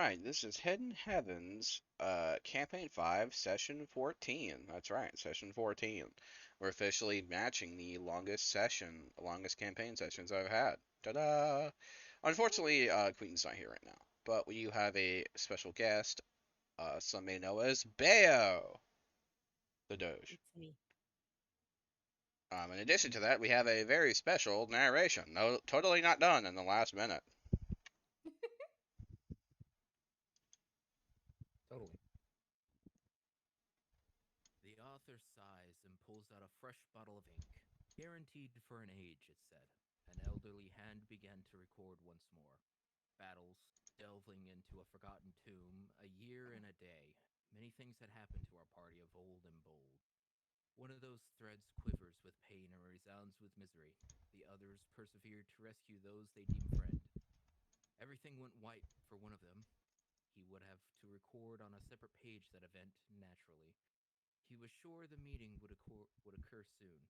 right, this is Hidden Heavens, Campaign 5, Session 14. That's right, Session 14. We're officially matching the longest campaign sessions I've had. Ta-da! Unfortunately, Queen's not here right now, but we have a special guest, some may know as Bayo, the Doge. It's me. In addition to that, we have a very special narration, no, totally not done in the last minute. Totally. The author sighs and pulls out a fresh bottle of ink. Guaranteed for an age, it said. An elderly hand began to record once more. Battles, delving into a forgotten tomb, a year and a day. Many things had happened to our party of old and bold. One of those threads quivers with pain and resounds with misery. The others persevered to rescue those they deem friend. Everything went white for one of them. He would have to record on a separate page that event naturally. He was sure the meeting would occur soon.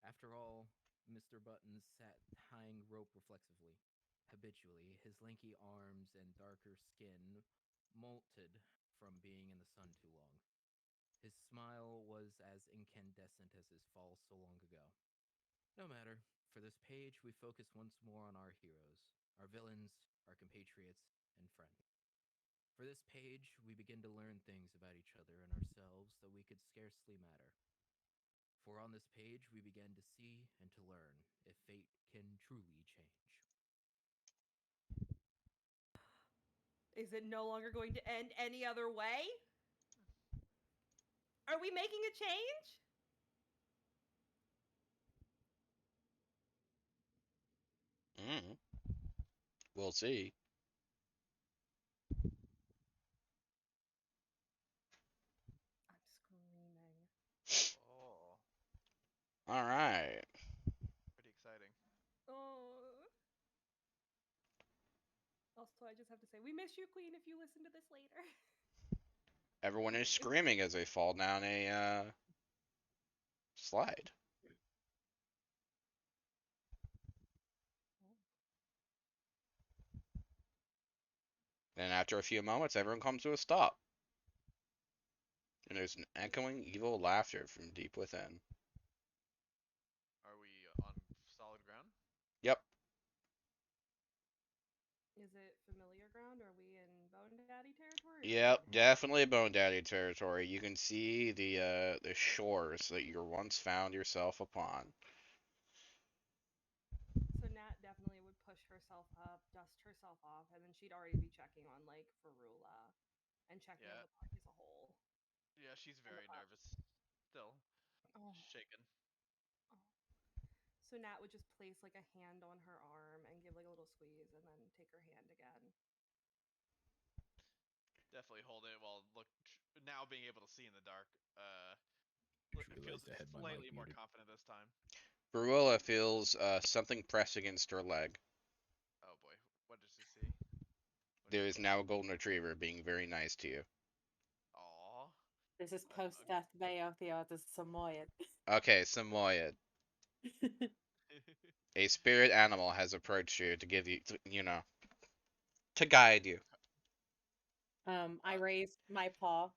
After all, Mr. Buttons sat tying rope reflexively. Habitually, his lanky arms and darker skin molted from being in the sun too long. His smile was as incandescent as his fall so long ago. No matter. For this page, we focus once more on our heroes, our villains, our compatriots, and friends. For this page, we begin to learn things about each other and ourselves that we could scarcely matter. For on this page, we begin to see and to learn if fate can truly change. Is it no longer going to end any other way? Are we making a change? We'll see. I'm screaming. Oh, All right. pretty exciting. Oh. Also, I just have to say, we miss you, Queen, if you listen to this later. Everyone is screaming as they fall down a slide. Then, after a few moments, everyone comes to a stop. And there's an echoing evil laughter from deep within. Are we on solid ground? Yep. Is it familiar ground? Are we in Bone Daddy territory? Yep, definitely Bone Daddy territory. You can see the shores that you once found yourself upon. So Nat definitely would push herself up, dust herself off, and then she'd already be checking on like Ferula and checking on Yeah. the party as a whole. Yeah, she's And very nervous. Still oh, shaken. oh. So Nat would just place like a hand on her arm and give like a little squeeze, and then take her hand again. Definitely holding it while now being able to see in the dark. Just It feels realized I had my slightly mic more muted. confident this time. Bruella feels something press against her leg. Oh boy, what does she see? There is now a golden retriever being very nice to you. Aww. This is post-death Bayo the artist Samoyed. Okay, Samoyed. A spirit animal has approached you to give you, to guide you. I raised my paw.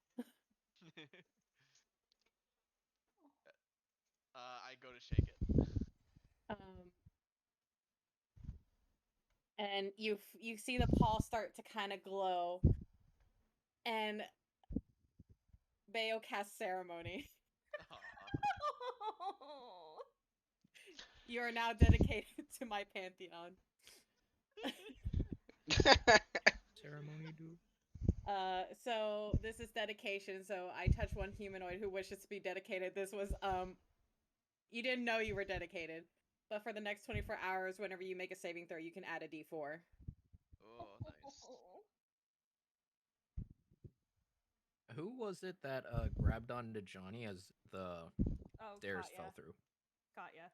I go to shake it. And you see the paw start to kind of glow, and Bayo casts ceremony. You are now dedicated to my pantheon. Ceremony do? So this is dedication. So I touch one humanoid who wishes to be dedicated. This was you didn't know you were dedicated, but for the next 24 hours, whenever you make a saving throw, you can add a d4. Oh, nice. Who was it that grabbed onto Johnny as the stairs Katya. fell through? Katya.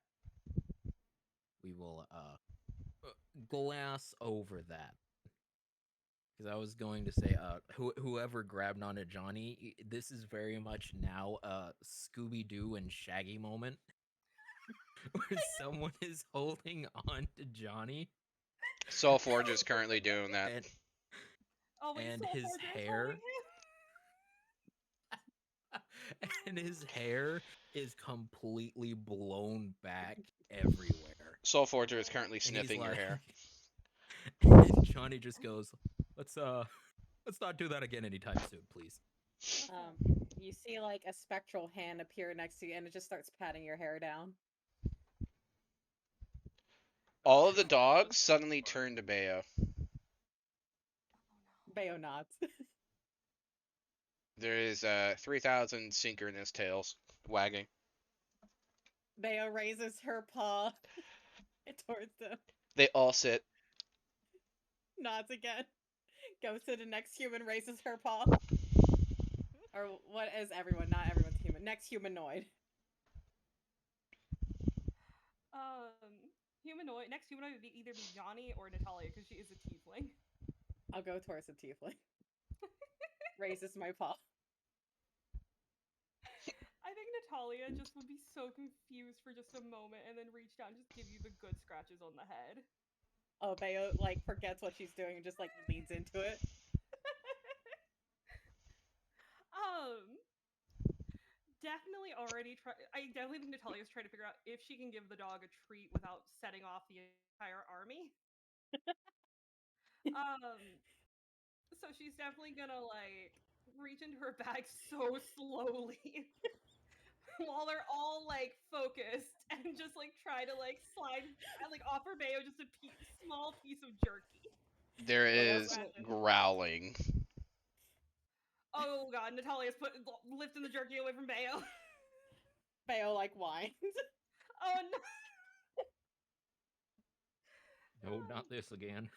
We will glass over that. Because I was going to say, whoever grabbed onto Johnny, this is very much now a Scooby-Doo and Shaggy moment. Where someone is holding on to Johnny. Soulforge is currently doing that. Oh wait, And Soul his Forger is hair- holding him. and his hair is completely blown back everywhere. Soul Forger is currently And he's sniffing your like- hair. And Johnny just goes, let's not do that again anytime soon, please. You see like a spectral hand appear next to you, and it just starts patting your hair down. All of the dogs suddenly turn to Bayo. Bayo nods. There is 3,000 synchronous tails wagging. Bayo raises her paw towards them, They all sit. nods again, goes to the next human, raises her paw. Or what is everyone? Not everyone's human. Next humanoid. Humanoid. Next humanoid would either be Johnny or Natalia because she is a tiefling. I'll go towards the tiefling. Raises my paw. I think Natalia just would be so confused for just a moment and then reach down and just give you the good scratches on the head. Oh, Bayo like forgets what she's doing and just like leans into it. Definitely already try. I definitely think Natalia's trying to figure out if she can give the dog a treat without setting off the entire army. So she's definitely gonna like reach into her bag so slowly while they're all like focused and just like try to like slide and like offer Bayo just a small piece of jerky. There is Imagine. growling. Oh god, Natalia's lifting the jerky away from Bayo. Bayo like whines. Oh no. No, not this again.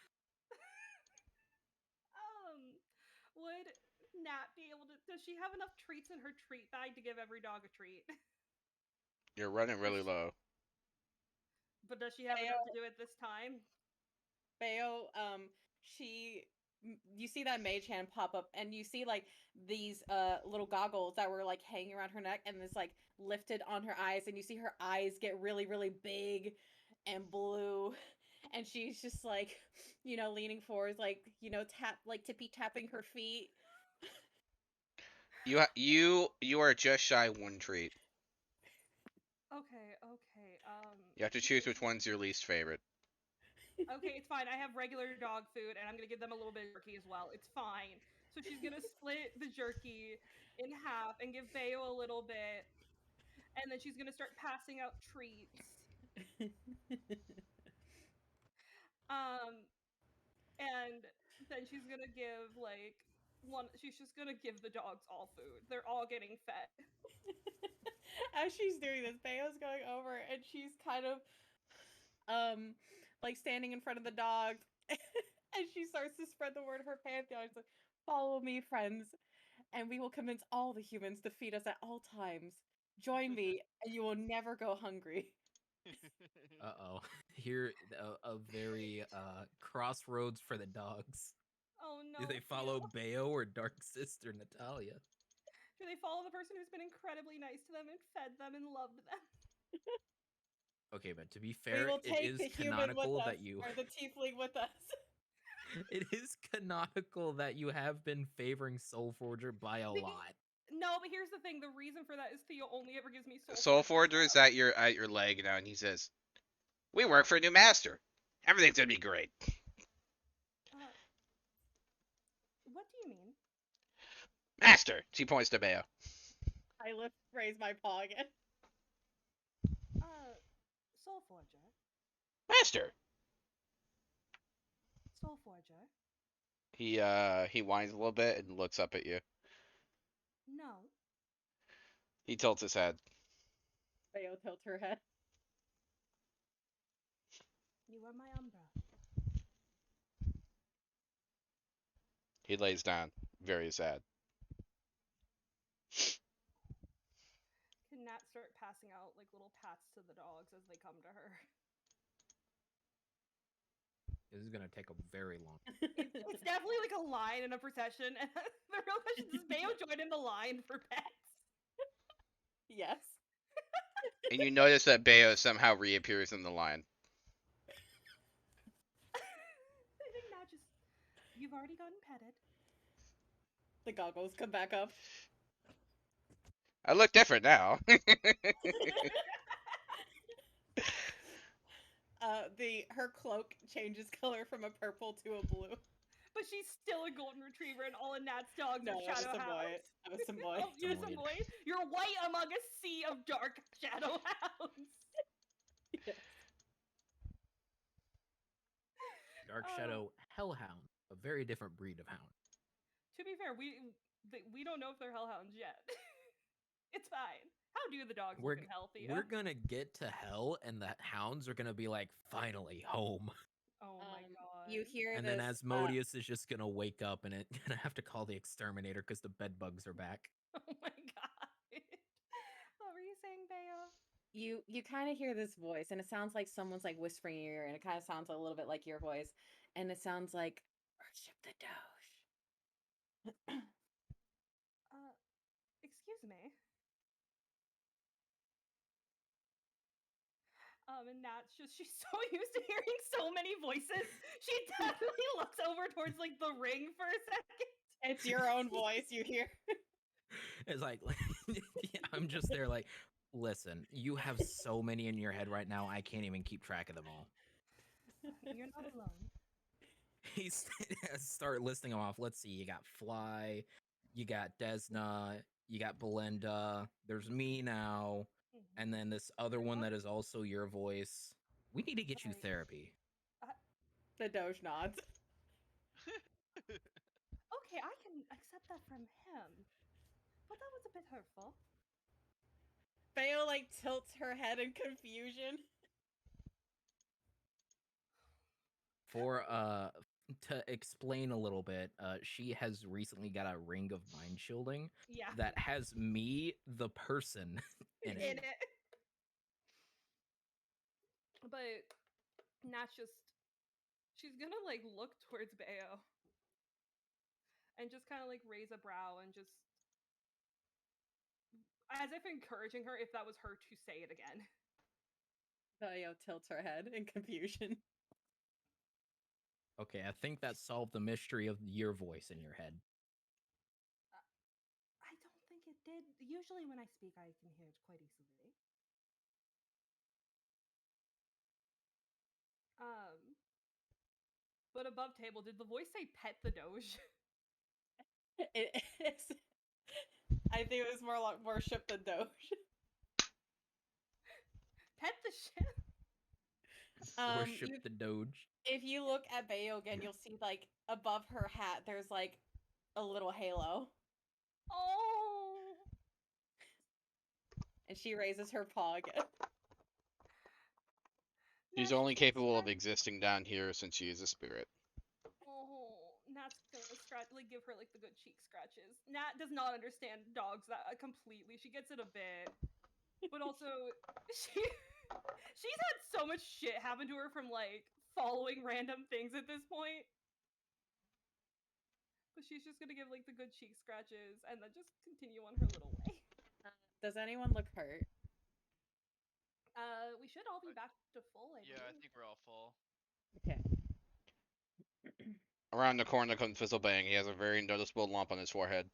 Would Nat be able to? Does she have enough treats in her treat bag to give every dog a treat? You're running really low. But does she have enough to do it this time? Bayo, you see that mage hand pop up, and you see like these little goggles that were like hanging around her neck, and it's like lifted on her eyes, and you see her eyes get really, really big and blue, and she's just like, leaning forward, like, tippy tapping her feet. You are just shy one treat. Okay. You have to choose which one's your least favorite. Okay, it's fine. I have regular dog food, and I'm gonna give them a little bit of jerky as well. It's fine. So she's gonna split the jerky in half and give Bayo a little bit, and then she's gonna start passing out treats. And then she's gonna give like one. She's just gonna give the dogs all food. They're all getting fed. As she's doing this, Bayo's going over, and she's kind of like standing in front of the dogs, and she starts to spread the word of her pantheon. She's like, "Follow me, friends, and we will convince all the humans to feed us at all times. Join me, and you will never go hungry." Uh-oh. Here, a very crossroads for the dogs. Oh no. Do they follow Bayo or Dark Sister Natalia? Do they follow the person who's been incredibly nice to them and fed them and loved them? Okay, but to be We fair, will it take is the human with canonical us, that you or the tiefling with us. it is canonical that you have been favoring Soul Forger by a lot. No, but here's the thing. The reason for that is Theo only ever gives me Soul Forger is at your leg now, and he says, "We work for a new master. Everything's gonna be great." What do you mean? Master. She points to Bayo. I raise my paw again. Soul Forger. Master. Soul Forger. He whines a little bit and looks up at you. No. He tilts his head. Bayo tilts her head. You are my Umbra. He lays down, very sad. Can Nat start passing out like little pats to the dogs as they come to her? This is gonna take a very long. It's definitely like a line in a procession, and the real question is, does Bayo join in the line for pets? Yes. And you notice that Bayo somehow reappears in the line. I think Nat just... You've you've already gotten petted. The goggles come back up. I look different now. Her cloak changes color from a purple to a blue. But she's still a golden retriever, and all of Nat's dogs No, are that was shadow a boy. hounds. That was a boy. Oh, you're Samoyed. Samoyed? You're white among a sea of dark shadow hounds. Dark Oh. Shadow Hellhound, a very different breed of hound. To be fair, we don't know if they're hellhounds yet. It's fine. How do the dogs We're look in hell, Thea? we're gonna get to hell, and the hounds are gonna be like, finally home. Oh my god. You hear And this? then Asmodeus is just gonna wake up and gonna have to call the exterminator because the bed bugs are back. Oh my god. What were you saying, Beo? You kind of hear this voice, and it sounds like someone's like whispering in your ear, and it kind of sounds a little bit like your voice, and it sounds like worship the Doge. Excuse me. And Nat's she's so used to hearing so many voices, she definitely looks over towards like the ring for a second. It's your own voice you hear. It's like, yeah, I'm just there like, listen, you have so many in your head right now, I can't even keep track of them all. You're not alone. He's start listing them off. Let's see, you got Fly, you got Desna, you got Belinda, there's me now, and then this other one that is also your voice. We need to get you Right. therapy. The Doge nods. Okay, I can accept that from him. But that was a bit hurtful. Bayo like tilts her head in confusion. For to explain a little bit, she has recently got a ring of mind shielding Yeah. that has me, the person, in it. But Nat's she's gonna like look towards Bayo and just kind of like raise a brow and just as if encouraging her if that was her to say it again. Bayo tilts her head in confusion. Okay, I think that solved the mystery of your voice in your head. I don't think it did. Usually when I speak, I can hear it quite easily. But above table, did the voice say pet the Doge? I think it was more like worship the Doge. Pet the shit? Worship the Doge. If you look at Bayo again, you'll see like above her hat, there's like a little halo. Oh! And she raises her paw again. She's Nat's only gonna capable of scratch- existing down here since she is a spirit. Oh, Nat's gonna give her like the good cheek scratches. Nat does not understand dogs that completely. She gets it a bit, but also she's had so much shit happen to her from like following random things at this point. But she's just gonna give like the good cheek scratches and then just continue on her little way. Does anyone look hurt? We should all be back to full. I Yeah, I think we're all full. Okay. Around the corner comes Fizzlebang. He has a very noticeable lump on his forehead.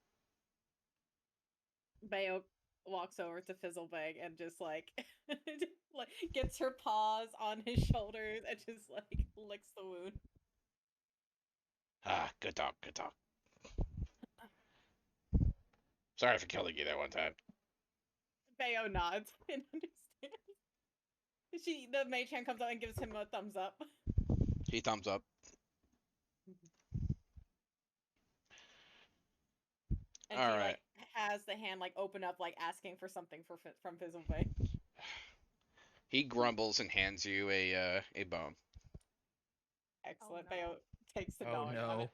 Bayo walks over to Fizzlebag and just like gets her paws on his shoulders and just like licks the wound. Ah, good dog, good dog. Sorry for killing you that one time. Bayo nods and understands. The mage hand comes out and gives him a thumbs up. He thumbs up. And All she right. like has the hand like open up, like asking for something from Fizzlebag. He grumbles and hands you a bone. Excellent. no. Bayo takes the Oh dog. no,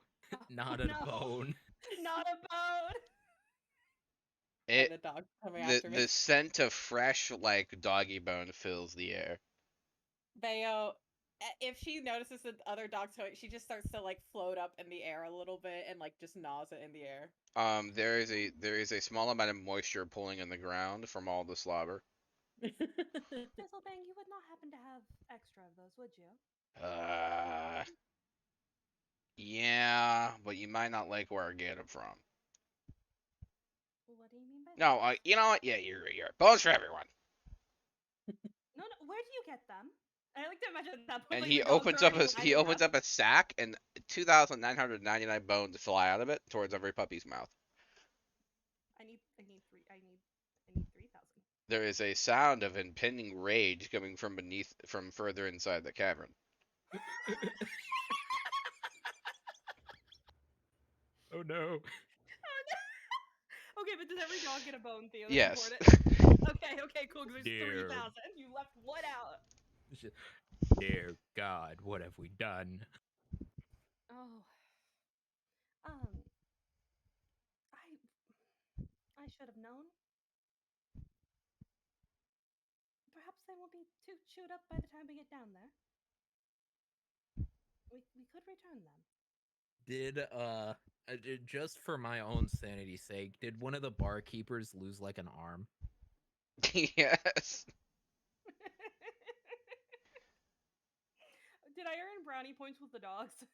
not a No. bone. Not a bone. It The dog coming the after me. the scent of fresh like doggy bone fills the air. Bayo, if she notices the other dog's toy, she just starts to like float up in the air a little bit and like just gnaws it in the air. There is a small amount of moisture pulling in the ground from all the slobber. Fizzlebang, you would not happen to have extra of those, would you? Yeah, but you might not like where I get it from. What do you mean by No, that? you know what? Yeah, you're right. Bones for everyone. No, no. Where do you get them? I like to imagine at that point, And like he the dogs opens are up already lining up. a sack, and 2,999 bones fly out of it towards every puppy's mouth. I need 3,000. There is a sound of impending rage coming from further inside the cavern. Oh no. Okay, but does every dog get a bone, Theo? That's Yes. important. Okay, cool. Because there's Dear. 3,000. You left one out. Dear God, what have we done? Oh. I should have known. Perhaps they won't be too chewed up by the time we get down there. We could return them. Just for my own sanity's sake, did one of the barkeepers lose like an arm? Yes. Did I earn brownie points with the dogs?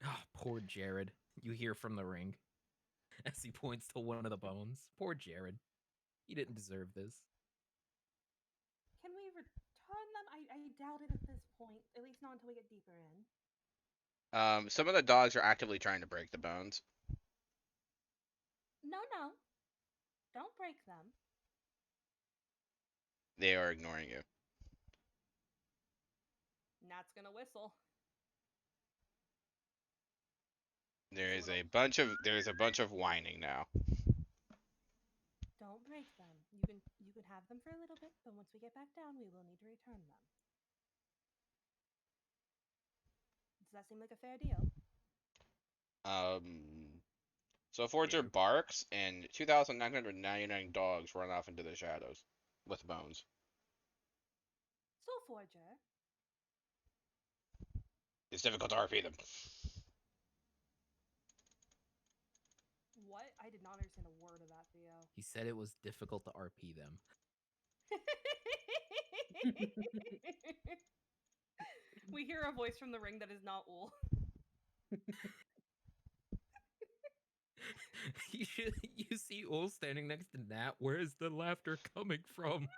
Oh, poor Jared. You hear from the ring as he points to one of the bones. Poor Jared. He didn't deserve this. Can we return them? I doubt it at this point. At least not until we get deeper in. Some of the dogs are actively trying to break the bones. No. Don't break them. They are ignoring you. Nat's gonna whistle. There is a bunch of whining now. Don't break them. You can have them for a little bit, but once we get back down, we will need to return them. Does that seem like a fair deal? So Forger barks, and 2,999 dogs run off into the shadows with bones. Soul Forger. It's difficult to RP them. What? I did not understand a word of that, Theo. He said it was difficult to RP them. We hear a voice from the ring that is not Ul. You see Ul standing next to Nat. Where is the laughter coming from?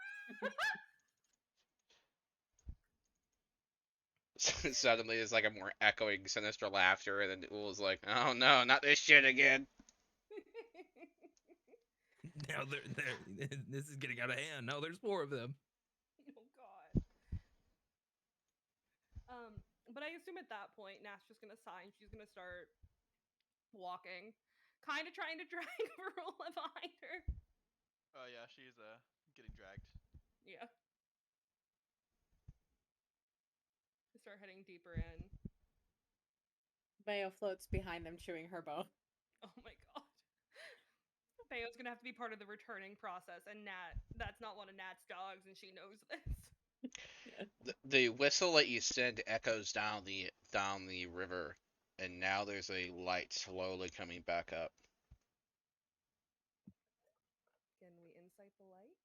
Suddenly, there's like a more echoing, sinister laughter, and then Ul's like, "Oh no, not this shit again." Now this is getting out of hand. Now there's more of them. Oh god. But I assume at that point, Nat's just gonna sigh and she's gonna start walking, kind of trying to drag Varula behind her. Oh yeah, she's getting dragged. Yeah. Start heading deeper in. Bayo floats behind them, chewing her bone. Oh my god. Bayo's gonna have to be part of the returning process, and that's not one of Nat's dogs, and she knows this. The whistle that you send echoes down the river, and now there's a light slowly coming back up. Can we insight the light?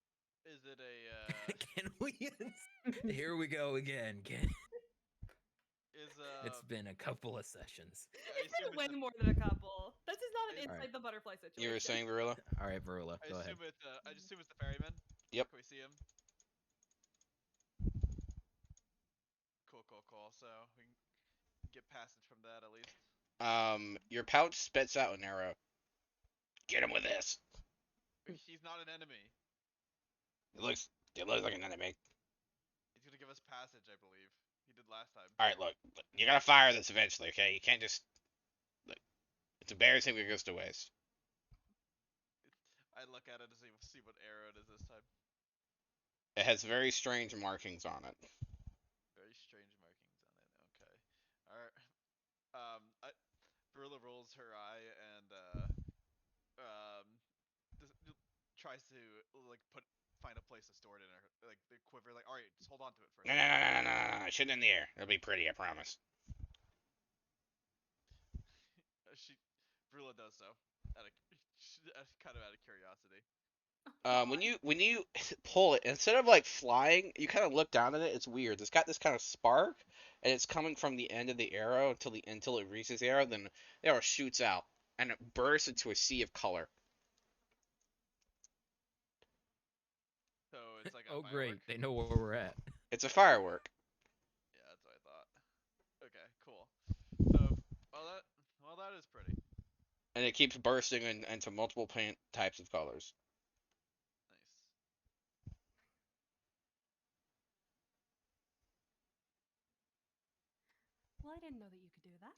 Is it a Can we? Here we go again. is It's been a couple of sessions. It's been way more than a couple. This is not an Alright. inside the butterfly situation. You were saying, Varula? All right, Varula, I go ahead. assume it's the ferryman. Yep. Can we see him? Cool. So we can get passage from that at least. Your pouch spits out an arrow. Get him with this. He's not an enemy. It looks like an enemy. He's gonna give us passage, I believe. He did last time. All right, look, you gotta fire this eventually, okay? You can't just. Look, it's embarrassing if it goes to waste. I look at it to see what arrow it is this time. It has very strange markings on it. Very strange markings on it. Okay. Alright. Barilla rolls her eye and tries to like find a place to store it in her like the quiver. Like, all right, just hold on to it for a No, second. shoot it in the air. It'll be pretty, I promise. Barilla does so kind of out of curiosity. When God. you pull it, instead of like flying, you kind of look down at it. It's weird. It's got this kind of spark, and it's coming from the end of the arrow until it reaches the arrow. Then the arrow shoots out, and it bursts into a sea of color. So it's like a Oh, firework? great. They know where we're at. It's a firework. Yeah, that's what I thought. Okay, cool. So, well, that is pretty. And it keeps bursting into multiple paint types of colors. Nice. Well, I didn't know that you could do that.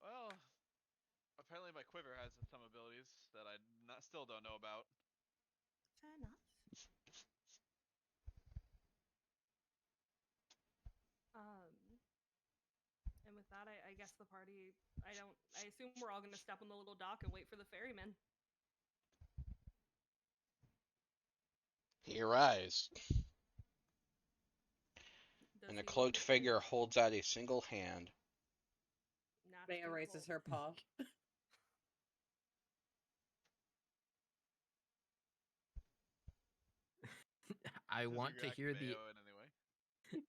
Well, apparently my quiver has some abilities that I still don't know about. Fair enough. And with that, I guess the party. I assume we're all gonna step on the little dock and wait for the ferryman. He arrives, Does and a he cloaked look figure holds out a single hand. Maya raises her paw. I Does he want to react hear the Bayo in any way?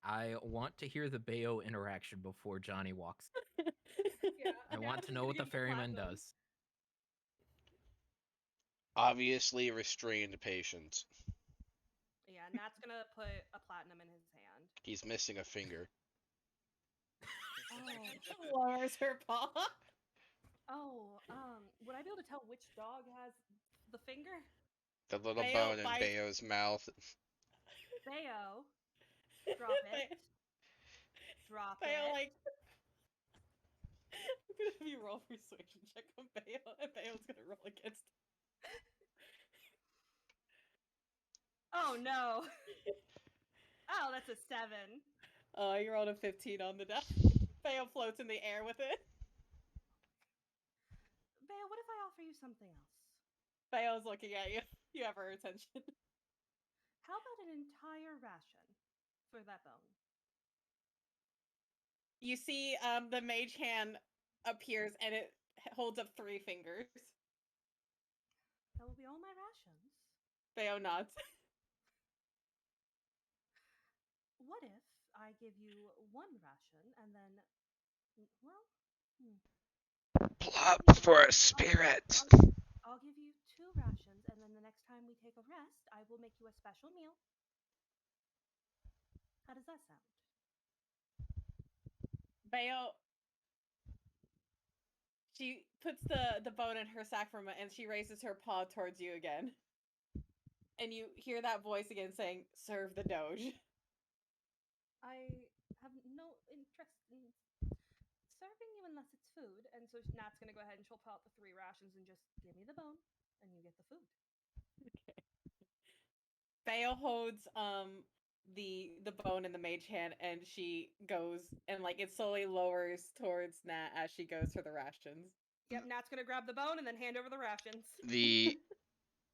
I want to hear the Bayo interaction before Johnny walks. Yeah, I want Nat's to know gonna what the use ferryman platinum. does. Obviously restrained patience. Yeah, Nat's gonna put a platinum in his hand. He's missing a finger. Oh, Lowers her paw. would I be able to tell which dog has the finger? The little Bayo bone in bites- Bayo's mouth. Bayo, drop it. Drop Bayo it. like. I'm gonna have you roll persuasion check on Bayo, and Bayo's gonna roll against. Oh no. Oh, that's a 7. You rolled a 15 on the die. Bayo floats in the air with it. Bayo, what if I offer you something else? Bayo's looking at you. You have her attention. How about an entire ration for that bone? You see, the mage hand appears and it holds up 3 fingers. That will be all my rations. Bayo nods. What if I give you 1 ration and then, well, Plop for a spirit. I'll give you 2 rations, and then the next time we take a rest, I will make you a special meal. How does that sound? Bayo. She puts the bone in her sack for a moment and she raises her paw towards you again. And you hear that voice again saying, "Serve the Doge." I have no interest in serving you unless it's food. And so Nat's gonna go ahead and she'll pull out the 3 rations and just give me the bone, and you get the food. Okay. Bayo holds the bone in the mage hand and she goes and like it slowly lowers towards Nat as she goes for the rations. Yep, Nat's gonna grab the bone and then hand over the rations. The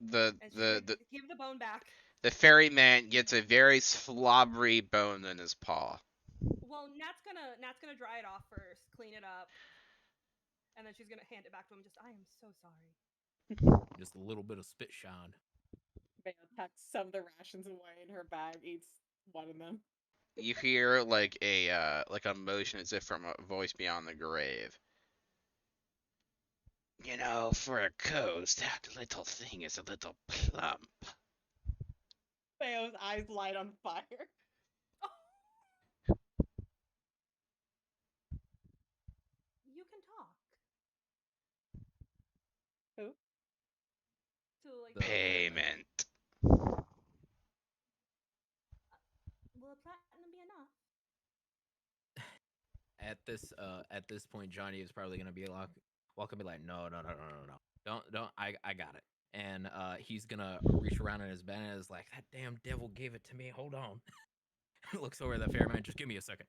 And she's the gonna give the bone back. the ferryman gets a very slobbery bone in his paw. Well, Nat's gonna dry it off first, clean it up, and then she's gonna hand it back to him. Just, I am so sorry. Just a little bit of spit shine. Bayo tucks some of the rations away in her bag, eats one of them. You hear like a motion as if from a voice beyond the grave. You know, for a ghost, that little thing is a little plump. Bayo's eyes light on fire. You can talk. Who? To like The Payment. will a platinum be enough? At this point, Johnny is probably gonna be like, walking, be like, no, don't, I got it. And he's gonna reach around in his band and is like, that damn devil gave it to me. Hold on. Looks over at the ferryman. Just give me a second.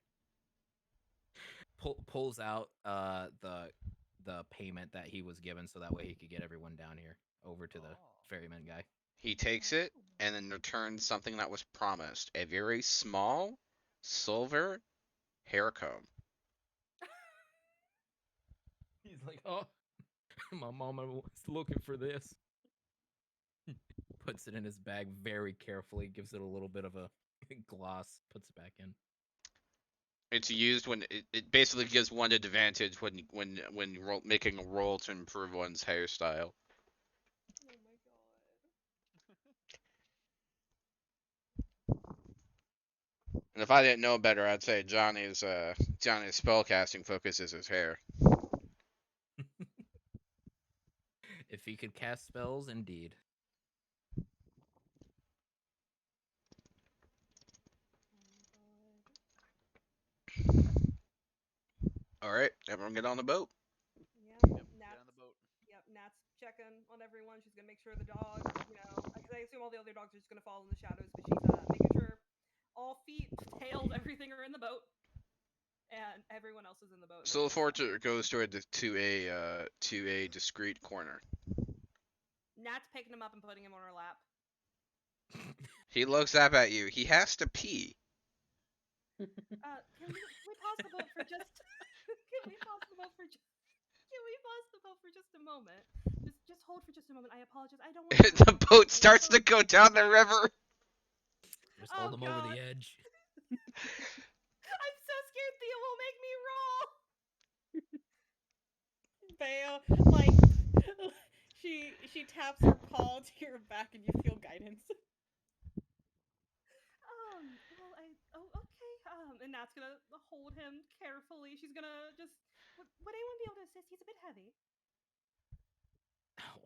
Pulls out the payment that he was given, so that way he could get everyone down here over to the ferryman guy. He takes it and then returns something that was promised: a very small silver hair comb. He's like, oh, my mama was looking for this. puts it in his bag very carefully, gives it a little bit of a gloss, puts it back in. It's used when it basically gives one advantage when making a roll to improve one's hairstyle. Oh my god. And if I didn't know better, I'd say Johnny's spellcasting focus is his hair. If he could cast spells, indeed. All right, everyone get on the boat. Yeah. Yep, get Nat's, on the boat. yep, Nat's checking on everyone. She's gonna make sure the dog, because I assume all the other dogs are just gonna follow in the shadows, but she's making sure all feet, tails, everything are in the boat, and everyone else is in the boat. So the fortune goes to a discreet corner. Nat's picking him up and putting him on her lap. He looks up at you. He has to pee. Can we pause the boat for just? Can we pause the boat for just? Can we pause the boat for just a moment? Just hold for just a moment. I apologize. I don't want. The boat starts to go down the river. Just hold Oh, him over the God. edge. I'm so scared Thea will make me roll. Vale, like, she taps her paw to your back and you feel guidance. Okay. And Nat's gonna hold him carefully. She's gonna just. Would anyone be able to assist? He's a bit heavy. Ow.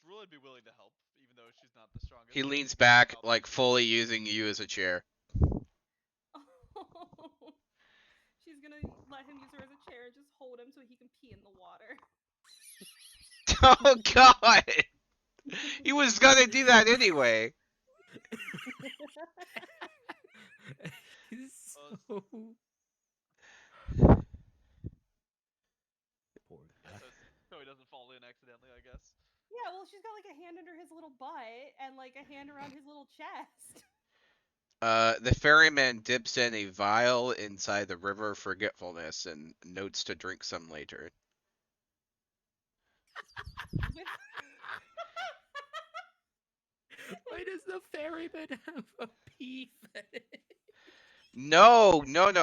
Vrula would be willing to help, even though she's not the strongest. He but leans she can back, help. like fully using you as a chair. She's gonna let him use her as a chair and just hold him so he can pee in the water. Oh God! He was gonna do that anyway. He's so... Poor guy. So he doesn't fall in accidentally, I guess. Yeah, well, she's got like a hand under his little butt and like a hand around his little chest. The ferryman dips in a vial inside the river of forgetfulness and notes to drink some later. Why does the ferryman have a pee fetish? No. He... That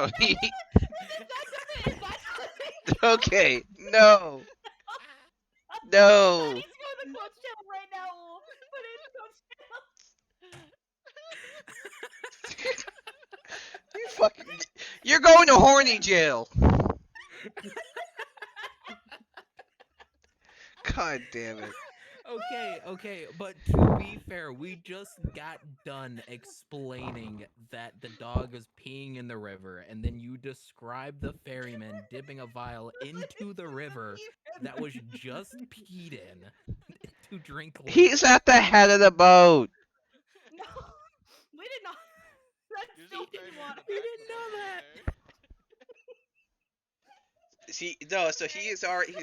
doesn't Okay, no. No. I need to go to the coach channel right now. Put it in the coach channel. You fucking... You're going to horny jail. God damn it. Okay, but to be fair, we just got done explaining that the dog is peeing in the river, and then you described the ferryman dipping a vial into the river that was just peed in to drink later. He's at the head of the boat. No, we did not. That's There's still no ferryman in water. the We back didn't of the know boat, that. okay? See, no, so he is already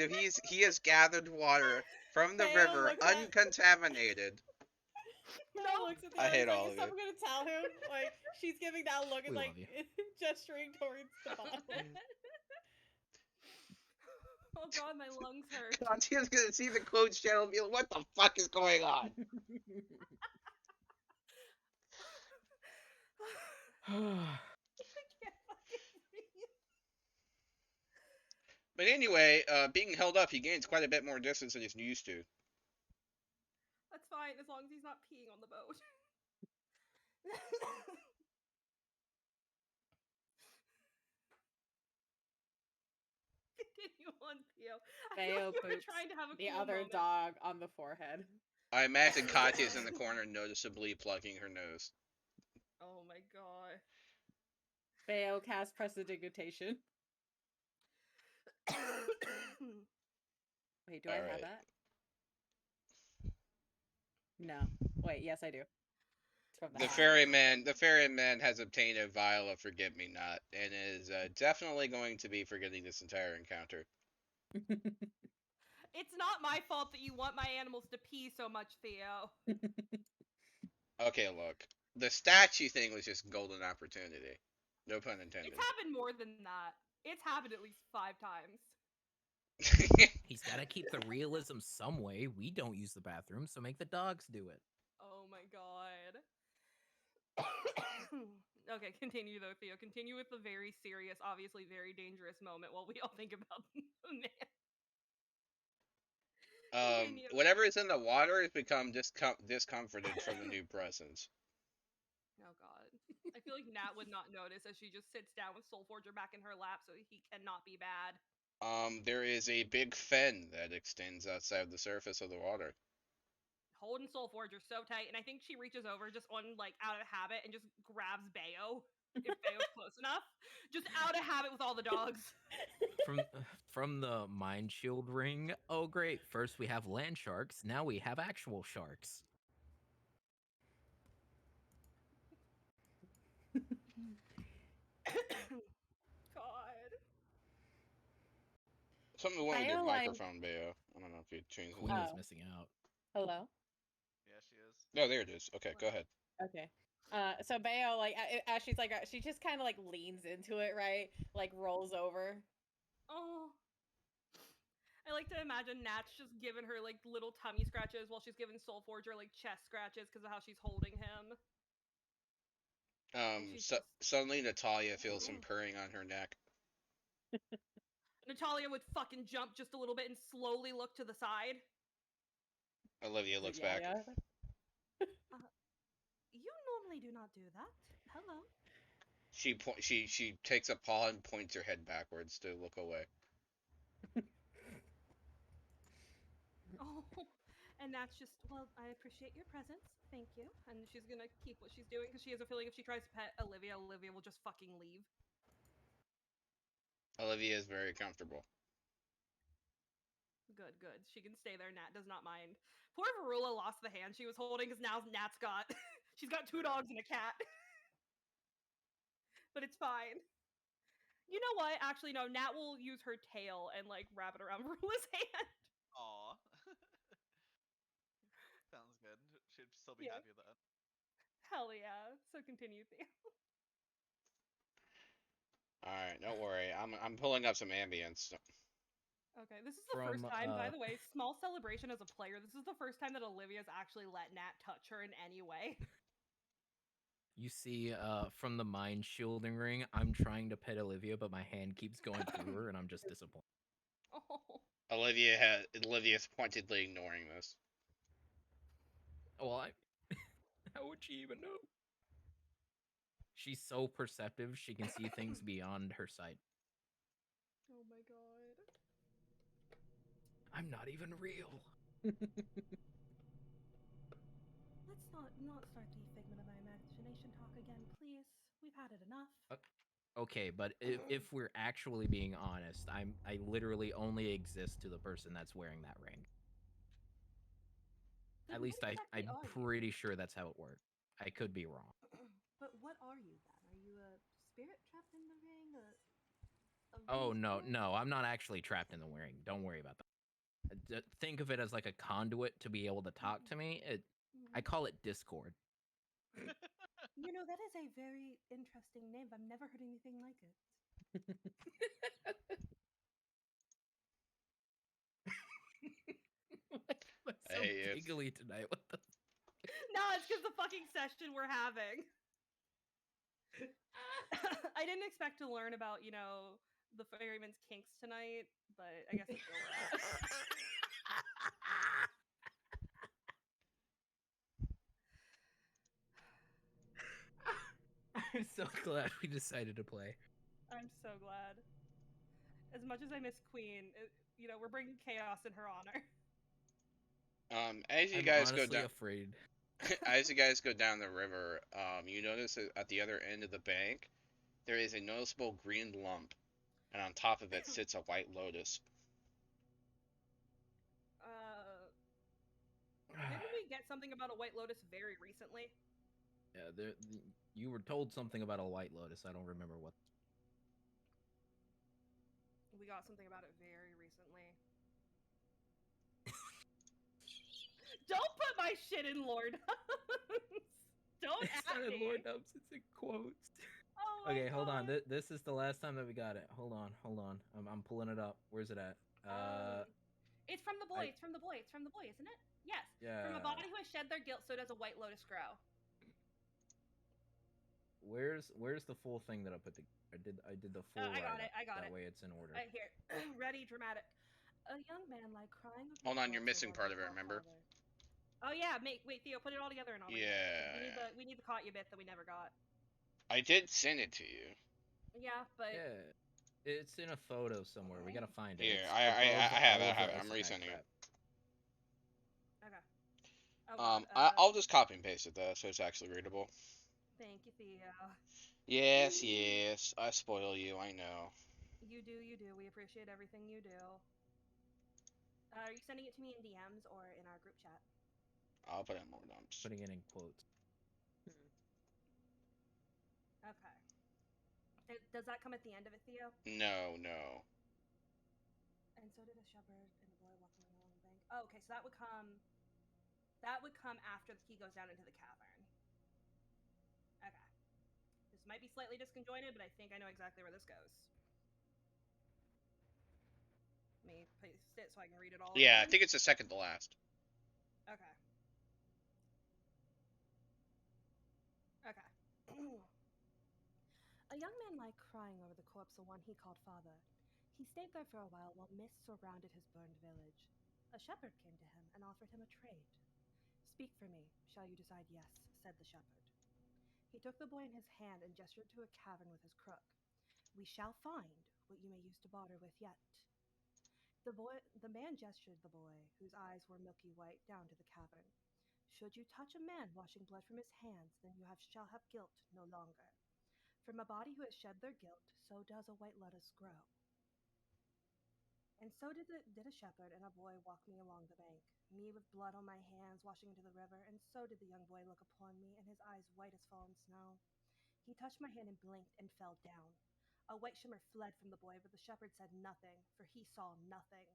he has gathered water from the Fail, river look at- uncontaminated. No, looks at the I other hate like, all is of someone gonna tell him? Like, she's giving that look and We like love gesturing towards the bottle. Oh god, my lungs hurt. Contia's gonna see the coach channel and be like, what the fuck is going on? I can't fucking breathe. But anyway, being held up, he gains quite a bit more distance than he's used to. That's fine as long as he's not peeing on the boat. Continue on, Theo. I feel Fail like you were boots trying to have a the cool other moment. dog on the forehead. I imagine Katya's in the corner noticeably plugging her nose. Oh my god. Fail cast prestidigitation. Wait, do I have Alright. that? No. Wait, yes I do. It's from The ferryman has obtained a vial of Forget-Me-Not and is definitely going to be forgetting this entire encounter. It's not my fault that you want my animals to pee so much, Theo. Okay, look. The statue thing was just golden opportunity. No pun intended. It's happened more than that. It's happened at least 5 times. He's gotta keep the realism some way. We don't use the bathroom, so make the dogs do it. Oh my god. Okay, continue though, Theo. Continue with the very serious, obviously very dangerous moment while we all think about the man. Continue. Whatever is in the water has become discomforted from the new presence. Oh god. I feel like Nat would not notice as she just sits down with Soulforger back in her lap, so he cannot be bad. There is a big fin that extends outside the surface of the water. Holding Soulforger so tight, and I think she reaches over just on like out of habit and just grabs Bayo if Bayo's close enough. Just out of habit with all the dogs. From the mind shield ring. Oh great! First we have land sharks. Now we have actual sharks. God. Something wrong with I your don't like- microphone, Bayo. I don't know if you changed Queen it. is Oh. missing out. Hello. Yeah, she is. No, there it is. Okay, go ahead. Okay. So Bayo, like, as she's like, she just kind of like leans into it, right? Like rolls over. Oh. I like to imagine Nat's just giving her like little tummy scratches while she's giving Soulforger like chest scratches because of how she's holding him. she's just- Suddenly Natalia feels some purring on her neck. Natalia would fucking jump just a little bit and slowly look to the side. Olivia looks Yeah, back. yeah. You normally do not do that. Hello. She takes a paw and points her head backwards to look away. Oh, and that's just, well, I appreciate your presence. Thank you. And she's gonna keep what she's doing because she has a feeling if she tries to pet Olivia, Olivia will just fucking leave. Olivia is very comfortable. Good, good. She can stay there. Nat does not mind. Poor Varula lost the hand she was holding because now Nat's got, she's got 2 dogs and a cat. But it's fine. You know what? Actually, no. Nat will use her tail and like wrap it around Varula's hand. Aw. Sounds good. She'd still be Yeah. happy with that. Hell yeah. So continue, Theo. All right, don't worry. I'm pulling up some ambience. Okay, this is the first From, time, by the way, small celebration as a player. This is the first time that Olivia's actually let Nat touch her in any way. You see, from the mind shielding ring, I'm trying to pet Olivia, but my hand keeps going through her, and I'm just disappointed. Oh, Olivia's pointedly ignoring this. Well, how would she even know? She's so perceptive; she can see things beyond her sight. oh my god. I'm not even real. Let's not start the figment of my imagination talk again, please. We've had it enough. Okay, but if we're actually being honest, I literally only exist to the person that's wearing that ring. Then At least what I'm exactly are you? pretty sure that's how it works. I could be wrong. But what are you then? Are you a spirit trapped in the ring? A Oh ring no, spirit? no, I'm not actually trapped in the ring. Don't worry about that. Think of it as like a conduit to be able to talk to me. I call it Discord. You know, that is a very interesting name. I've never heard anything like it. I'm so Hey, if- giggly tonight. What the? No, it's because the fucking session we're having. I didn't expect to learn about, you know, the ferryman's kinks tonight, but I guess it's over. I'm so glad we decided to play. I'm so glad. As much as I miss Queen, you know, we're bringing chaos in her honor. As you I'm guys go honestly down, afraid. as you guys go down the river, you notice that at the other end of the bank, there is a noticeable green lump, and on top of it sits a white lotus. Didn't we get something about a White Lotus very recently? Yeah, you were told something about a white lotus. I don't remember what. We got something about it very recently. Don't put my shit in Lord Hubs. Don't It's at not in me. Lord Dubs, it's in quotes. Oh my Okay, hold on. God. This is the last time that we got it. Hold on. I'm pulling it up. Where's it at? It's from the boy. It's from the boy. It's from the boy, isn't it? Yes. Yeah. From a body who has shed their guilt, so does a white lotus grow. Where's the full thing that I put together? I did the full. I got write-up. it. I got that it. way it's in order. Here, ready, dramatic. A young man like crying. Over Hold the on, you're corpse of missing one part he of it, called remember? father. Oh yeah, wait, Theo, put it all together and I'll read it. Yeah. We need the caught you bit that we never got. I did send it to you. Yeah, but Yeah, it's in a photo somewhere. We gotta find it. Here, It's I above have it. all I of have the it. I'm SNI resending it. crap. okay. Oh, I'll just copy and paste it though, so it's actually readable. Thank you, Theo. Yes, yes. I spoil you. I know. You do. We appreciate everything you do. Are you sending it to me in DMs or in our group chat? I'll put it in more dumps. Putting it in quotes. Okay. Does that come at the end of it, Theo? No, no. And so did a shepherd and a boy walking along the bank. Oh, okay, so that would come. That would come after he goes down into the cavern. Okay. This might be slightly disconjointed, but I think I know exactly where this goes. Let me paste it so I can read it all. Yeah, I again. think it's the second to last. Okay. Okay. A young man lay crying over the corpse of one he called father. He stayed there for a while mist surrounded his burned village. A shepherd came to him and offered him a trade. Speak for me, shall you decide yes, said the shepherd. He took the boy in his hand and gestured to a cavern with his crook. We shall find what you may use to barter with yet. The man gestured the boy, whose eyes were milky white, down to the cavern. Should you touch a man washing blood from his hands, then you shall have guilt no longer. From a body who has shed their guilt, so does a white lettuce grow. And so did a shepherd and a boy walk me along the bank, me with blood on my hands washing into the river, and so did the young boy look upon me, and his eyes white as fallen snow. He touched my hand and blinked and fell down. A white shimmer fled from the boy, but the shepherd said nothing, for he saw nothing.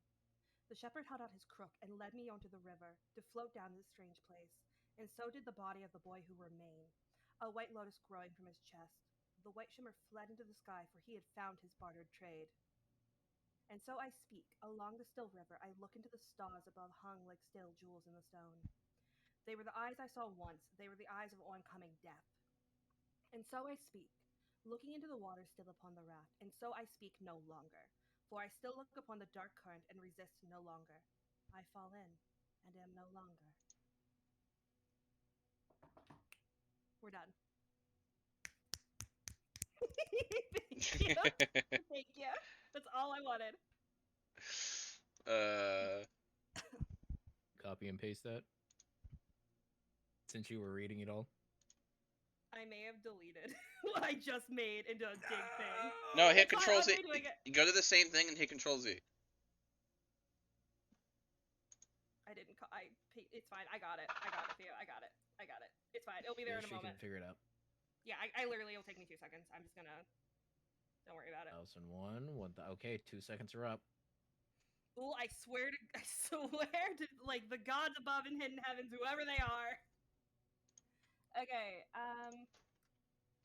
The shepherd held out his crook and led me onto the river, to float down to this strange place, and so did the body of the boy who remained, a white lotus growing from his chest. The white shimmer fled into the sky, for he had found his bartered trade. And so I speak, along the still river, I look into the stars above hung like stale jewels in the stone. They were the eyes I saw once, they were the eyes of oncoming death. And so I speak, looking into the water still upon the raft, and so I speak no longer, for I still look upon the dark current and resist no longer. I fall in, and am no longer. We're done. Thank you. Thank you. That's all I wanted. Copy and paste that. Since you were reading it all. I may have deleted what I just made into a big thing. No, hit It's fine, Control I'm Z. redoing it. You go to the same thing and hit Control Z. I didn't. It's fine. I got it, Theo. I got it. It's fine. It'll be there in a She moment. can figure it out. Yeah, I literally, it'll take me 2 seconds. I'm just gonna. Don't worry about it. 1001. Okay, 2 seconds are up. Ooh, I swear to like the gods above in hidden heavens, whoever they are. Okay.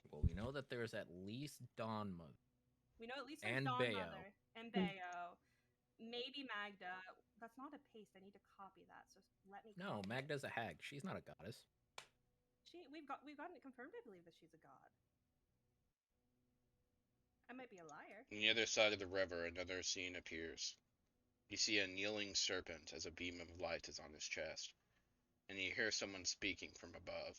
Well, we know that there's at least Dawn Mother. We know at least And there's Dawn Bayo. Mother and Bayo. Maybe Magda. That's not a paste. I need to copy that. So let me. No, copy it. Magda's a hag. She's not a goddess. We've gotten it confirmed. I believe that she's a god. I might be a liar. On the other side of the river, another scene appears. You see a kneeling serpent as a beam of light is on his chest, and you hear someone speaking from above.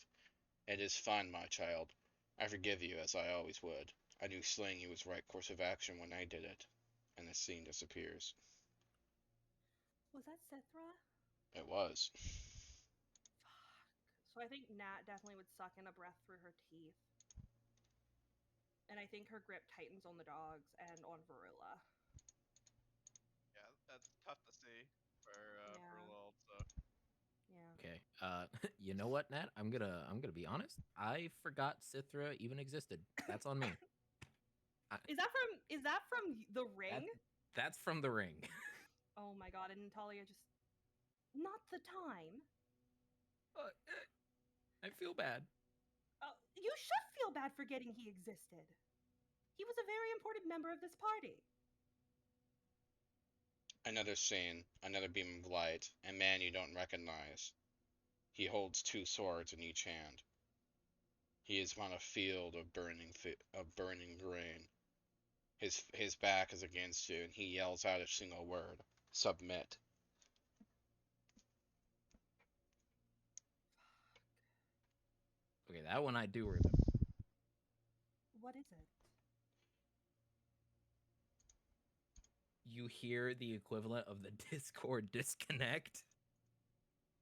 It is fine, my child. I forgive you as I always would. I knew slaying you was the right course of action when I did it. And the scene disappears. Was that Sithra? It was. So I think Nat definitely would suck in a breath through her teeth. And I think her grip tightens on the dogs and on Varula. Yeah, that's tough to see for Yeah. Lol, so. Yeah. Okay. You know what, Nat? I'm gonna be honest. I forgot Sithra even existed. That's on me. Is that from The Ring? That's from The Ring. Oh my god, and Natalia just not the time. I feel bad. You should feel bad forgetting he existed. He was a very important member of this party. Another scene, another beam of light, a man you don't recognize. He holds two swords in each hand. He is on a field of burning grain. His back is against you, and he yells out a single word: "Submit." Okay, that one I do remember. What is it? You hear the equivalent of the Discord disconnect.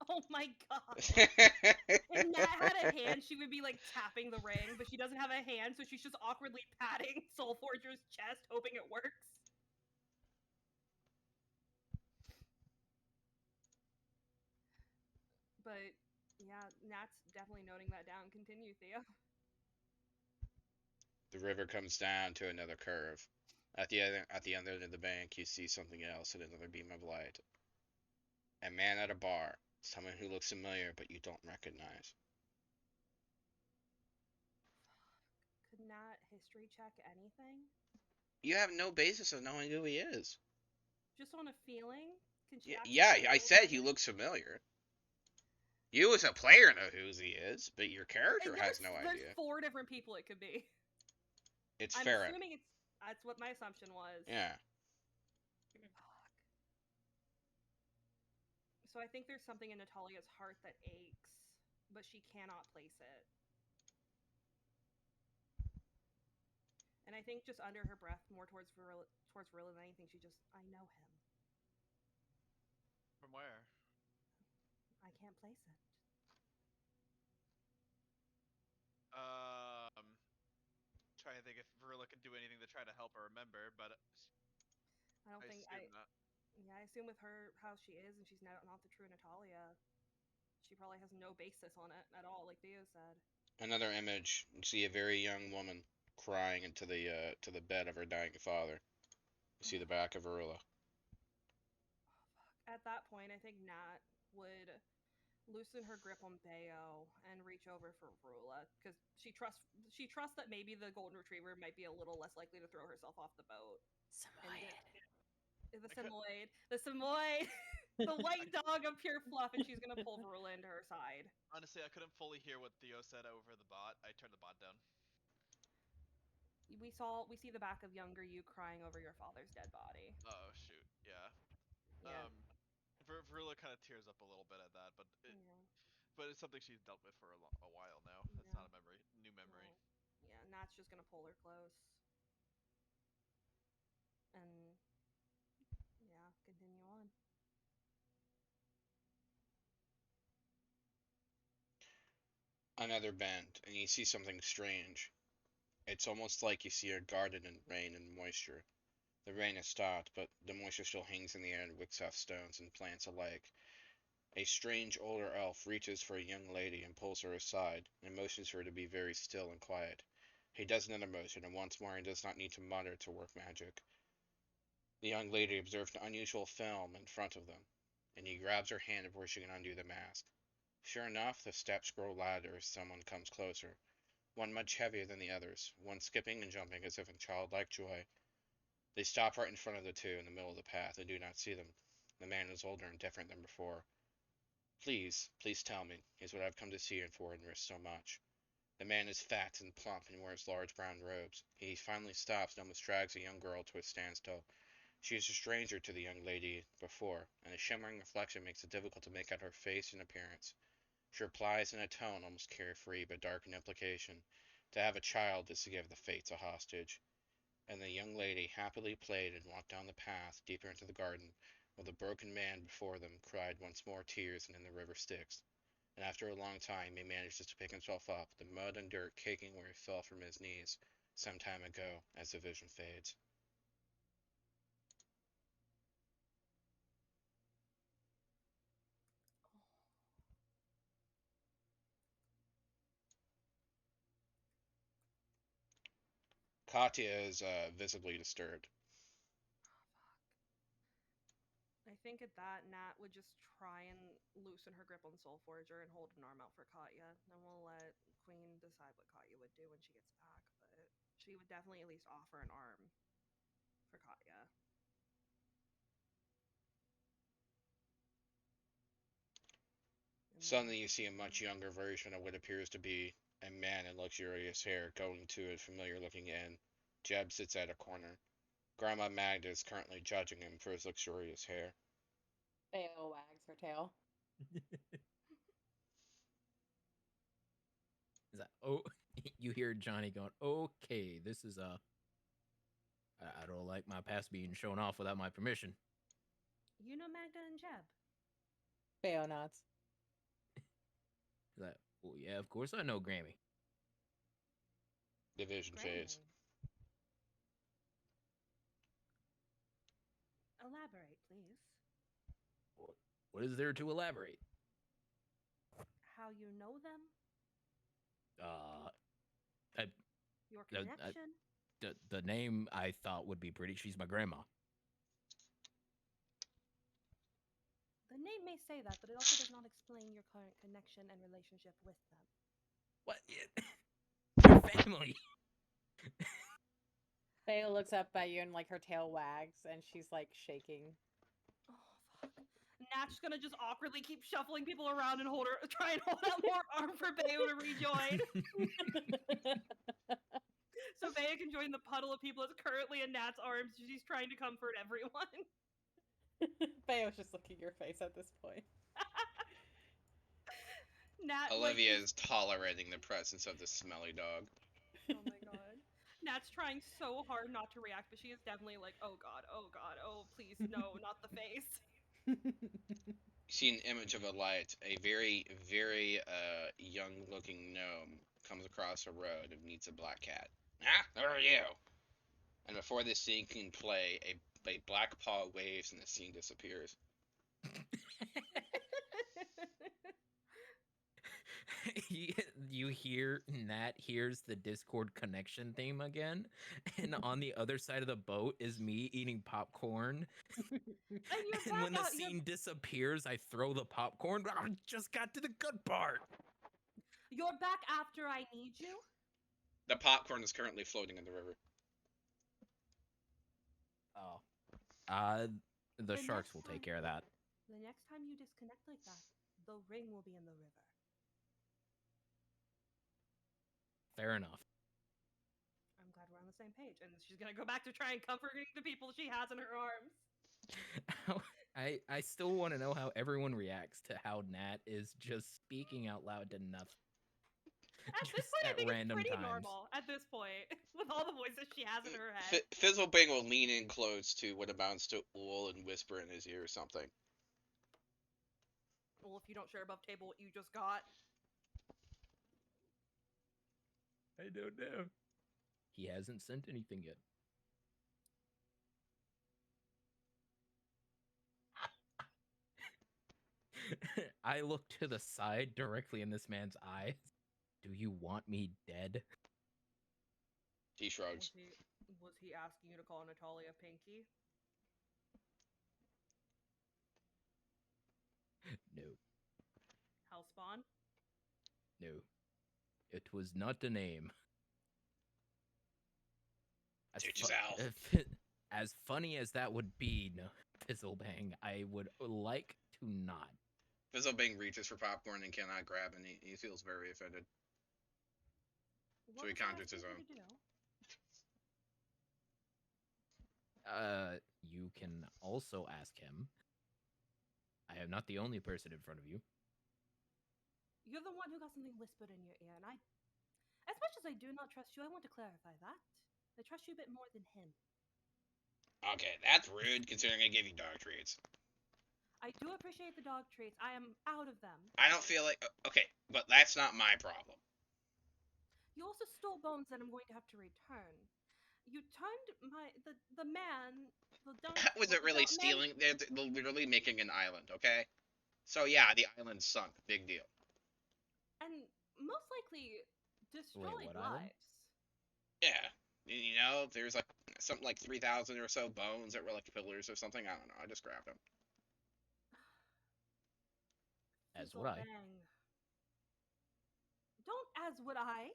Oh my god. If Nat had a hand, she would be like tapping the ring, but she doesn't have a hand, so she's just awkwardly patting Soulforger's chest, hoping it works. But yeah, Nat's definitely noting that down. Continue, Theo. The river comes down to another curve. At the other end of the bank, you see something else in another beam of light. A man at a bar, someone who looks familiar but you don't recognize. Could Nat history check anything? You have no basis of knowing who he is. Just on a feeling? Can she Yeah, actually I feel said he something? looks familiar. You as a player know who he is, but your character has no There's idea. 4 different people it could be. It's I'm Farron. assuming that's what my assumption was. Yeah. Fuck. So I think there's something in Natalia's heart that aches, but she cannot place it. And I think just under her breath, more towards Verilla than anything, she just, I know him. From where? I can't place it. Trying to think if Verilla can do anything to try to help her remember, but I don't I think assume not. Yeah, I assume with her how she is, and she's not the true Natalia. She probably has no basis on it at all, like Theo said. Another image. You see a very young woman crying into the to the bed of her dying father. You see the back of Arula. At that point, I think Nat would loosen her grip on Bayo and reach over for Rula because she trusts that maybe the golden retriever might be a little less likely to throw herself off the boat. The Samoyed, the white dog of pure fluff, and she's gonna pull Rula into her side. Honestly, I couldn't fully hear what Theo said over the bot. I turned the bot down. We see the back of younger you crying over your father's dead body. Oh shoot, yeah. Yeah. Verilla kind of tears up a little bit at that, but it's something she's dealt with for a while now. It's not a new memory. No. Yeah, Nat's just gonna pull her close. And yeah, continue on. Another bend, and you see something strange. It's almost like you see a garden in rain and moisture. The rain has stopped, but the moisture still hangs in the air and wicks off stones and plants alike. A strange older elf reaches for a young lady and pulls her aside, and motions her to be very still and quiet. He does another motion, and once more he does not need to mutter to work magic. The young lady observes an unusual film in front of them, and he grabs her hand before she can undo the mask. Sure enough, the steps grow louder as someone comes closer, one much heavier than the others, one skipping and jumping as if in childlike joy. They stop right in front of the two in the middle of the path and do not see them. The man is older and different than before. Please, please tell me, is what I've come to see you for and risk so much. The man is fat and plump and wears large brown robes. He finally stops and almost drags a young girl to a standstill. She is a stranger to the young lady before, and a shimmering reflection makes it difficult to make out her face and appearance. She replies in a tone almost carefree but dark in implication. To have a child is to give the fates a hostage. And the young lady happily played and walked down the path deeper into the garden, while the broken man before them cried once more tears and in the river Styx. And after a long time he manages to pick himself up, the mud and dirt caking where he fell from his knees some time ago as the vision fades. Katya is visibly disturbed. I think at that, Nat would just try and loosen her grip on Soulforger and hold an arm out for Katya. And we'll let Queen decide what Katya would do when she gets back. But she would definitely at least offer an arm for Katya. Suddenly, you see a much younger version of what appears to be a man in luxurious hair going to a familiar-looking inn. Jeb sits at a corner. Grandma Magda is currently judging him for his luxurious hair. Theo wags her tail. Is that you hear Johnny going, okay, this is I don't like my past being shown off without my permission. You know Magda and Jeb. Theo nods. Is that, well, yeah, of course I know Grammy. Division phase. Elaborate, please. What is there to elaborate? How you know them? Your Uh, connection? the name I thought would be pretty. She's my grandma. The name may say that, but it also does not explain your current connection and relationship with them. What? Your family. Theo looks up at you and like her tail wags and she's like shaking. Oh fuck. Nat's gonna just awkwardly keep shuffling people around and try and hold out more arm for Bayo to rejoin. So Bayo can join the puddle of people that's currently in Nat's arms. She's trying to comfort everyone. Theo's just looking your face at this point. Nat, Olivia is tolerating the presence of the smelly dog. Oh my god. Nat's trying so hard not to react, but she is definitely like, oh god, oh please, no, not the face. You see an image of a light. A very, very young-looking gnome comes across a road and meets a black cat. Ah, who are you? And before this scene can play, a black paw waves and the scene disappears. You hear Nat hears the Discord connection theme again, and on the other side of the boat is me eating popcorn. And when the scene disappears, I throw the popcorn. I just got to the good part. You're back after I need you? The popcorn is currently floating in the river. Oh. The sharks will take care of that. The next time you disconnect like that, the ring will be in the river. Fair enough. I'm glad we're on the same page. And she's gonna go back to try and comforting the people she has in her arms. I still want to know how everyone reacts to how Nat is just speaking out loud to nothing. At this point, I think it's pretty normal. At this point, with all the voices she has in her head. Fizzlebang will lean in close to what amounts to Ool and whisper in his ear or something. Well, if you don't share above table what you just got. I don't know. He hasn't sent anything yet. I look to the side directly in this man's eyes. Do you want me dead? He shrugs. Was he asking you to call Natalia Pinky? No. Hellspawn? No. It was not a name. As funny as that would be, no, Fizzlebang, I would like to not. Fizzlebang reaches for popcorn and cannot grab, and he feels very offended. So he conjures his own. You can also ask him. I am not the only person in front of you. You're the one who got something whispered in your ear, and as much as I do not trust you, I want to clarify that. I trust you a bit more than him. Okay, that's rude, considering I gave you dog treats. I do appreciate the dog treats. I am out of them. I don't feel like... Okay, but that's not my problem. You also stole bones that I'm going to have to return. You turned the man... That wasn't really stealing. They're literally making an island, okay? So yeah, the island sunk. Big deal. And most likely destroyed lives. Island? Yeah. You know, there's like something like 3,000 or so bones that were like pillars or something. I don't know. I just grabbed them. As would I. Don't as would I.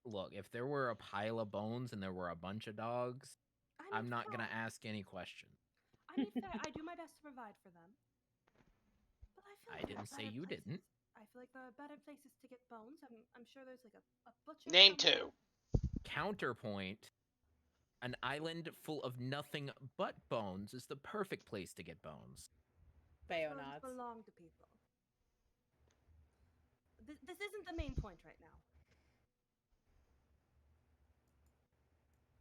Look, if there were a pile of bones and there were a bunch of dogs, I'm not gonna ask any questions. I mean, fair. I do my best to provide for them. I didn't say you didn't. I feel like there are better places to get bones. I'm sure there's like a butcher. Name somewhere. 2. Counterpoint. An island full of nothing but bones is the perfect place to get bones. Bayo Bones nods. belong to people. This isn't the main point right now.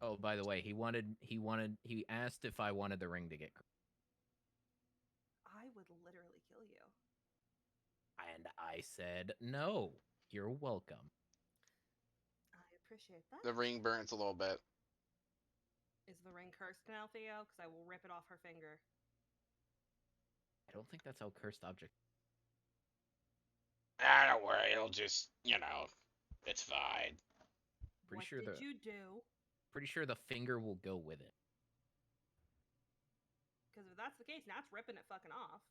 Oh, by the way, he asked if I wanted the ring to get I would literally kill you. and I said no. You're welcome. I appreciate that. The ring burns a little bit. Is the ring cursed now, Theo? Because I will rip it off her finger. I don't think that's how cursed objects. Ah, don't worry. It'll just, it's fine. Pretty What sure did you do? Pretty sure the finger will go with it. Because if that's the case, now it's ripping it fucking off.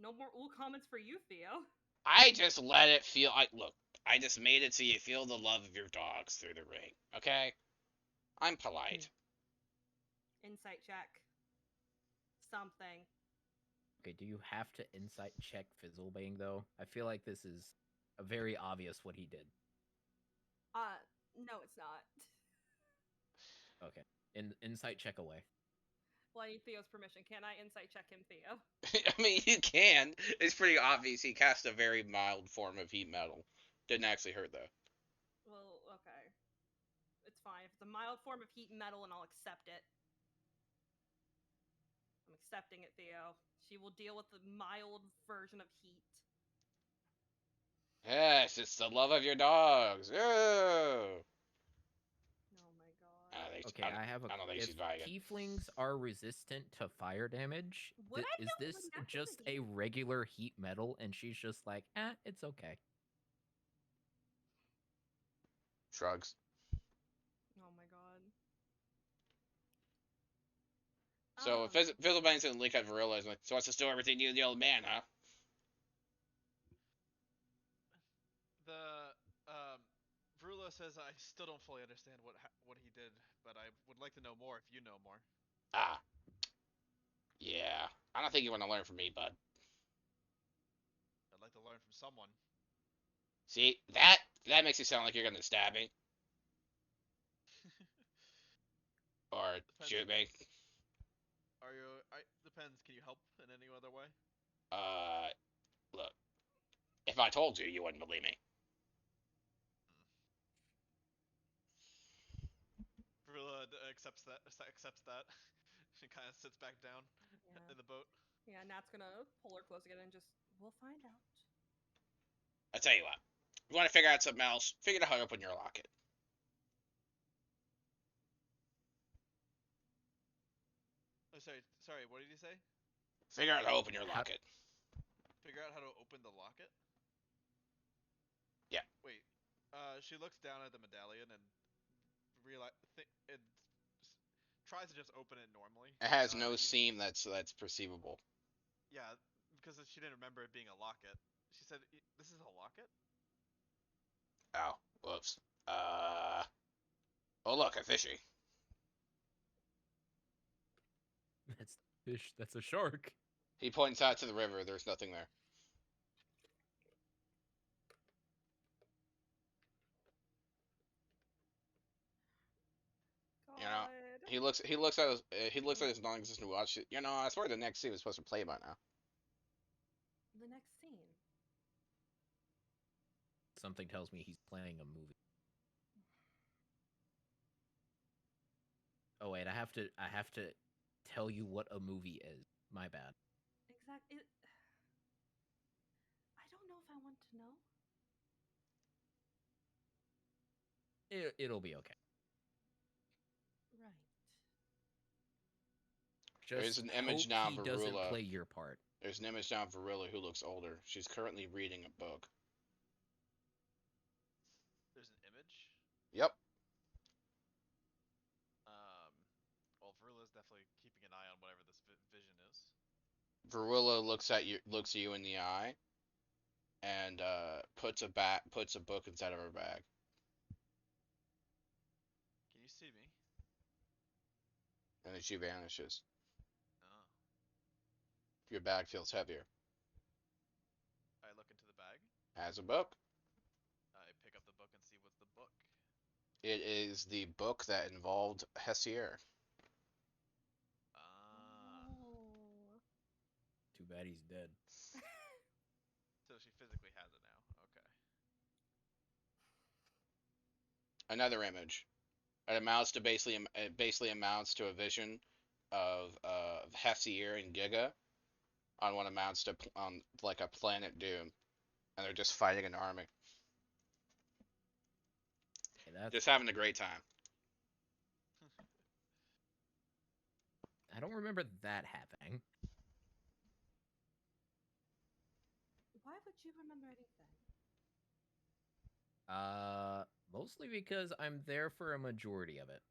No more comments for you, Theo. I just let it feel. Look, I just made it so you feel the love of your dogs through the ring. Okay? I'm polite. Insight check. Something. Okay, do you have to insight check Fizzlebang though? I feel like this is a very obvious what he did. No, it's not. Okay, insight check away. Well, I need Theo's permission. Can I insight check him, Theo? I mean, you can. It's pretty obvious he cast a very mild form of heat metal. Didn't actually hurt though. Well, okay. It's fine. If it's a mild form of heat and metal, and I'll accept it. I'm accepting it, Theo. She will deal with the mild version of heat. Yes, it's the love of your dogs. Oh. Oh my god. Okay, I have a. I don't think If she's buying it. tieflings are resistant to fire damage, Would I is know this when that's just the a game? regular heat metal? And she's just like, it's okay. Shrugs. Oh my god. So if Fizzlebang's gonna link at Varilla, is like, so what's to do everything you the old man, huh? Vrula says I still don't fully understand what he did, but I would like to know more if you know more. Ah. Yeah. I don't think you want to learn from me, bud. I'd like to learn from someone. See, that makes you sound like you're gonna stab me. Or shoot me. Depends. Can you help in any other way? Look. If I told you, you wouldn't believe me. Vrula accepts that. She kind of sits back down in the boat. Yeah, Nat's gonna pull her close again and just, we'll find out. I tell you what. If you want to figure out something else, figure out how to open your locket. Oh, sorry. What did you say? Figure out how to open your locket. Figure out how to open the locket? Yeah. Wait. She looks down at the medallion and tries to just open it normally. It has no seam that's perceivable. Yeah, because she didn't remember it being a locket. She said, "This is a locket?" Oh, whoops. Oh look, a fishy. That's fish. That's a shark. He points out to the river. There's nothing there. God. He looks at his non-existent watch. I swear the next scene is supposed to play by now. The next scene. Something tells me he's playing a movie. Oh wait, I have to tell you what a movie is. My bad. Exactly. I don't know if I want to know. It'll be okay. Right. Just There's an image hope now he of doesn't Varula. play your part. There's an image now of Varilla who looks older. She's currently reading a book. There's an image? Yep. Well, Vrula's definitely keeping an eye on whatever this vision is. Varilla looks at you in the eye, and puts a book inside of her bag. Can you see me? And then she vanishes. Oh. Your bag feels heavier. I look into the bag. Has a book. I pick up the book and see what's the book. It is the book that involved Hessier. Ah. Oh. Too bad he's dead. So she physically has it now. Okay. Another image. It amounts to basically amounts to a vision of Hessier and Giga on what amounts to on like a planet Doom, and they're just fighting an army, Okay, that's. just having a great time. I don't remember that happening. Why would you remember anything? Mostly because I'm there for a majority of it.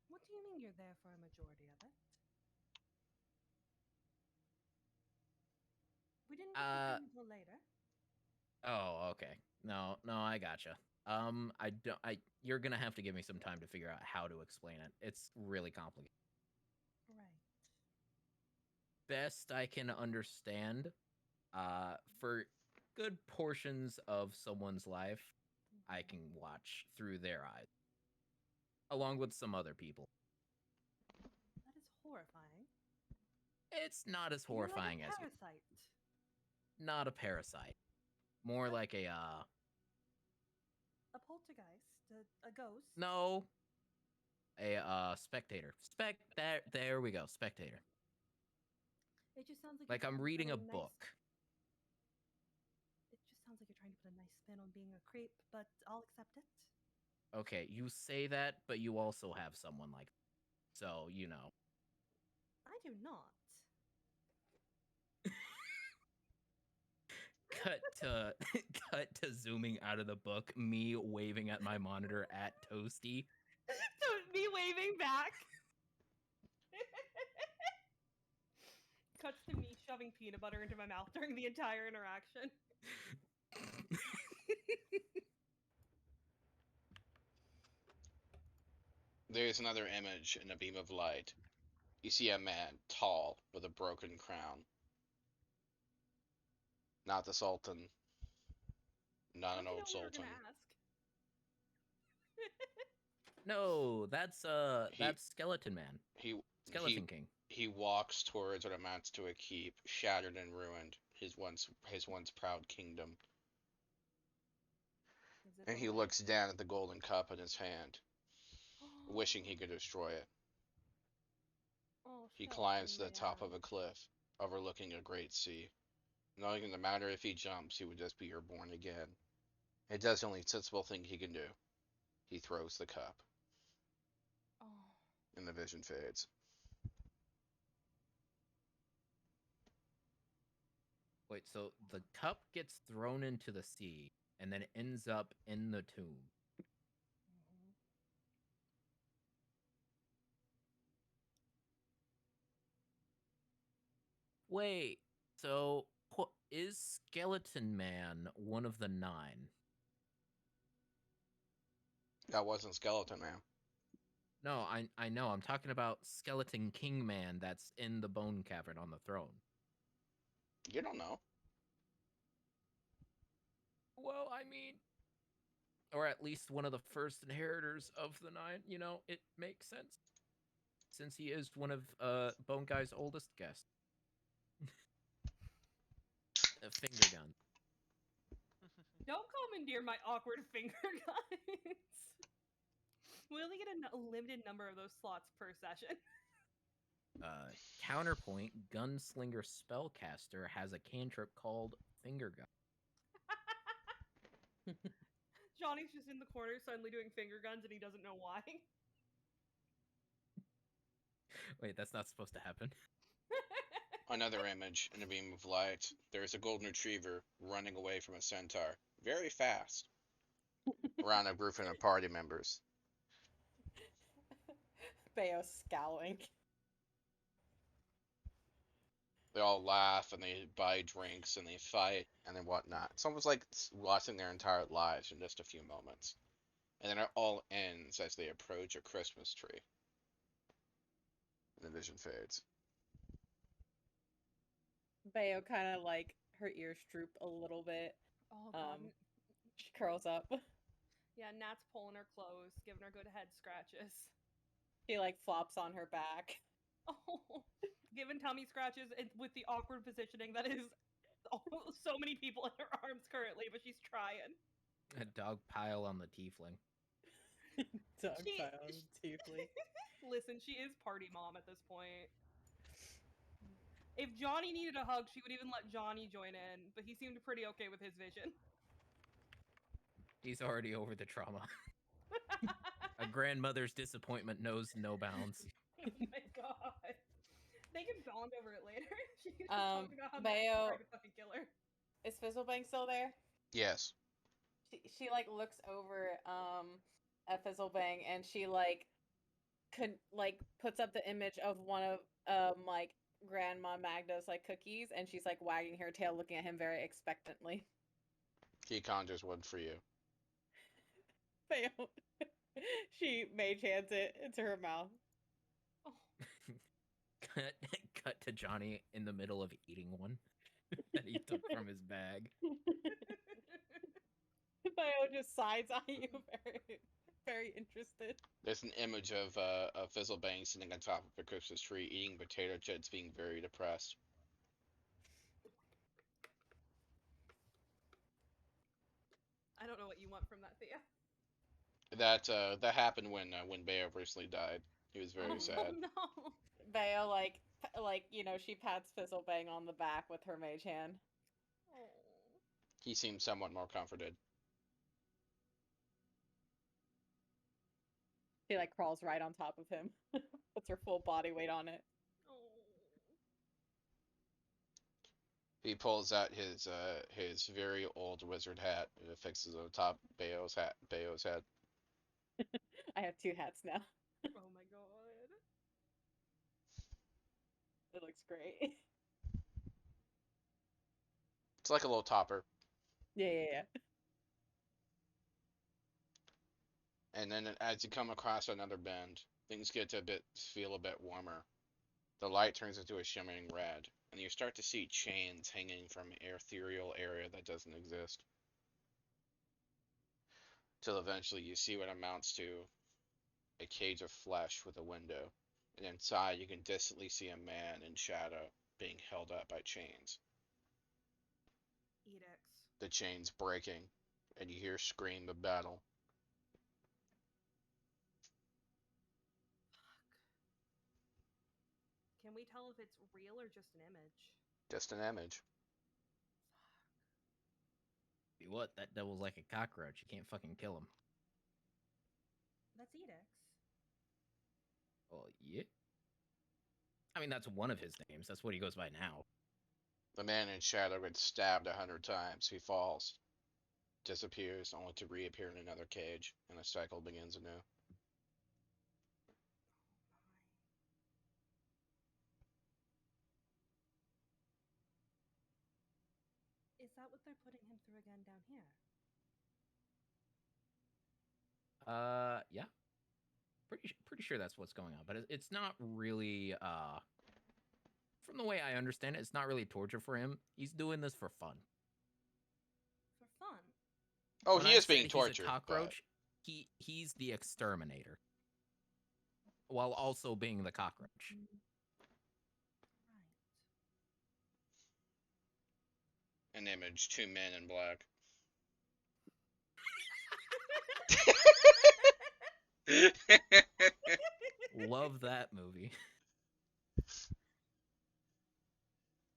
What do you mean you're there for a majority of it? We didn't get the thing until later. Oh, okay. No, I gotcha. You're gonna have to give me some time to figure out how to explain it. It's really complicated. Right. Best I can understand, for good portions of someone's life, I can watch through their eyes, along with some other people. That is horrifying. It's not as You're horrifying like as a you. parasite. Not a parasite. More like a A poltergeist, a ghost. no, a spectator. There we go, spectator. It just sounds like Like you're I'm trying to reading put a nice- book. It just sounds like you're trying to put a nice spin on being a creep, but I'll accept it. Okay, you say that, but you also have someone like that. So, you know. I do not. Cut to zooming out of the book, me waving at my monitor at Toasty. So me waving back. Cuts to me shoving peanut butter into my mouth during the entire interaction. There's another image in a beam of light. You see a man, tall, with a broken crown. Not the Sultan. Not How'd an you know old we were Sultan. gonna ask? No, that's Skeleton Man. He Skeleton King. he walks towards what amounts to a keep, shattered and ruined, his once proud kingdom. Is it And he alive? looks down at the golden cup in his hand, wishing he could destroy it. Oh, He Skeleton climbs to the top Man. of a cliff, overlooking a great sea. Knowing no matter if he jumps, he would just be reborn again. It does the only sensible thing he can do. He throws the cup, Oh. and the vision fades. Wait, so the cup gets thrown into the sea and then ends up in the tomb. Mhm. Wait, so is Skeleton Man one of the 9? That wasn't Skeleton Man. No, I know. I'm talking about Skeleton King Man that's in the bone cavern on the throne. You don't know. Well, I mean, or at least one of the first inheritors of the 9. You know, it makes sense since he is one of Bone Guy's oldest guests. A finger gun. Don't commandeer my awkward finger guns. We only get a limited number of those slots per session. Counterpoint: Gunslinger Spellcaster has a cantrip called Finger Gun. Johnny's just in the corner suddenly doing finger guns and he doesn't know why. Wait, that's not supposed to happen. Another image in a beam of light. There is a golden retriever running away from a centaur, very fast, around a group of party members. Bayo scowling. They all laugh and they buy drinks and they fight and then whatnot. It's almost like watching their entire lives in just a few moments. And then it all ends as they approach a Christmas tree. And the vision fades. Bayo kind of like her ears droop a little bit. Oh god. She curls up. Yeah, Nat's pulling her close, giving her good head scratches. She like flops on her back. Oh, giving tummy scratches with the awkward positioning that is so many people in her arms currently, but she's trying. A dog pile on the tiefling. Dog She- pound, tiefling. Listen, she is party mom at this point. If Johnny needed a hug, she would even let Johnny join in, but he seemed pretty okay with his vision. He's already over the trauma. A grandmother's disappointment knows no bounds. Oh my god. They can bond over it later. She can Um, talk about how Bayo- Nat's trying to fucking kill her. Is Fizzlebang still there? Yes. She like looks over at Fizzlebang and she like puts up the image of one of like Grandma Magda's like cookies and she's like wagging her tail looking at him very expectantly. He conjures one for you. Bayo. She mage hands it into her mouth. Oh, Cut to Johnny in the middle of eating one that he took from his bag. Bayo just sides eye you very interested. There's an image of Fizzlebang sitting on top of a Christmas tree eating potato chips, being very depressed. I don't know what you want from that, Thea. That happened when Bayo recently died. He was very sad. Oh no. Bayo she pats Fizzlebang on the back with her mage hand. Oh. He seemed somewhat more comforted. She like crawls right on top of him. Puts her full body weight on it. Oh. He pulls out his very old wizard hat and affixes it on top of Bayo's head. I have two hats now. Oh my god. It looks great. It's like a little topper. Yeah. And then as you come across another bend, things feel a bit warmer. The light turns into a shimmering red, and you start to see chains hanging from an ethereal area that doesn't exist. Till eventually you see what amounts to a cage of flesh with a window, and inside you can distantly see a man in shadow being held up by chains. Edicts. The chains breaking, and you hear scream of battle. Can we tell if it's real or just an image? Just an image. See what? That devil's like a cockroach. You can't fucking kill him. That's Edicts. Well, yeah. I mean, that's one of his names. That's what he goes by now. The man in shadow gets stabbed 100 times. He falls, disappears, only to reappear in another cage, and the cycle begins anew. Is that what they're putting him through again down here? Yeah. Pretty sure that's what's going on, but it's not really. From the way I understand it, it's not really torture for him. He's doing this for fun. For fun. Oh, When he I is being said tortured. He's a cockroach. He's the exterminator, while also being the cockroach. Right. An image, two men in black. Love that movie.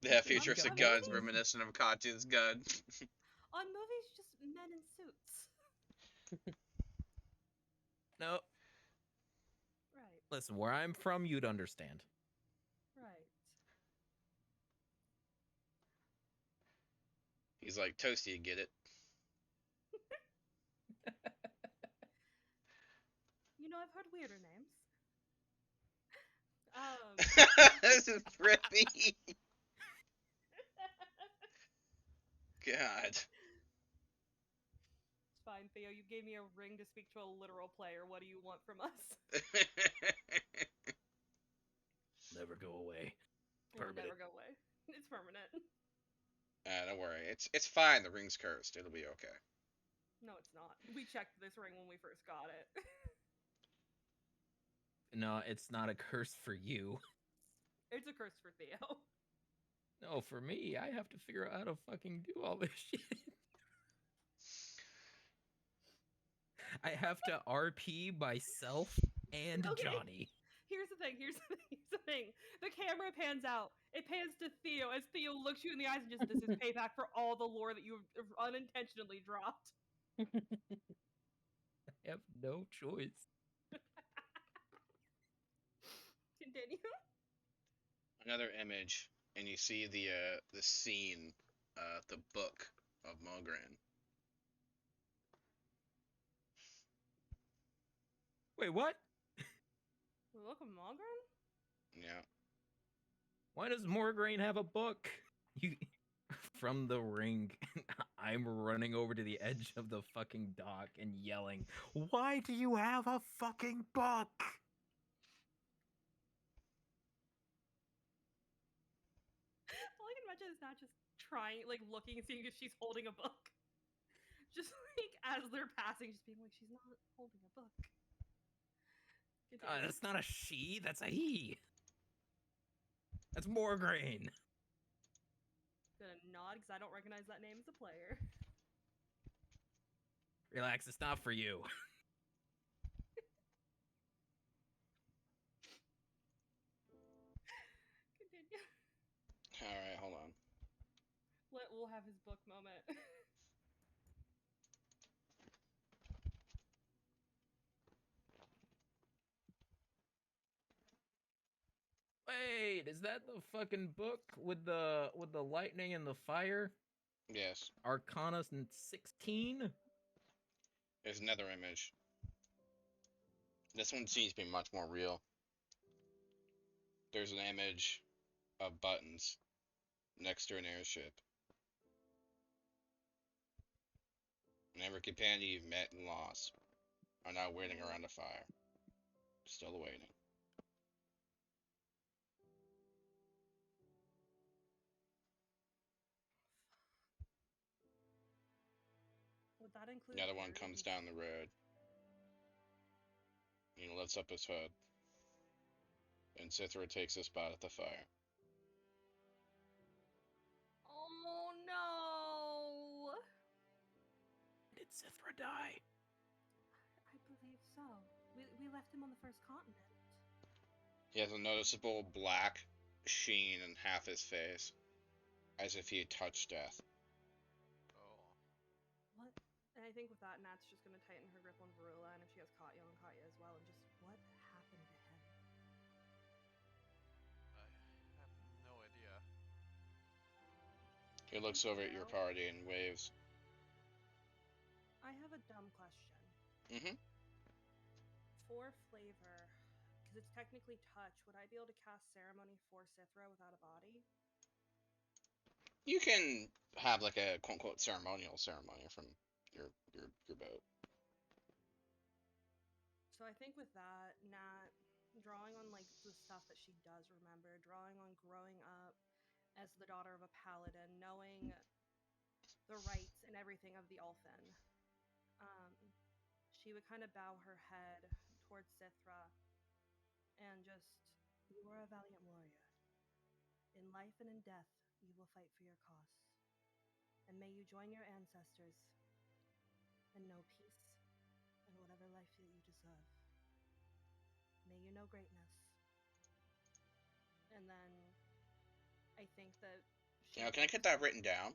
They have futuristic God. guns reminiscent of Katu's gun. On movies, just men in suits. No, Right. listen, where I'm from, you'd understand. Right. He's like, Toasty, you get it? You know, I've heard weirder names. This is trippy. God. It's fine, Theo. You gave me a ring to speak to a literal player. What do you want from us? Never go away. We'll Permanent. never go away. It's permanent. Don't worry. It's fine. The ring's cursed. It'll be okay. No, it's not. We checked this ring when we first got it. No, it's not a curse for you. It's a curse for Theo. No, for me, I have to figure out how to fucking do all this shit. I have to RP myself and Okay. Johnny. Here's the thing. The camera pans out. It pans to Theo as Theo looks you in the eyes and just, this is payback for all the lore that you have unintentionally dropped. I have no choice. Continue. Another image, and you see the scene, the book of Mulgren. Wait, what? Look at Malgren? Yeah. Why does Morgraine have a book? You from the ring. I'm running over to the edge of the fucking dock and yelling, "Why do you have a fucking book?" All I can imagine is not just trying, like, looking and seeing if she's holding a book. Just, like, as they're passing, just being like, she's not holding a book. Continue. That's not a she, that's a he. That's Morgraine. Gonna nod because I don't recognize that name as a player. Relax, it's not for you. Continue. Alright, hold on. We'll have his book moment. Wait, is that the fucking book with the lightning and the fire? Yes. Arcana 16? There's another image. This one seems to be much more real. There's an image of buttons next to an airship. And every companion you've met and lost are now waiting around a fire. Still waiting. Would that include Another one Barry comes and- down the road. He lifts up his hood. And Cithra takes a spot at the fire. Oh no! Did Cithra die? I believe so. We left him on the first continent. He has a noticeable black sheen in half his face, as if he had touched death. Oh. What? And I think with that, Nat's just gonna tighten her grip on Varula, and if she has Katya on Katya as well, and just what happened to him? I have no idea. He looks over at your party and waves. I have a dumb question. Mm-hmm. For flavor, because it's technically touch, would I be able to cast ceremony for Cithra without a body? You can have like a quote-unquote ceremonial ceremony from your boat. So I think with that, Nat, drawing on like the stuff that she does remember, drawing on growing up as the daughter of a paladin, knowing the rights and everything of the Ulfin, she would kind of bow her head towards Cithra and just, you are a valiant warrior. In life and in death, you will fight for your cause. And may you join your ancestors and know peace and whatever life that you deserve. May you know greatness. And then I think that Now, can I get that written down?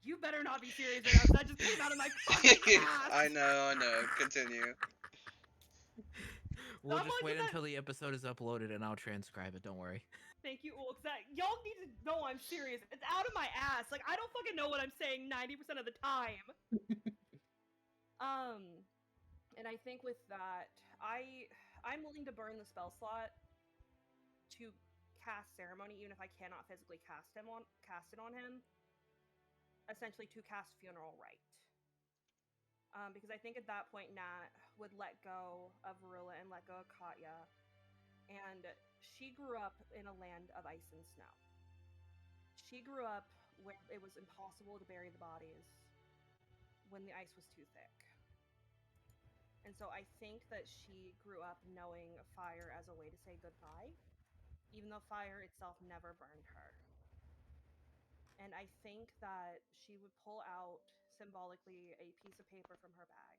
You better not be serious right now, 'cause that just came out of my fucking ass. I know. Continue. We'll Someone just wait did that- until the episode is uploaded and I'll transcribe it, don't worry. Thank you, Ul, 'cause y'all need to know I'm serious. It's out of my ass. Like, I don't fucking know what I'm saying 90% of the time. And I think with that, I'm willing to burn the spell slot to cast ceremony, even if I cannot physically cast it on him. Essentially, to cast funeral rite. Because I think at that point Nat would let go of Varula and let go of Katya, and she grew up in a land of ice and snow. She grew up where it was impossible to bury the bodies when the ice was too thick. And so I think that she grew up knowing fire as a way to say goodbye, even though fire itself never burned her. And I think that she would pull out symbolically a piece of paper from her bag.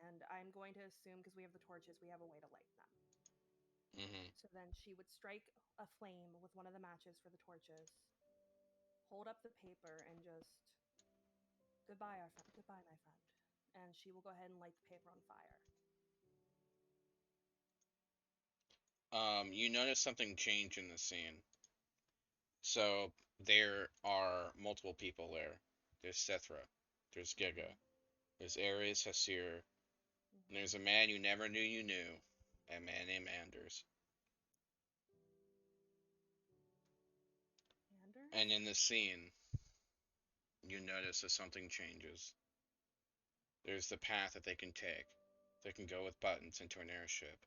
And I'm going to assume, because we have the torches, we have a way to light them. Mm-hmm. So then she would strike a flame with one of the matches for the torches, hold up the paper, and just, goodbye, our friend. Goodbye, my friend. And she will go ahead and light the paper on fire. You notice something change in the scene. So there are multiple people there. There's Sethra. There's Giga. There's Ares, Hasir. And there's a man you never knew you knew. A man named Anders. Anders? And in the scene, you notice that something changes. There's the path that they can take. They can go with buttons into an airship.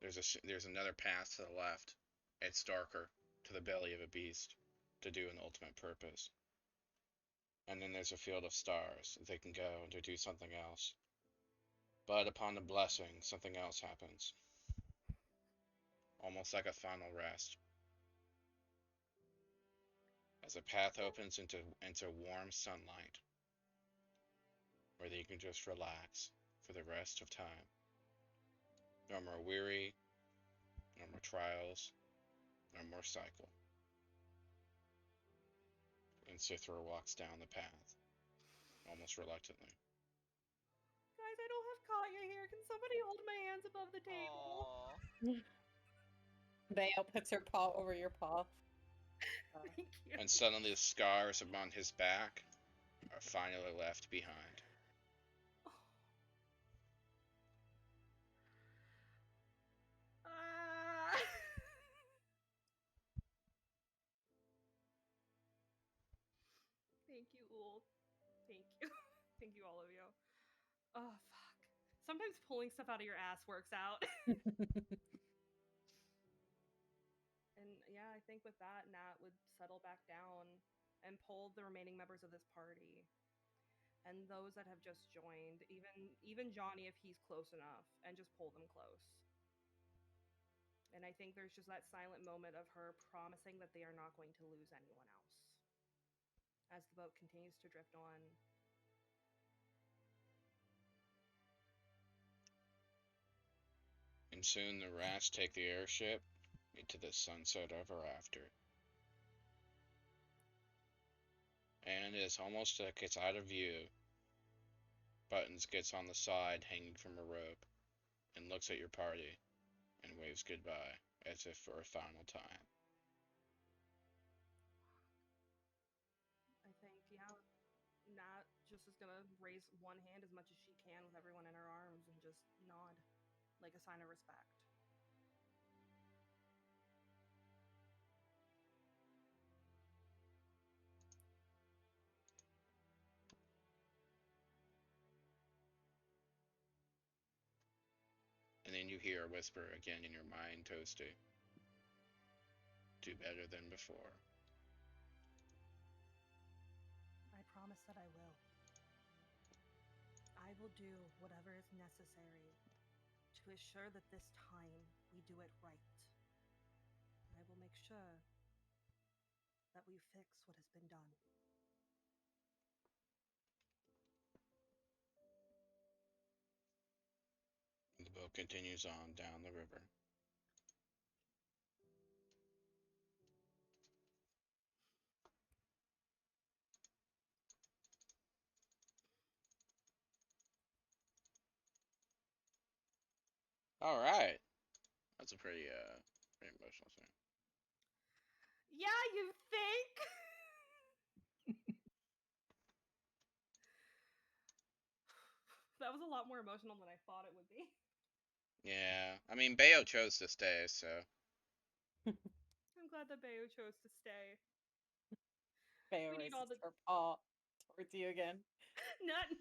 There's another path to the left. It's darker, to the belly of a beast, to do an ultimate purpose. And then there's a field of stars. They can go to do something else. But upon the blessing, something else happens. Almost like a final rest. As a path opens into warm sunlight, where they can just relax for the rest of time. No more weary, no more trials, no more cycle. And Sithra walks down the path, almost reluctantly. Guys, I don't have Katya here. Can somebody hold my hands above the table? Aww. Bayo puts her paw over your paw. Thank you. And suddenly the scars upon his back are finally left behind. Ah. Thank you, Ul. Thank you. Thank you, all of you. Oh, fuck. Sometimes pulling stuff out of your ass works out. And yeah, I think with that, Nat would settle back down and pull the remaining members of this party. And those that have just joined, even Johnny if he's close enough, and just pull them close. And I think there's just that silent moment of her promising that they are not going to lose anyone else as the boat continues to drift on. And soon the rats take the airship into the sunset ever after. And it's almost like it's out of view. Buttons gets on the side hanging from a rope and looks at your party and waves goodbye as if for a final time. I think, yeah, Nat just is gonna raise one hand as much as she can with everyone in her arms and just nod like a sign of respect. And then you hear a whisper again in your mind, Toasty. Do better than before. I promise that I will. I will do whatever is necessary to assure that this time we do it right. I will make sure that we fix what has been done. The boat continues on down the river. All right, that's a pretty emotional scene. Yeah, you think? That was a lot more emotional than I thought it would be. Yeah, I mean Bayo chose to stay, so I'm glad that Bayo chose to stay. Bayo We need raises all the- her paw towards you again.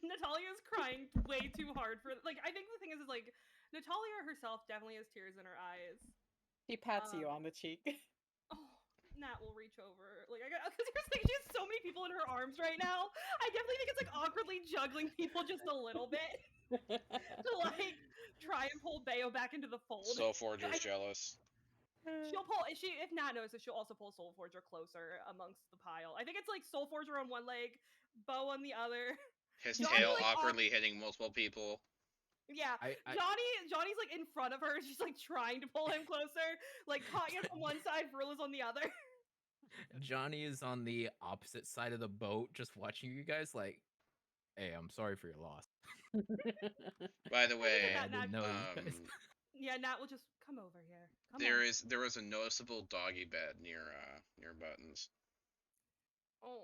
Natalia's crying way too hard for, like, I think the thing is like Natalia herself definitely has tears in her eyes. He pats you Um, on the cheek. Oh, Nat will reach over. Like, because here's the thing, she has so many people in her arms right now. I definitely think it's like awkwardly juggling people just a little bit to like try and pull Bayo back into the fold. Soul Forger's I- jealous. She'll pull. If Nat notices, she'll also pull Soul Forger closer amongst the pile. I think it's like Soul Forger on one leg, Bo on the other. His Johnny, tail like, awkwardly hitting multiple people. Yeah, I Johnny's like in front of her. She's like trying to pull him closer. Like Katya's on one side, Vrilla's on the other. Johnny is on the opposite side of the boat, just watching you guys. Like, hey, I'm sorry for your loss. By the way, that I didn't know you guys. Yeah, Nat will just come over here. Come there on. was a noticeable doggy bed near Buttons. Oh.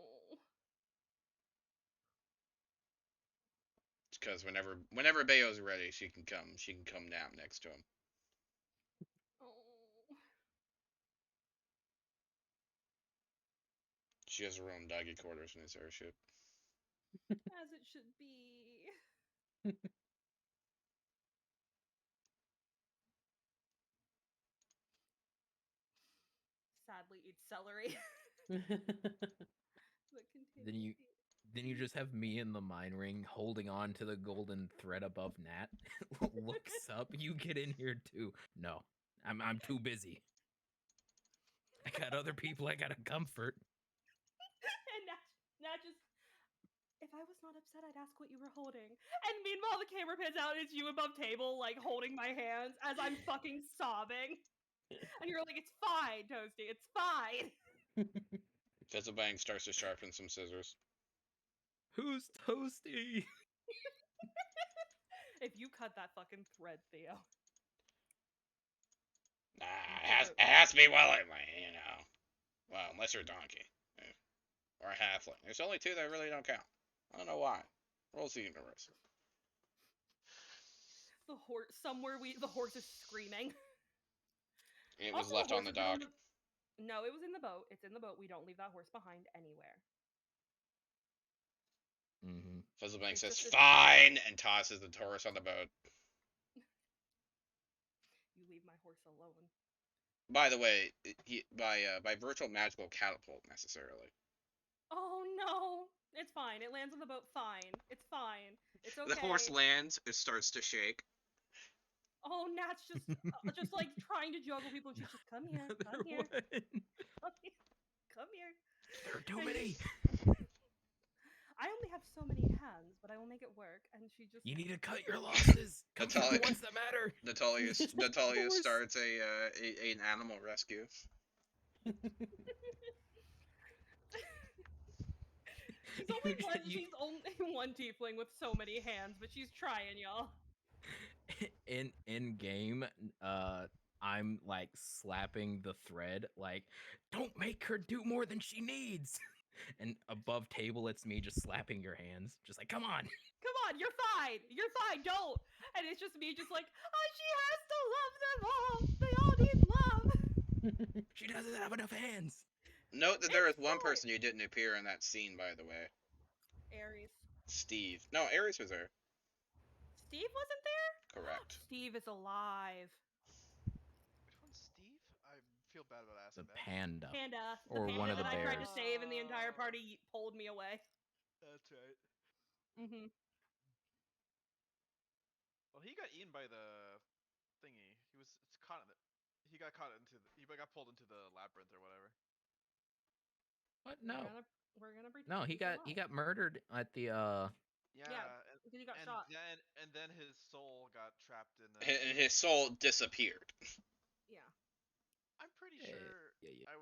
Because whenever Bayo's ready, she can come nap next to him. Oh. She has her own doggy quarters in his airship. As it should be. Sadly eats celery. But continue. Then you just have me in the mine ring holding on to the golden thread above Nat. Looks up. You get in here too. No, I'm too busy. I got other people I gotta comfort. And Nat just. If I was not upset, I'd ask what you were holding. And meanwhile, the camera pans out and it's you above table, like holding my hands as I'm fucking sobbing. And you're like, it's fine, Toasty, it's fine. Fizzlebang starts to sharpen some scissors. Who's Toasty? If you cut that fucking thread, Theo. Nah, it has to be willingly, you know. Well, unless you're a donkey. Or a halfling. There's only two that really don't count. I don't know why. Rules the universe. The horse, the horse is screaming. It was Also, left on horse the is dock. No, it was in the boat. It's in the boat. We don't leave that horse behind anywhere. Mm-hmm. Fizzlebank It's says, just a- fine, and tosses the horse on the boat. You leave my horse alone. By the way, by virtual magical catapult necessarily. Oh no! It's fine. It lands on the boat fine. It's fine. It's okay. The horse lands, it starts to shake. Oh, Nat's just like trying to juggle people. She's just, come here, come here, come here, come here. There are too many. I only have so many hands, but I will make it work. And she just. You need to cut your losses. Come to Natalia- the ones that matter. Natalia Horse. starts an animal rescue. She's only one tiefling with so many hands, but she's trying, y'all. In game, I'm like slapping the thread, like, don't make her do more than she needs. And above table, it's me just slapping your hands, just like, come on. Come on, you're fine. You're fine. Don't. And it's just me, just like, oh, she has to love them all. They all need love. She doesn't have enough hands. Note that there is It's one fine. person who didn't appear in that scene, by the way. Aries. Steve. No, Ares was there. Steve wasn't there? Correct. Steve is alive. Which one's Steve? I feel bad about The asking that. panda. Panda. Or the panda one of the that I tried to bears. save, and the entire party pulled me away. That's right. Mm-hmm. Well, he got eaten by the thingy. He got caught into. He got pulled into the labyrinth or whatever. What? No. We're gonna pretend. No, he he's got murdered at the Yeah. because he got and shot. then his soul got trapped in the. His soul disappeared. Yeah. I'm pretty Yeah, sure. yeah. I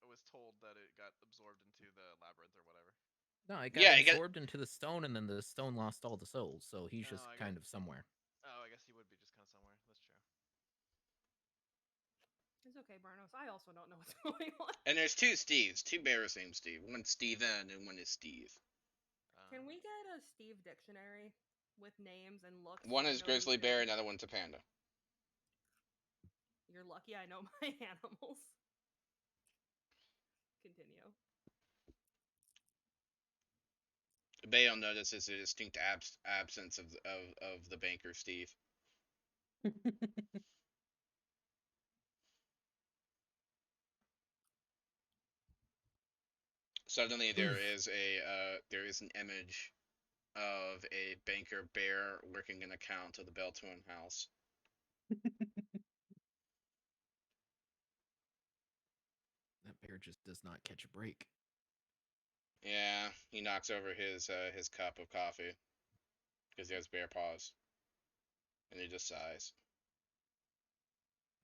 was told that it got absorbed into the labyrinth or whatever. No, it got Yeah, it got- absorbed into the stone, and then the stone lost all the souls, so he's Oh, just I kind of somewhere. Oh, I guess he would be just kind of somewhere. That's true. It's okay, Barnos. I also don't know what's going on. And there's two Steves, two bears named Steve. One's Steven and one is Steve. Can we get a Steve dictionary with names and looks? One so we is know grizzly who's bear, who? another one's a panda. You're lucky I know my animals. Continue. Bayo notices a distinct absence of the banker Steve. Suddenly there is an image of a banker bear working an account of the Beltone house. That bear just does not catch a break. Yeah, he knocks over his cup of coffee because he has bear paws, and he just sighs.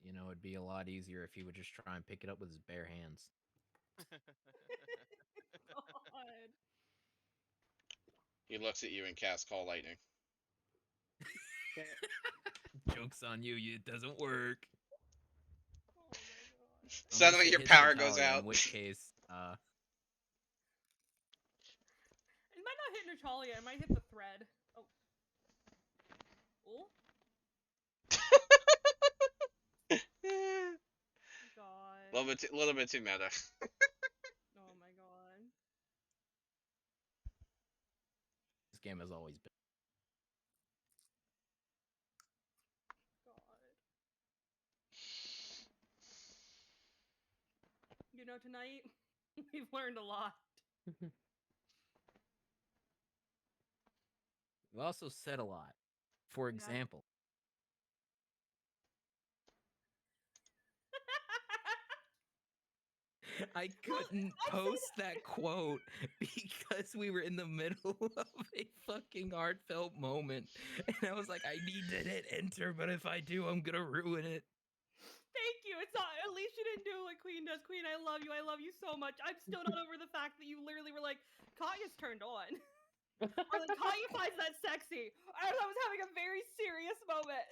You know, it'd be a lot easier if he would just try and pick it up with his bare hands. God. He looks at you and casts Call Lightning. Joke's on you, it doesn't work. Oh my god. Suddenly Unless it your hits power goes Natalia, out. In which case, It might not hit Natalia, it might hit the thread. Oh. Oh? God. Little bit too meta. Oh my god. this game has always been. God. You know, tonight, we've learned a lot. We also said a lot. For Yeah. example, I couldn't post that quote because we were in the middle of a fucking heartfelt moment. And I was like, I need to hit enter, but if I do, I'm gonna ruin it. Thank you. It's not, at least you didn't do what Queen does. Queen, I love you. I love you so much. I'm still not over the fact that you literally were like, Katya's turned on. Or like, Katya finds that sexy. I was having a very serious moment.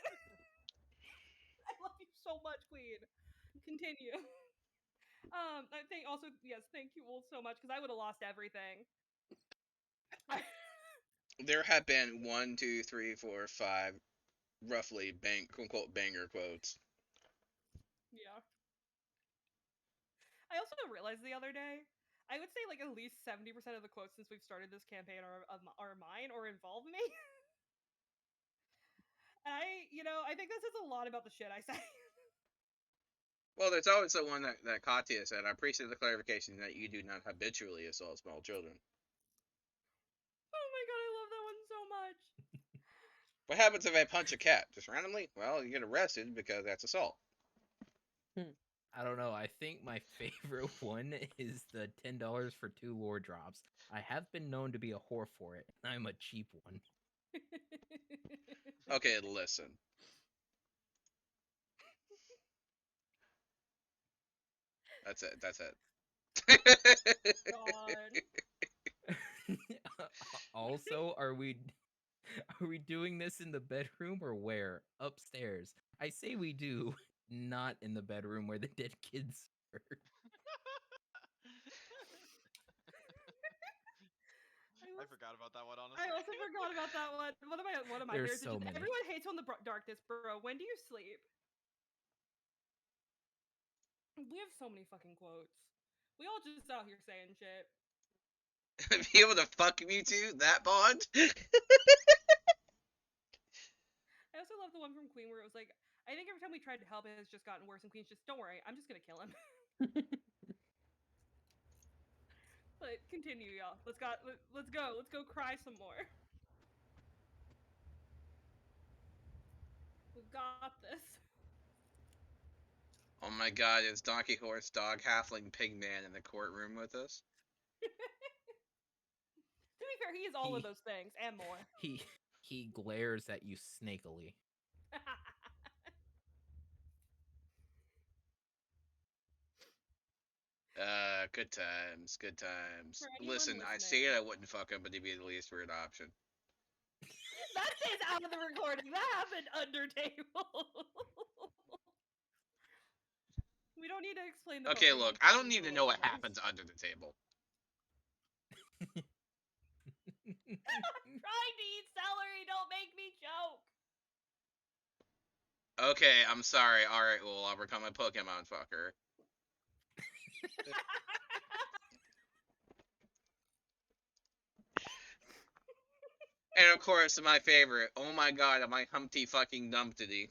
I love you so much, Queen. Continue. I think also, yes, thank you all so much, because I would have lost everything. There have been 1, 2, 3, 4, 5, roughly quote unquote banger quotes. Yeah. I also realized the other day, I would say like at least 70% of the quotes since we've started this campaign are mine or involve me. And I think this says a lot about the shit I say. Well, there's always the one that Katya said. I appreciate the clarification that you do not habitually assault small children. Oh my god, I love that one so much. What happens if I punch a cat? Just randomly? Well, you get arrested because that's assault. I don't know. I think my favorite one is the $10 for 2 lore drops. I have been known to be a whore for it, and I'm a cheap one. Okay, listen. That's it. That's it. God. Also, are we doing this in the bedroom or where? Upstairs. I say we do, not in the bedroom where the dead kids are. I forgot about that one, honestly. I also forgot about that one. One of my There's favorites. so many. Everyone hates on the darkness, bro. When do you sleep? We have so many fucking quotes. We all just out here saying shit. Be able to fuck Mewtwo? That bond? I also love the one from Queen where it was like, I think every time we tried to help, it has just gotten worse, and Queen's just, don't worry, I'm just gonna kill him. But continue, y'all. Let's go. Let's go cry some more. We got this. Oh my god, is Donkey Horse Dog Halfling Pigman in the courtroom with us? To be fair, he is all of those things and more. He glares at you snakily. Good times, good times. For anyone Listen, I listening- said I wouldn't fuck him, but he'd be the least weird option. That stays out of the recording. That happened under table. We don't need to explain the Okay, Pokemon look, I don't fucking need to know what rules. happens under the table. I'm trying to eat celery. Don't make me choke. Okay, I'm sorry. Alright, well, I'll become a Pokemon fucker. And of course, my favorite. Oh my god, am I Humpty fucking Dumpty?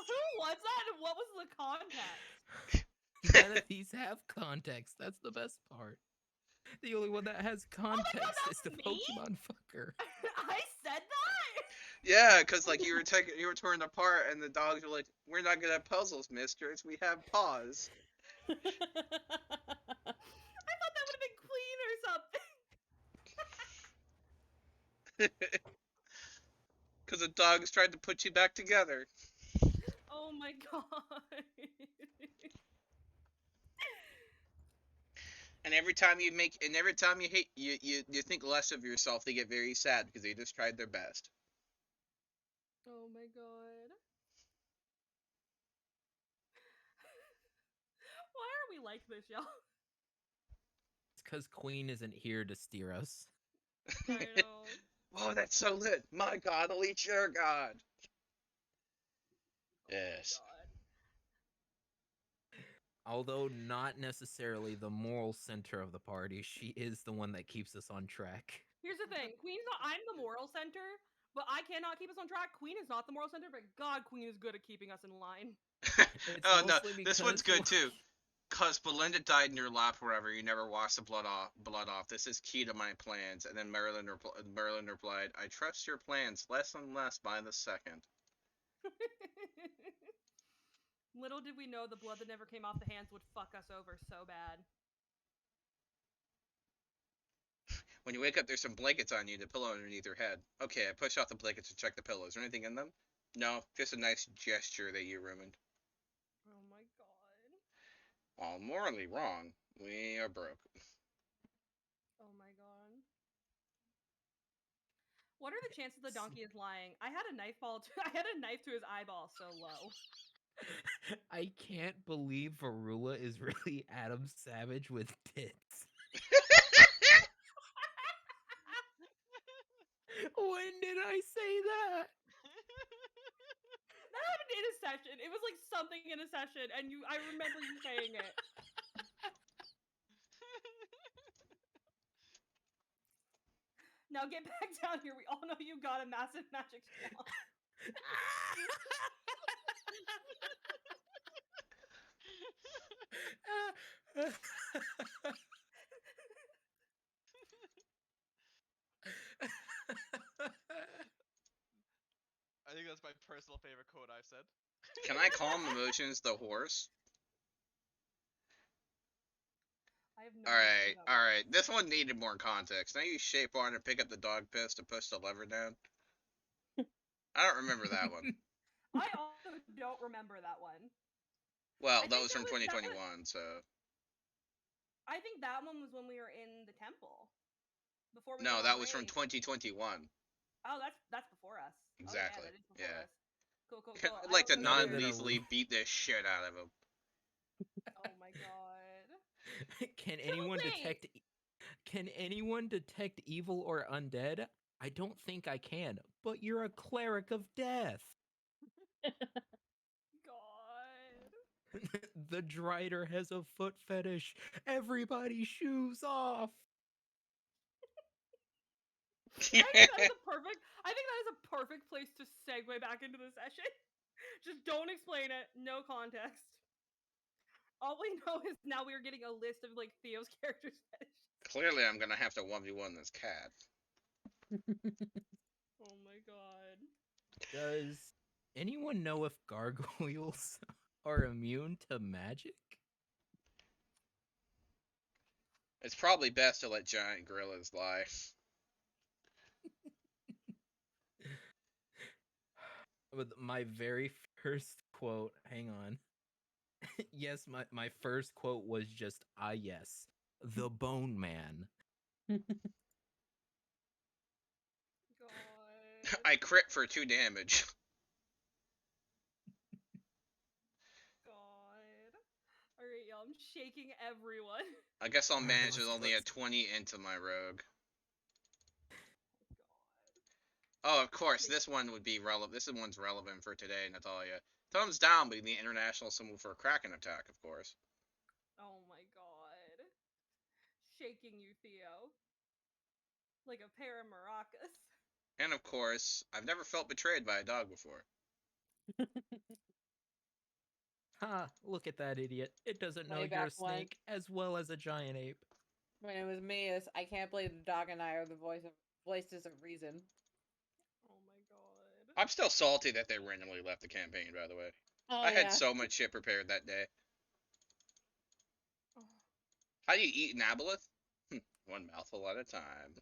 Who was that and what was the context? None of these have context. That's the best part. The only one that has context is the that's me? Pokemon fucker. I said that? Yeah, because like you were torn apart, and the dogs were like, "We're not good at puzzles, mistress. We have paws." I thought that would have been Queen or something. Because the dogs tried to put you back together. Oh my god. And every time you hate you think less of yourself, they get very sad because they just tried their best. Oh my god. Why are we like this, y'all? It's because Queen isn't here to steer us. I know. Oh, that's so lit. My god, I'll eat your god. Yes. Oh my god. Although not necessarily the moral center of the party, she is the one that keeps us on track. Here's the thing. Queen's not I'm the moral center, but I cannot keep us on track. Queen is not the moral center, but God, Queen is good at keeping us in line. Oh no, mostly this one's good because, too. Cause Belinda died in your lap forever. You never washed the blood off. This is key to my plans. And then Marilyn replied, "I trust your plans less and less by the second." Little did we know the blood that never came off the hands would fuck us over so bad. When you wake up, there's some blankets on you, the pillow underneath your head. Okay, I push off the blankets to check the pillows. Is there anything in them? No, just a nice gesture that you ruined. Oh my god. While morally wrong, we are broke. Oh my god. What are the chances the donkey is lying? I had a knife to his eyeball so low. I can't believe Varula is really Adam Savage with tits. When did I say that? That happened in a session. It was like something in a session, and I remember you saying it. Now get back down here. We all know you got a massive magic swan. I think that's my personal favorite quote I've said. Can I calm emotions the horse? I have no idea what that was. Alright. This one needed more context. Now you shape on and pick up the dog piss to push the lever down. I don't remember that one. I also don't remember that one. Well, I that think was from that was- 2021, so. I think that one was when we were in the temple. Before we No, went that on was from raid. 2021. Oh, that's before us. Exactly, Oh, yeah, that is before yeah. us. Cool, cool, I'd cool. like to I don't remember- non-lethally beat this shit out of him. Oh my god. Can So anyone wait. detect? Can anyone detect evil or undead? I don't think I can. But you're a cleric of death. God. The Drider has a foot fetish. Everybody shoes off. I think that is a perfect place to segue back into the session. Just don't explain it. No context. All we know is now we are getting a list of like Theo's characters fetish. Clearly, I'm gonna have to 1v1 this cat. Oh my god. Does anyone know if gargoyles are immune to magic? It's probably best to let giant gorillas lie. With my very first quote, hang on. Yes, my first quote was just, yes, the Bone Man. God. I crit for 2 damage. God. Alright, y'all. I'm shaking everyone. I guess I'll Alright, manage with let's- only a let's- 20 into my rogue. God. Oh, of course, this one would be relevant. This one's relevant for today, Natalia. Thumbs down being the international symbol for a Kraken attack, of course. Oh my god. Shaking you, Theo. Like a pair of maracas. And of course, I've never felt betrayed by a dog before. Ha! Look at that idiot. It doesn't know Way you're back a snake as well as a giant ape. When it was me, I can't believe the dog and I are the voices of reason. Oh my god. I'm still salty that they randomly left the campaign, by the way. Oh I yeah. had so much shit prepared that day. Oh. How do you eat an aboleth? One mouthful at a time.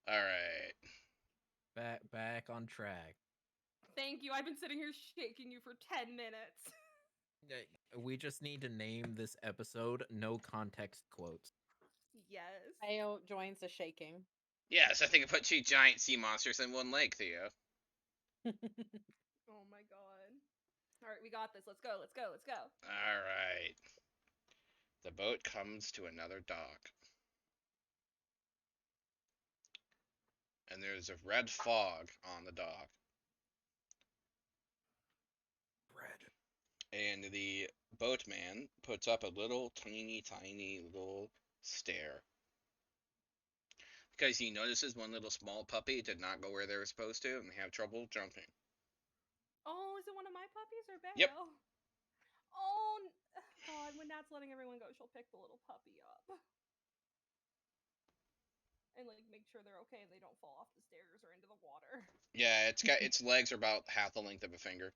Alright. Back on track. Thank you. I've been sitting here shaking you for 10 minutes. We just need to name this episode No Context Quotes. Yes. Ayo joins the shaking. Yes, I think I put 2 giant sea monsters in one lake, Theo. Oh my god. Alright, we got this. Let's go, let's go, let's go. Alright. The boat comes to another dock. And there's a red fog on the dock. Bread. And the boatman puts up a little tiny little stair. Because he notices one little small puppy did not go where they were supposed to, and they have trouble jumping. Oh, is it one of my puppies or Beo? Yep. Oh, God, when Nat's letting everyone go, she'll pick the little puppy up. And, like, make sure they're okay and they don't fall off the stairs or into the water. Yeah, its legs are about half the length of a finger.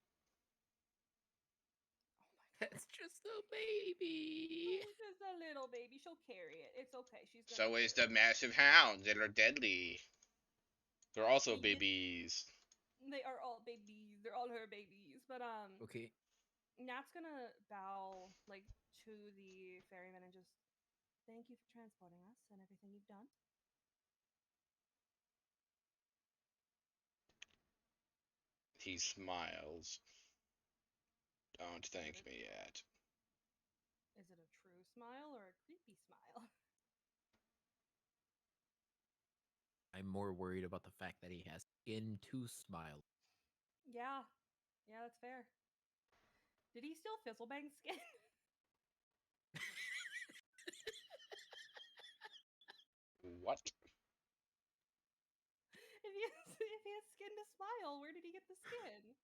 That's just a baby. It's just a little baby. She'll carry it. It's okay. She's gonna So is carry the massive hounds that are deadly. They're also They- babies. it. They are all babies. They're all her babies. But, Okay. Nat's gonna bow, like, to the ferryman and just thank you for transporting us and everything you've done. He smiles. Don't thank me yet. Is it a true smile or a creepy smile? I'm more worried about the fact that he has skin to smile. Yeah. Yeah, that's fair. Did he steal Fizzlebang's skin? What? If he has skin to smile, where did he get the skin?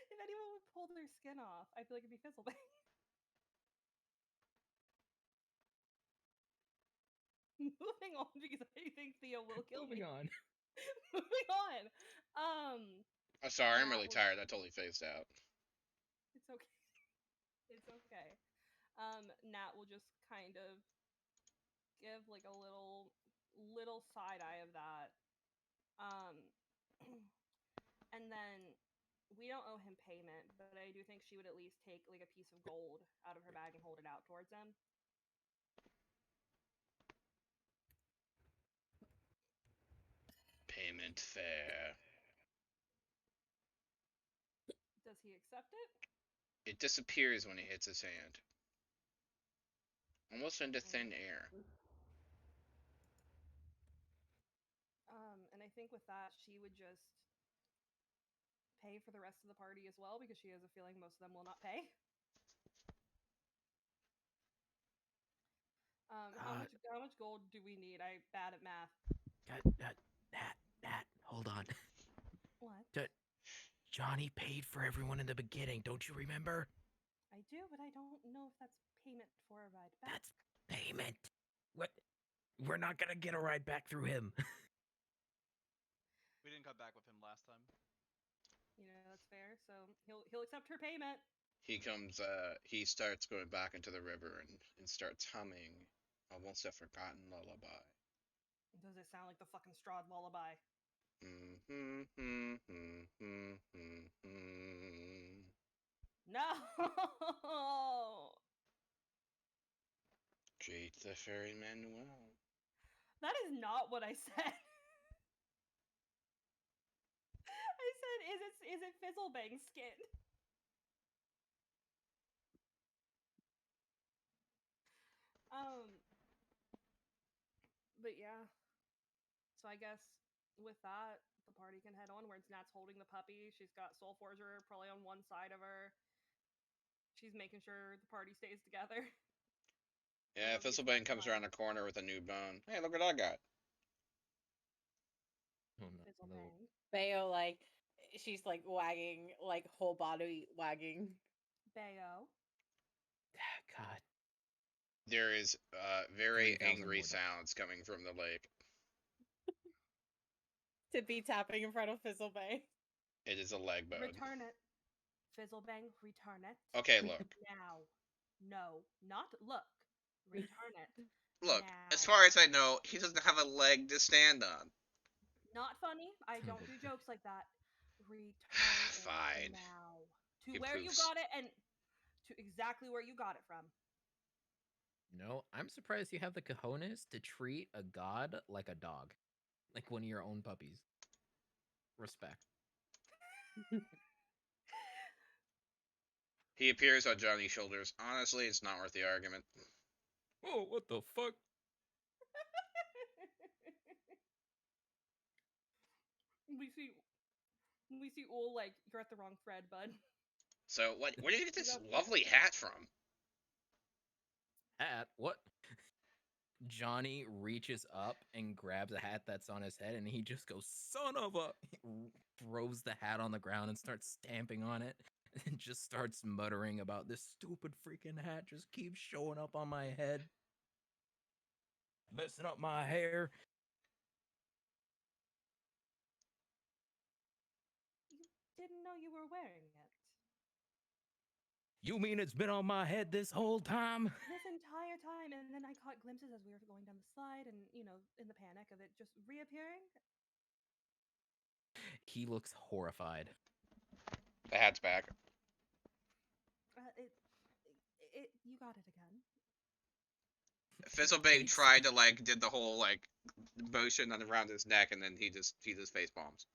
if anyone would pull their skin off, I feel like it'd be Fizzlebang. Moving on because I think Theo will kill me. Moving on. Moving on. I'm sorry, I'm Nat really will- tired. That totally phased out. It's okay. It's okay. Nat will just kind of give like a little side eye of that. And then we don't owe him payment, but I do think she would at least take like a piece of gold out of her bag and hold it out towards him. Payment fair. Does he accept it? It disappears when it hits his hand. Almost into thin air. And I think with that, she would just pay for the rest of the party as well because she has a feeling most of them will not pay. How much gold do we need? I'm bad at math. Nat, hold on. What? Johnny paid for everyone in the beginning, don't you remember? I do, but I don't know if that's payment for a ride back. That's payment. What? We're not gonna get a ride back through him. We didn't come back with him last time. That's fair. So he'll accept her payment. He starts going back into the river and starts humming Almost a Forgotten Lullaby. Does it sound like the fucking Strahd lullaby? No. Treat the ferryman well. That is not what I said. I said, is it Fizzlebang's skin? But yeah. So I guess with that, the party can head onwards. Nat's holding the puppy. She's got Soul Forger probably on one side of her. She's making sure the party stays together. Yeah, Nobody Fizzlebang steps comes on around the corner with a new bone. Hey, look what I got. Oh no. Fizzle no. bang. Bayo, like, she's like wagging, like whole body wagging. Bayo. God. There is very 3,000 angry more dollars. sounds coming from the lake. To be tapping in front of Fizzle Bay. It is a leg bone. Return it. Fizzle bang, return it. Okay, look. Now. No, not look. Return it. Look, now. as far as I know, he doesn't have a leg to stand on. Not funny. I don't do jokes like that. Return Fine. it now. To It where you proves- got it and to exactly where you got it from. No, I'm surprised you have the cojones to treat a god like a dog. Like one of your own puppies. Respect. He appears on Johnny's shoulders. Honestly, it's not worth the argument. Oh, what the fuck? we see Ul like, you're at the wrong thread, bud. So, where did you get this Okay. lovely hat from? Hat? What? Johnny reaches up and grabs a hat that's on his head, and he just goes, son of a... He throws the hat on the ground and starts stamping on it, and just starts muttering about this stupid freaking hat just keeps showing up on my head. Messing up my hair. Didn't know you were wearing it. You mean it's been on my head this whole time? This entire time, and then I caught glimpses as we were going down the slide, and in the panic of it just reappearing. He looks horrified. The hat's back. You got it again. Fizzlebang tried to did the whole motion around his neck, and then he just face palms.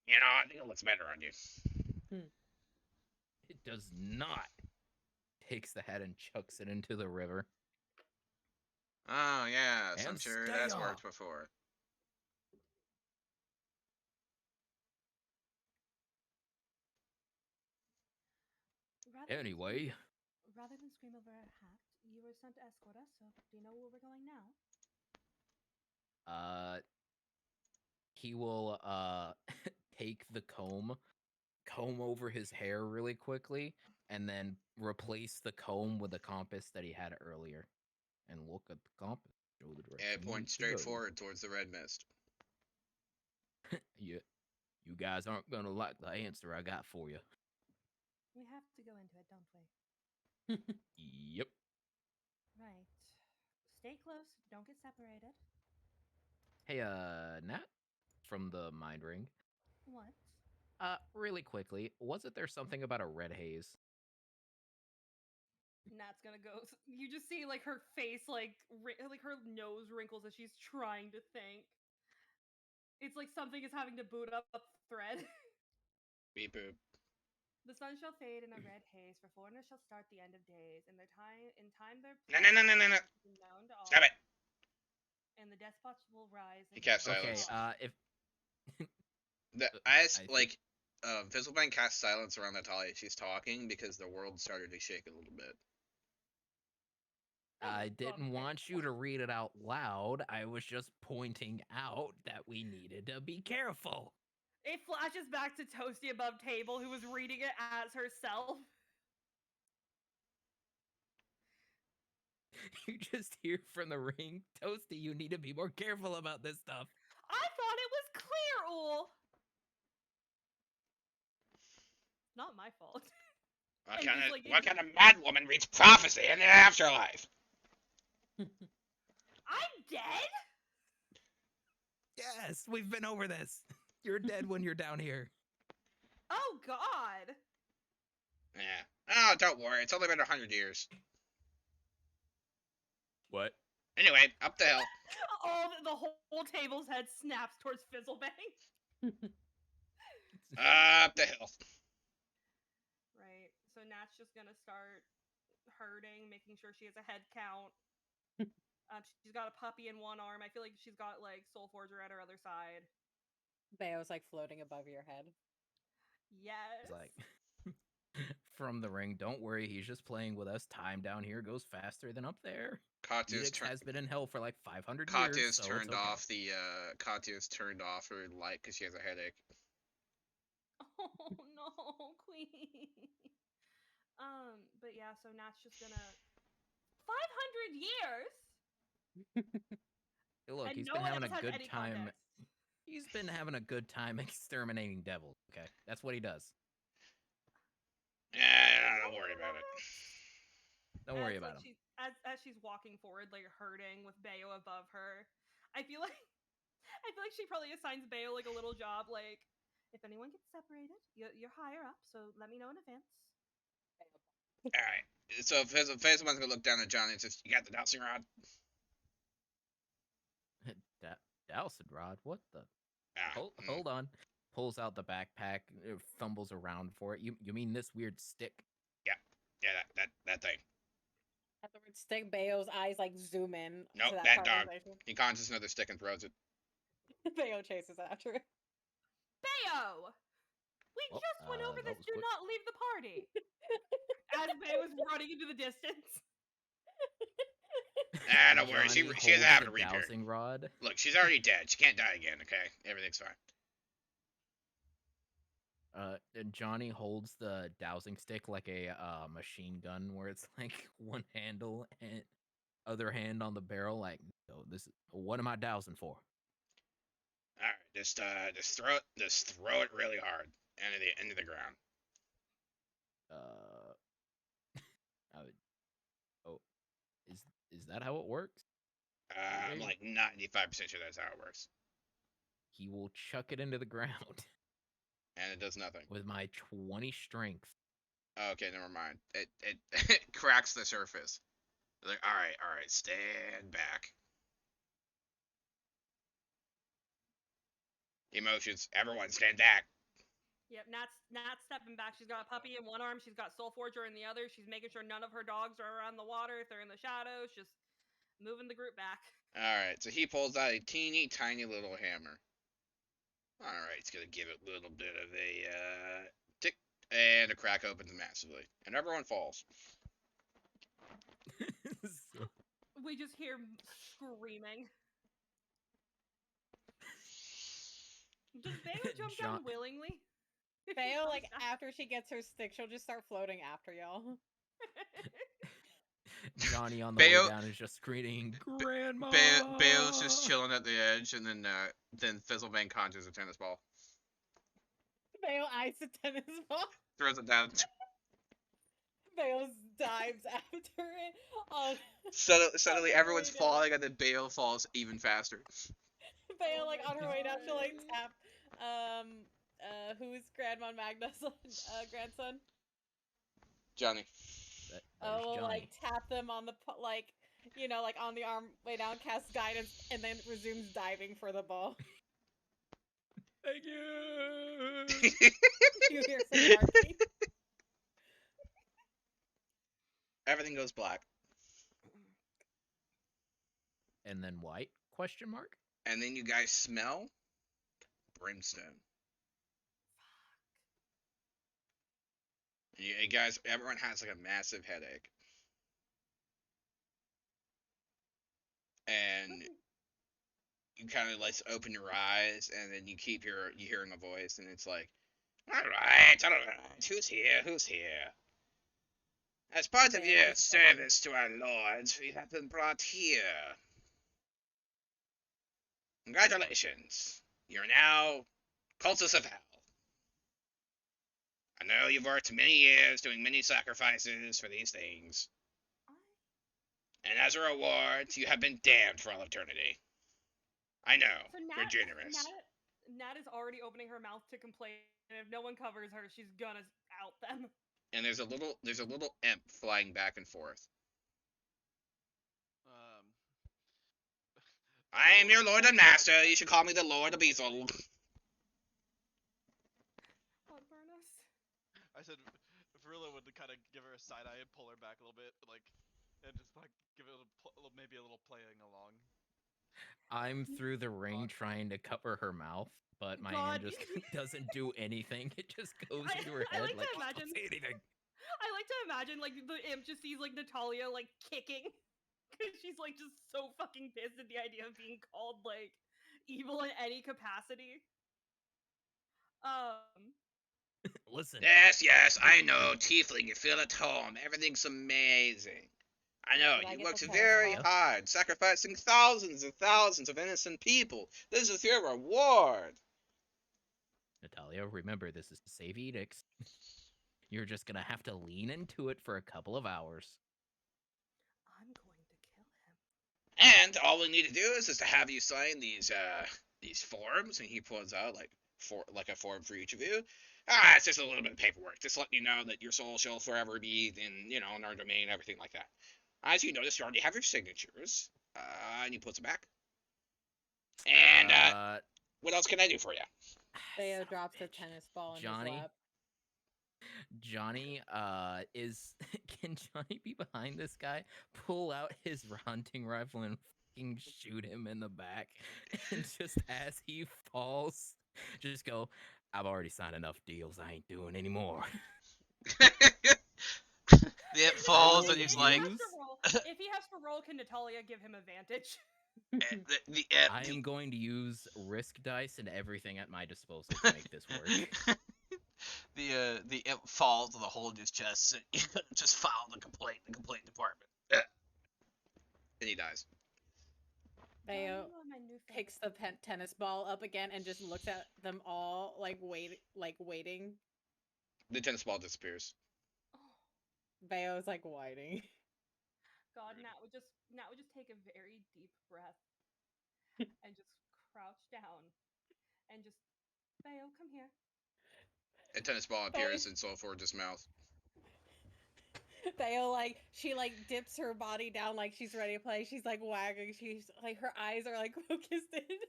You know, I think it looks better on you. It does not. Takes the hat and chucks it into the river. Oh yes, I'm And sure stay that's off. worked before. Anyway, Rather than scream over a hat, you were sent to escort us, so do you know where we're going now? he will take the comb over his hair really quickly, and then replace the comb with the compass that he had earlier. And look at the compass. Show the direction. And it we points need to straight go. forward towards the red mist. Yeah, you guys aren't gonna like the answer I got for you. We have to go into it, don't we? Yep. Right. Stay close, don't get separated. Hey, Nat, from the Mind Ring. What? Really quickly, wasn't there something about a red haze? Nat's gonna go. You just see her face, her nose wrinkles as she's trying to think. It's like something is having to boot up a thread. Beep boop. The sun shall fade in a red haze, for foreigners shall start the end of days. In time their No. known to all. Stop it. And the despots will rise. He kept Okay, silence. if As I think- Fizzlebang casts silence around Natalia as she's talking because the world started to shake a little bit. I didn't want you to read it out loud. I was just pointing out that we needed to be careful. It flashes back to Toasty above table, who was reading it as herself. You just hear from the ring, Toasty, you need to be more careful about this stuff. I thought it was clear, Ul. Not my fault. What And kind he's of like, what kind of mad woman reads prophecy in the afterlife? I'm dead? Yes, we've been over this. You're dead when you're down here. Oh, God. Yeah. Oh, don't worry. It's only been 100 years. What? Anyway, up the hill. The whole table's head snaps towards Fizzlebang. Up the hill. Right. So Nat's just gonna start herding, making sure she has a head count. She's got a puppy in one arm. I feel like she's got Soul Forger at her other side. Bayo's floating above your head. Yes. It's like from the ring. Don't worry, he's just playing with us. Time down here goes faster than up there. Katya's Edix has been in hell for like 500 Katya's years, so turned it's okay. off the Katya's turned off her light because she has a headache. Oh no, Queen. But yeah, so Nat's just gonna 500 years. Hey, look, And he's no been one having else a has good any time. context. He's been having a good time exterminating devils. Okay, that's what he does. Yeah, don't worry about it. Don't worry As, about like, him. as she's walking forward, like hurting with Bayo above her, I feel like she probably assigns Bayo like a little job, like if anyone gets separated, you're higher up, so let me know in advance. All right. So Fezziman's gonna look down at Johnny and says, "You got the dowsing rod?" Dowsing rod? What the? Ah, Hold on. Pulls out the backpack, fumbles around for it. You mean this weird stick? Yeah, that thing. At the word stick, Bayo's eyes like zoom in. Nope, to that dog. conversation. He conjures another stick and throws it. Bayo chases after it. Bayo! We Well, just went over that this was do quick. not leave the party. As Bayo is running into the distance. Ah, don't worry. She Johnny has a holds habit the of repair. dowsing rod. Look, she's already dead. She can't die again. Okay, everything's fine. And Johnny holds the dowsing stick like a machine gun, where it's like one handle and other hand on the barrel. Like, oh, what am I dowsing for? All right, just throw it really hard into the ground. Oh, is that how it works? I'm like 95% sure that's how it works. He will chuck it into the ground And it does nothing. with my 20 strength. Okay, never mind. It cracks the surface. Like, all right, stand back. Emotions, everyone stand back. Yep, Nat's stepping back. She's got a puppy in one arm. She's got Soul Forger in the other. She's making sure none of her dogs are around the water. If they're in the shadows, just moving the group back. All right, so he pulls out a teeny tiny little hammer. All right, it's gonna give it a little bit of a tick, and the crack opens massively, and everyone falls. We just hear screaming. Does Bayo jump down willingly? Bayo, like, after she gets her stick, she'll just start floating after y'all. Johnny on the Bayo- way down is just screaming, "Grandma!" Bayo's just chilling at the edge, and then Fizzlebang conjures a tennis ball, Bayo eyes the tennis ball. throws it down. Bayo dives after it. Oh, Suddenly, everyone's falling, and then Bayo falls even faster. Bayo, like, on her way down, she'll, like, tap, who's Grandma Magna's grandson? Johnny. Oh, Johnny. like, tap them on the, like, you know, like, on the arm way down, cast guidance, and then resumes diving for the ball. Thank you. You hear some barking. Everything goes black, And then white? Question mark. and then you guys smell brimstone. You guys, everyone has like a massive headache, and you kind of like open your eyes, and then you hearing a voice, and it's like, all right, who's here? As part of your service to our lords, we have been brought here. Congratulations, you're now cultists of hell. I know you've worked many years doing many sacrifices for these things. And as a reward, you have been damned for all eternity. I know, So we're generous. Nat is already opening her mouth to complain, and if no one covers her, she's gonna out them. And there's a little imp flying back and forth. I am your lord and master. You should call me the Lord of Beazle. I said Verilla would kind of give her a side eye and pull her back a little bit, like, and just like give it maybe a little playing along. I'm through the ring trying to cover her mouth, but my hand just doesn't do anything. It just goes into her head. I like to "Oh, imagine don't say anything." I like to imagine like the imp just sees like Natalia like kicking because she's like just so fucking pissed at the idea of being called like evil in any capacity. Listen. Yes, I know. Tiefling, you feel at home. Everything's amazing. I know, Did I he get works the very telephone? hard, sacrificing thousands and thousands of innocent people. This is your reward. Natalia, remember this is to save edicts. You're just gonna have to lean into it for a couple of hours. I'm going to kill him. And all we need to do is to have you sign these forms, and he pulls out like a form for each of you. It's just a little bit of paperwork, just letting you know that your soul shall forever be in our domain, everything like that. As you notice, you already have your signatures, and he puts it back. And what else can I do for you? Theo drops a tennis ball in Johnny? his lap. Johnny, can Johnny be behind this guy, pull out his hunting rifle and fucking shoot him in the back, and just as he falls, just go, I've already signed enough deals, I ain't doing any more. The imp falls and If he's he like, has to roll, if he has to roll, can Natalia give him advantage? I am going to use risk dice and everything at my disposal to make this work. the imp falls with a hole in his chest. And you just file the complaint in the complaint department. And he dies. Theo You are my new picks the tennis ball up again and just looks at them all like waiting. The tennis ball disappears. Theo's like whining. God, Nat would just take a very deep breath and just crouch down and just, Theo, come here. A tennis ball appears in Soulforge's mouth. Theo she dips her body down like she's ready to play. She's like wagging. She's like her eyes are like focused in.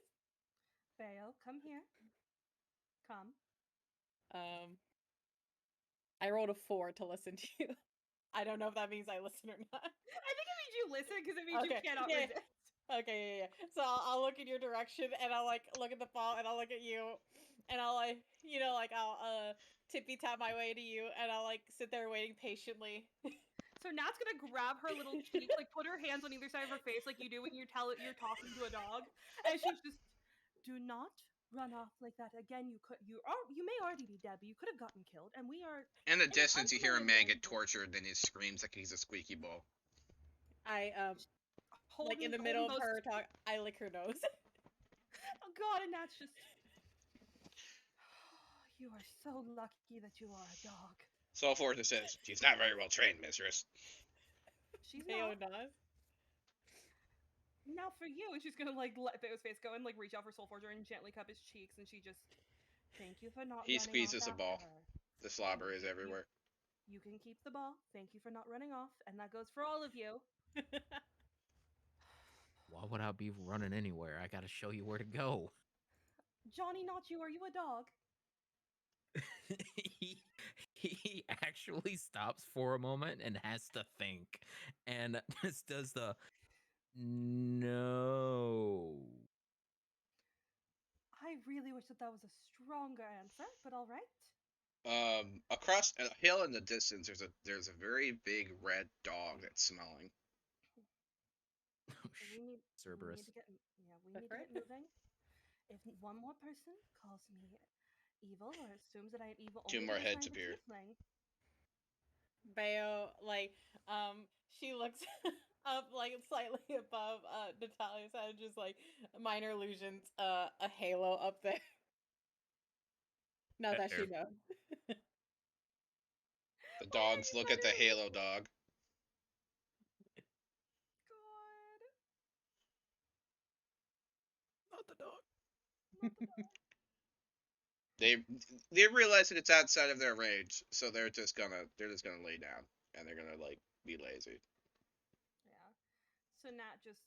Theo, come here. Come. I rolled a 4 to listen to you. I don't know if that means I listen or not. I think it means you listen because it means you cannot resist. Okay, yeah. So I'll look in your direction and I'll like look at the ball and I'll look at you and I'll I'll tippy tap my way to you and I'll like sit there waiting patiently. So Nat's gonna grab her little cheek, like put her hands on either side of her face, like you do when you're talking to a dog, and she's just, do not run off like that again. You may already be dead, but you could have gotten killed, and we are. In the distance, you hear a man get danger. tortured, and he screams like he's a squeaky ball. I like in the middle of her talk, I lick her nose. Oh God, and Nat's just. You are so lucky that you are a dog. Soulforge says, she's not very well trained, mistress. She's Theo not. does. Now for you, and she's gonna like let Theo's face go and like reach out for Soulforger and gently cup his cheeks, and she just, thank you for not. He running squeezes off a ball. after her. The slobber is everywhere. You can keep the ball. Thank you for not running off, and that goes for all of you. Why would I be running anywhere? I gotta show you where to go. Johnny, not you. Are you a dog? he actually stops for a moment and has to think, and just does the no. I really wish that was a stronger answer, but all right. Across a hill in the distance, there's a very big red dog that's smelling. Oh, We need Cerberus. to get moving. If one more person calls me evil or assumes that I am evil, Two only more because heads I'm a appear. tiefling. Bayo, she looks up slightly above Natalia's head, just like minor illusions, a halo up there. Not that she knows. The dogs look at the halo dog. God. Not the dog. Not the dog. They realize that it's outside of their range, so they're just gonna lay down and they're gonna be lazy. Yeah. So Nat just,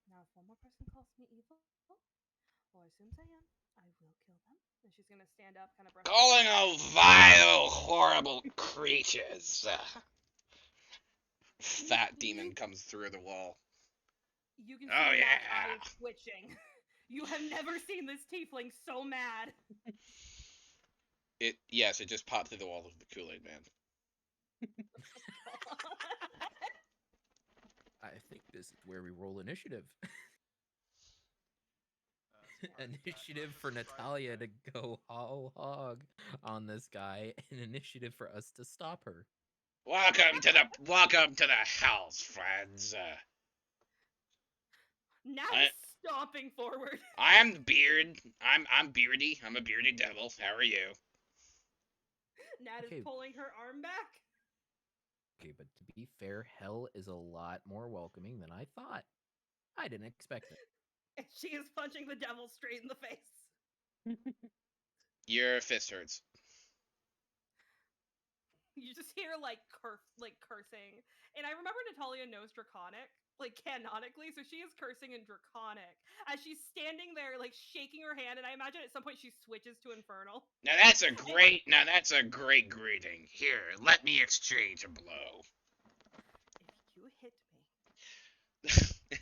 now if one more person calls me evil or assumes I am, I will kill them. And she's gonna stand up, kind of brush. Calling all vile, horrible creatures. Fat demon comes through the wall. You can see Oh, Nat's yeah. eyes twitching. You have never seen this tiefling so mad. It just popped through the wall of the Kool-Aid Man. I think this is where we roll initiative. Smart. Initiative That's for surprising Natalia there. to go whole hog on this guy, and initiative for us to stop her. Welcome to the house, friends. Nat I- is stomping forward. I'm Beard. I'm Beardy. I'm a bearded devil. How are you? Nat Okay. is pulling her arm back. Okay, but to be fair, hell is a lot more welcoming than I thought. I didn't expect it. And she is punching the devil straight in the face. Your fist hurts. You just hear like cursing. And I remember Natalia knows Draconic, like canonically, so she is cursing in Draconic as she's standing there, like shaking her hand, and I imagine at some point she switches to Infernal. Now that's a great greeting. Here, let me exchange a blow. If you hit me,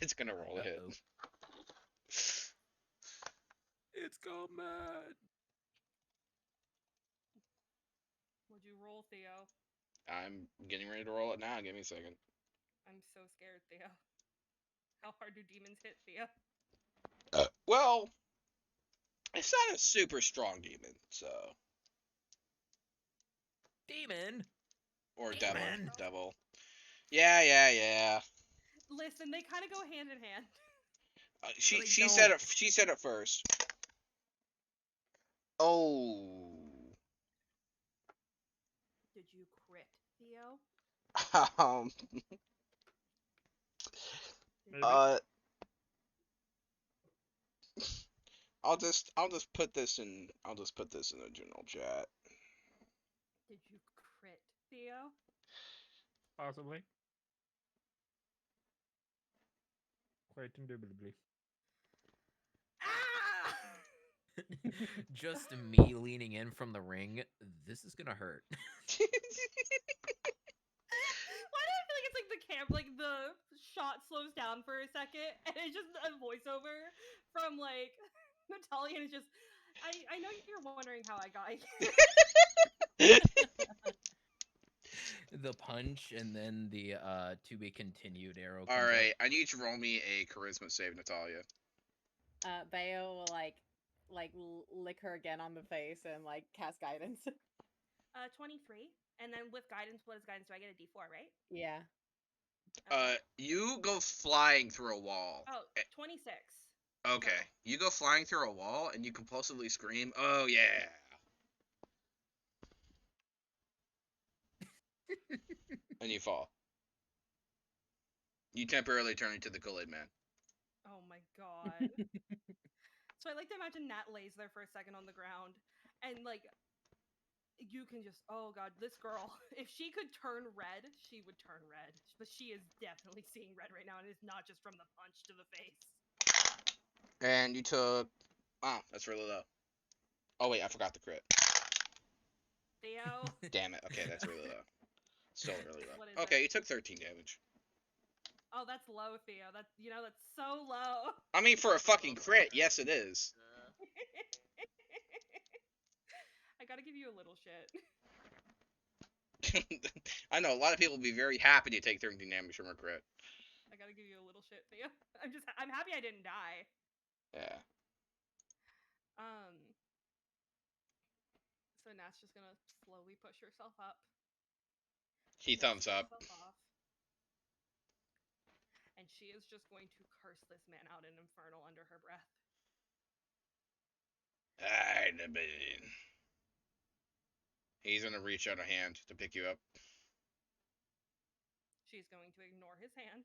It's gonna roll a hit. Uh-oh. It's gone mad. would you roll, Theo? I'm getting ready to roll it now. Give me a second. I'm so scared, Theo. How hard do demons hit, Theo? Well, it's not a super strong demon, so Demon. or Demon. devil. Yeah. Listen, they kind of go hand in hand. She They she don't. said it. She said it first. Oh. Did you crit, Theo? Did you- I'll just put this in the general chat. Did you crit, Theo? Possibly. Quite indubitably. Ah! Just me leaning in from the ring. This is gonna hurt. Why do I feel like it's like the like the shot slows down for a second and it's just a voiceover from like Natalia and it's just I know you're wondering how I got here. The punch and then the to be continued arrow. All comes up. right, I need you to roll me a charisma save, Natalia. Bayo will lick her again on the face and like cast guidance. 23. And then with guidance, what is guidance? Do I get a D4, right? Yeah. Okay. You go flying through a wall. Oh, 26. Okay, you go flying through a wall and you compulsively scream, "Oh yeah!" and you fall. You temporarily turn into the Kool-Aid Man. Oh my god. So I like to imagine Nat lays there for a second on the ground and like you can just oh god, this girl, if she could turn red, she would turn red. But she is definitely seeing red right now and it's not just from the punch to the face. And you took. Wow, that's really low. Oh wait, I forgot the crit. Theo, Damn it. Okay, that's really low. Still really low. What is Okay, it? you took 13 damage. oh that's low, Theo. That's that's so low. I mean, for a fucking crit, yes it is. Yeah. I gotta give you a little shit. I know a lot of people would be very happy to take 13 damage from a crit. I gotta give you a little shit, Theo. I'm happy I didn't die. Yeah. So Nat's just gonna slowly push herself up. He dust thumbs up. herself off, and she is just going to curse this man out in Infernal under her breath. He's gonna reach out a hand to pick you up. She's going to ignore his hand,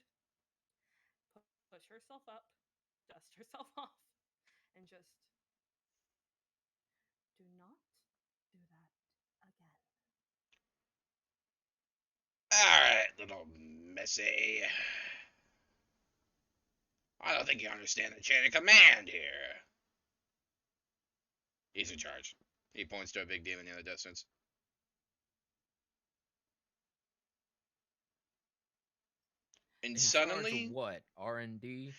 push herself up, dust herself off, and just do not do that again. Alright, little messy. I don't think you understand the chain of command here. He's in charge. He points to a big demon in the distance. And In charge of suddenly, what? R&D?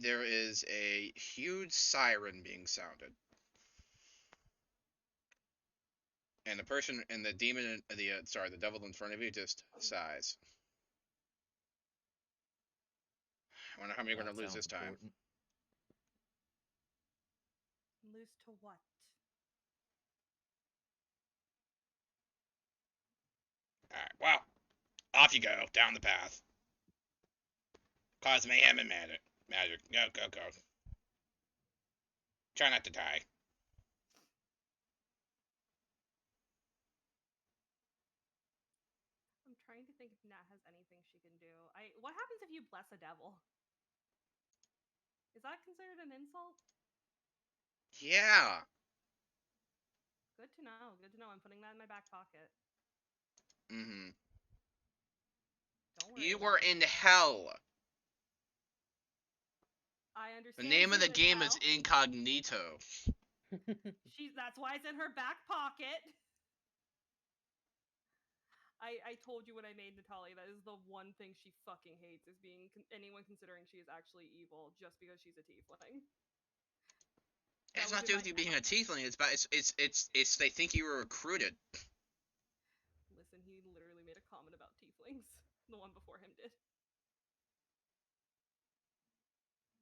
there is a huge siren being sounded. And the person and the demon, the devil in front of you just sighs. I wonder how many you're That gonna lose sounds this time. important. Lose to what? Alright, well, off you go, down the path. Cause mayhem and magic. Magic. Go, go, go. Try not to die. I'm trying to think if Nat has anything she can do. What happens if you bless a devil? Is that considered an insult? Yeah. Good to know. Good to know. I'm putting that in my back pocket. Mm-hmm. Don't worry. You about were it. in hell. I The understand. name of she's the in game is hell. Incognito. That's why it's in her back pocket. I told you when I made Natalia, that is the one thing she fucking hates, is being anyone considering she is actually evil just because she's a tiefling. It has That not was to do in with you my being a tiefling. It's about it's they think you were recruited. Listen, he literally made a comment about tieflings. The one before him did.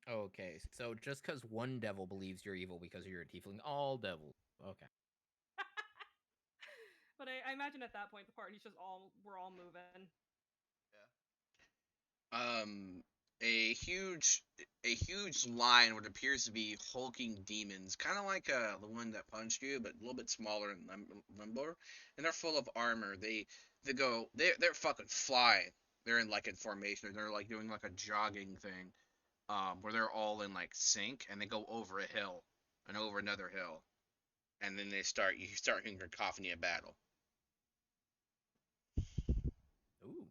Okay, so just because one devil believes you're evil because you're a tiefling, all devils. Okay. But I imagine at that point the party's just we're all moving. A huge line what appears to be hulking demons, kind of like the one that punched you, but a little bit smaller and limber, and they're full of armor. They're fucking flying. They're in formation. They're like doing like a jogging thing, where they're all in like sync, and they go over a hill and over another hill, and then you start hearing cacophony of battle. Ooh.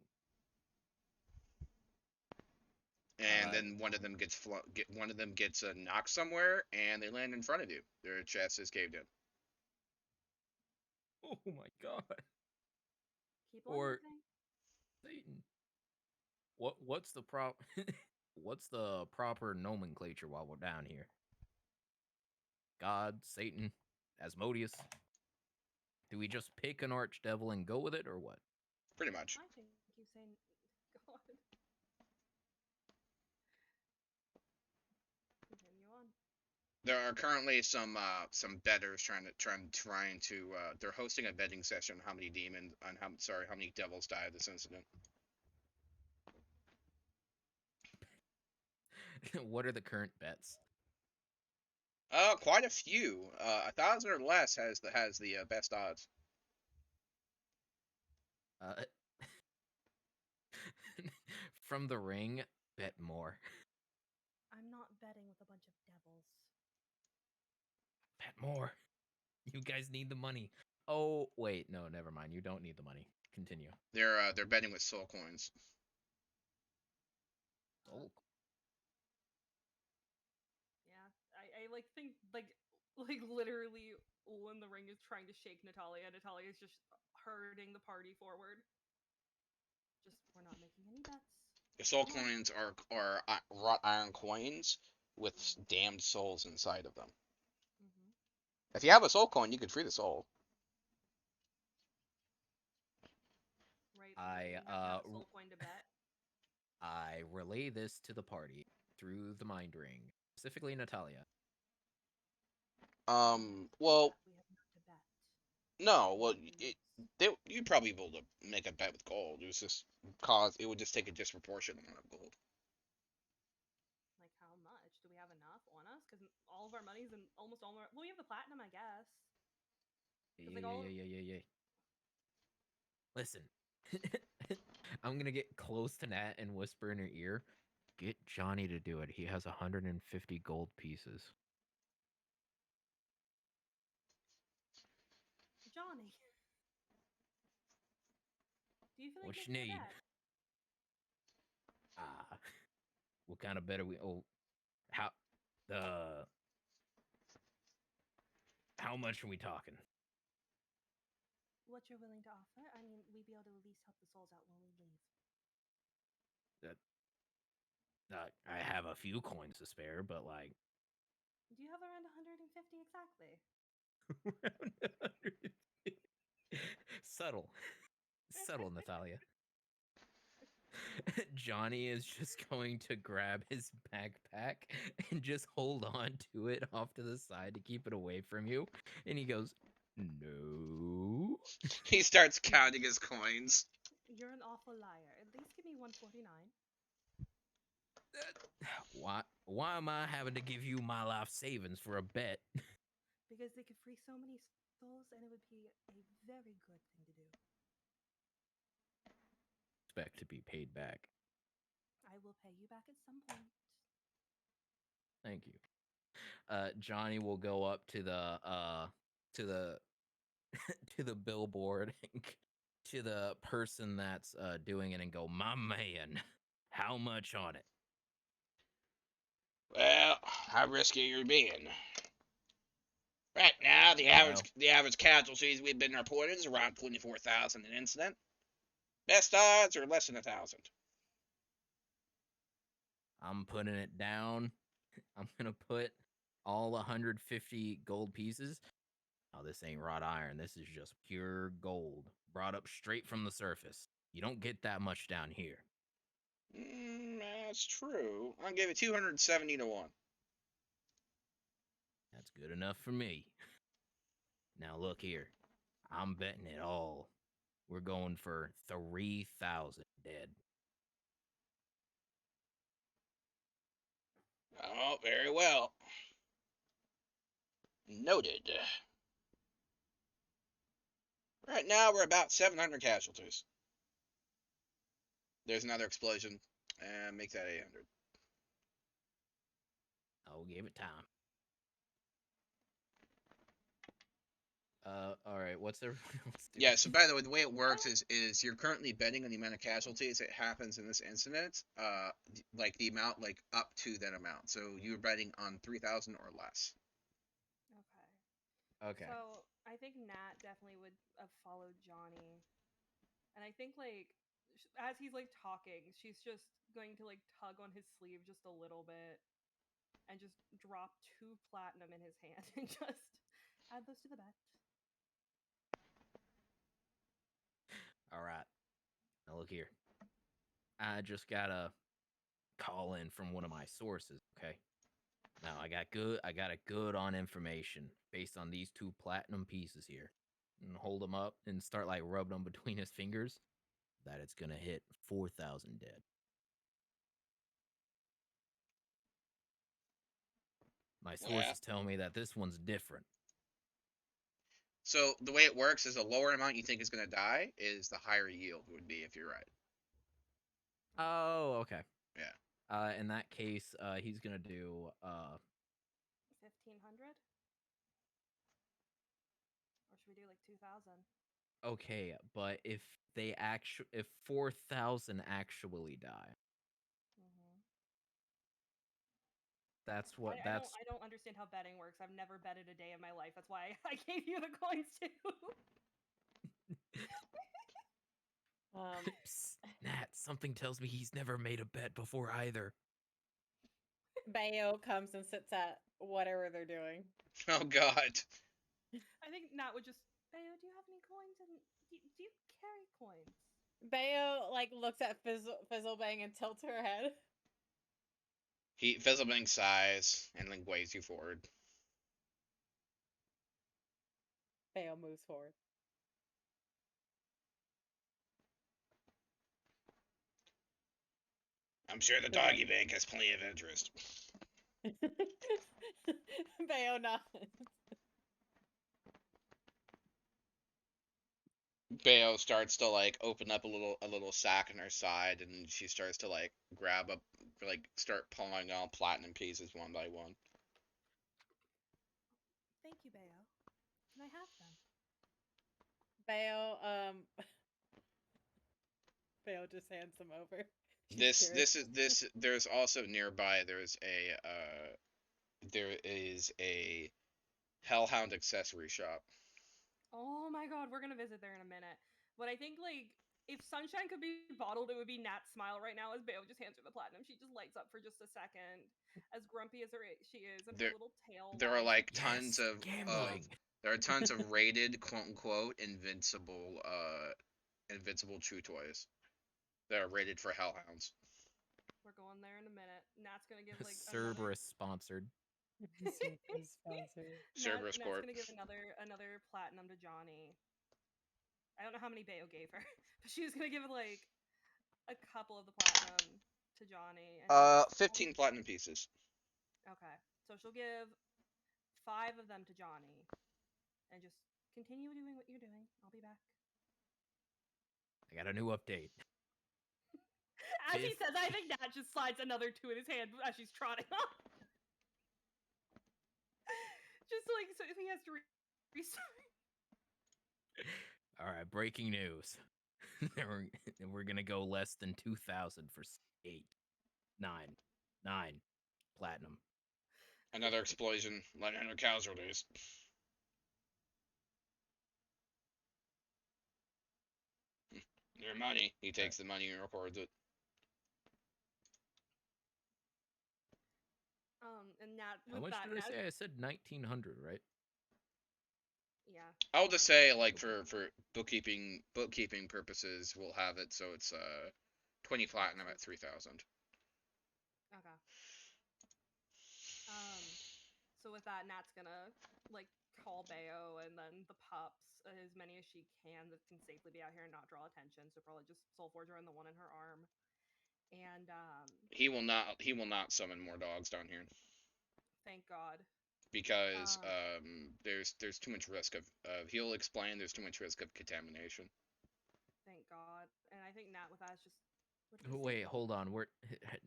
And then one of them gets knocked somewhere, and they land in front of you. Their chest is caved in. Oh my god. Keep on Or moving. Satan. What's the what's the proper nomenclature while we're down here? God, Satan, Asmodeus. Do we just pick an archdevil and go with it, or what? Pretty much. I think you say God. Continue on. There are currently some betters trying to they're hosting a betting session on how many how many devils died this incident. What are the current bets? Quite a few. 1,000 or less has the best odds. From the ring, bet more. I'm not betting with a bunch of devils. Bet more. You guys need the money. Oh wait, no, never mind. You don't need the money. Continue. They're betting with soul coins. Oh, Yeah, I think literally when the ring is trying to shake Natalia, Natalia is just herding the party forward. Just we're not making any bets. The soul coins are wrought iron coins with damned souls inside of them. Mm-hmm. If you have a soul coin, you can free the soul. Right. I, you have to have a soul coin to bet. I relay this to the party through the mind ring, specifically Natalia. Well, We have not to bet. no, well, you'd probably be able to make a bet with gold. It would just take a disproportionate amount of gold. Like how much? Do we have enough on us? Because all of our money's in almost all our. Well, we have the platinum, I guess. Yeah. Listen, I'm gonna get close to Nat and whisper in her ear. Get Johnny to do it. He has 150 gold pieces. Johnny. Do you feel like What you making a need? bet? What kind of bet are we? Oh, how much are we talking? What you're willing to offer? I mean, we'd be able to at least help the souls out when we leave. I have a few coins to spare, but like. Do you have around 150 exactly? Subtle. Subtle, Natalia. Johnny is just going to grab his backpack and just hold on to it off to the side to keep it away from you. And he goes, no. He starts counting his coins. You're an awful liar. At least give me 149. Why am I having to give you my life savings for a bet? Because they could free so many souls, and it would be a very good thing to do. Expect to be paid back. I will pay you back at some point. Thank you. Johnny will go up to the to the billboard to the person that's doing it and go, my man, how much on it? Well, how risky are you being? Right now, the average casualties we've been reported is around 24,000 an incident. Best odds are less than 1,000. I'm putting it down. I'm gonna put all 150 gold pieces. Oh, this ain't wrought iron. This is just pure gold, brought up straight from the surface. You don't get that much down here. That's true. I'll give it 270 to 1. That's good enough for me. Now look here. I'm betting it all. We're going for 3,000 dead. Oh, very well. Noted. Right now, we're about 700 casualties. There's another explosion, and make that 800. I'll give it time. All right. What's everyone else doing? Yeah, so by the way, the way it works is you're currently betting on the amount of casualties that happens in this incident, like the amount, like up to that amount. So you're betting on 3,000 or less. Okay. Okay. So I think Nat definitely would have followed Johnny, and I think like as he's like talking, she's just going to like tug on his sleeve just a little bit, and just drop 2 platinum in his hand and just add those to the bet. All right. Now look here. I just got a call in from one of my sources, okay? Now I got a good on information based on these 2 platinum pieces here. And hold them up and start like rubbing them between his fingers. That it's gonna hit 4,000 dead. My sources tell me that this one's different. So the way it works is the lower amount you think is going to die is the higher yield would be if you're right. Oh, okay. Yeah. In that case, he's gonna do 1,500, or should we do like 2,000? okay, but if 4,000 actually die, Mm-hmm. that's what I don't understand how betting works. I've never betted a day in my life. That's why I gave you the coins too. Psst, Nat, something tells me he's never made a bet before either. Bayo comes and sits at whatever they're doing. Oh God. I think Nat would just, Bayo, do you have any coins? And do you carry coins? Bayo like looks at Fizzlebang and tilts her head. Fizzlebang sighs and then waves you forward. Bayo moves forward. I'm sure the doggy bank has plenty of interest. Bayo nods. Bayo starts to like open up a little sack on her side, and she starts to like grab up, like start pulling all platinum pieces one by one. Thank you, Bayo. Can I have them? Bayo Bayo just hands them over. There's also nearby there is a Hellhound accessory shop. Oh my god, we're gonna visit there in a minute. But I think like if Sunshine could be bottled, it would be Nat's smile right now as Bayo just hands her the platinum. She just lights up for just a second, as grumpy as she is, and her There- little tail. There are wags like like tons Yes, of gambling. there are tons of rated quote unquote invincible chew toys that are rated for hellhounds. We're going there in a minute. Nat's gonna give like Cerberus sponsored. Cerberus Nat's Corp. gonna give another platinum to Johnny. I don't know how many Bayo gave her, but she was gonna give like a couple of the platinum to Johnny. And 15 platinum pieces. Okay, so she'll give 5 of them to Johnny, and just continue doing what you're doing. I'll be back. I got a new update. As he says, I think Nat just slides another 2 in his hand as she's trotting off. Just like so he has to restart. All right, breaking news. We're gonna go less than 2,000 for 8, 9, 9 platinum. Another explosion, 900 casualties. Your money. He takes the money and records it. And Nat How with much that, did I Nat, say? I said 1,900, right? yeah. I'll just say, like, for bookkeeping purposes, we'll have it so it's 20 platinum at 3,000. Okay. So with that, Nat's gonna like call Bayo and then the pups, as many as she can that can safely be out here and not draw attention. So probably just Soul Forger and the one in her arm. And He will not summon more dogs down here thank God. because there's too much risk of he'll explain there's too much risk of contamination. Thank God. And I think Nat with that is just. would it be Wait, safe- hold on.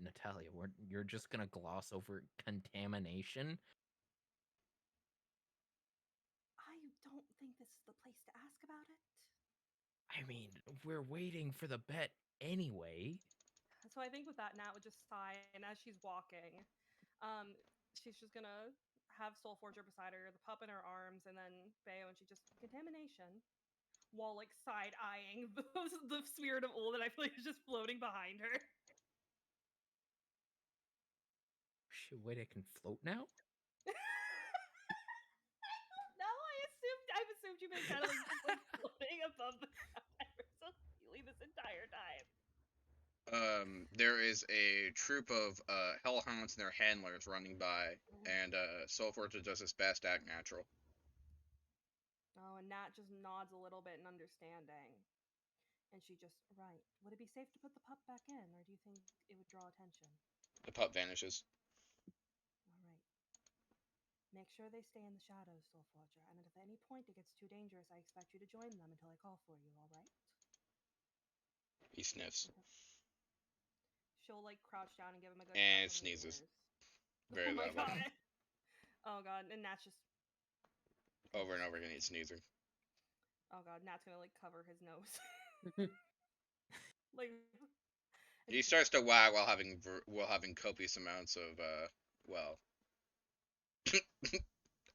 Natalia. You're just gonna gloss over contamination? I don't think this is the place to ask about it. I mean, we're waiting for the bet anyway. So I think with that, Nat would just sigh, and as she's walking, she's just gonna have Soul Forger beside her, the pup in her arms, and then Bayo, and she just contamination, while like side eyeing the spirit of Ul that I feel like is just floating behind her. Shit, wait, I can float now? No, I've assumed you've been kind of like, just, like floating above the ground so Healy this entire time. There is a troop of hellhounds and their handlers running by, and Soul Forger does his best to act natural. Oh, and Nat just nods a little bit in understanding. And she just, right. Would it be safe to put the pup back in, or do you think it would draw attention? The pup vanishes. All right. Make sure they stay in the shadows, Soul Forger, and if at any point it gets too dangerous, I expect you to join them until I call for you, all right? He sniffs. She'll, like, crouch down and give him a good And touch on the sneezes. ears. Very Oh my loudly. God. Oh God, and Nat's just, Over and over again, he's sneezing. oh God, Nat's gonna, like, cover his nose. Like, He starts to wag while having copious amounts of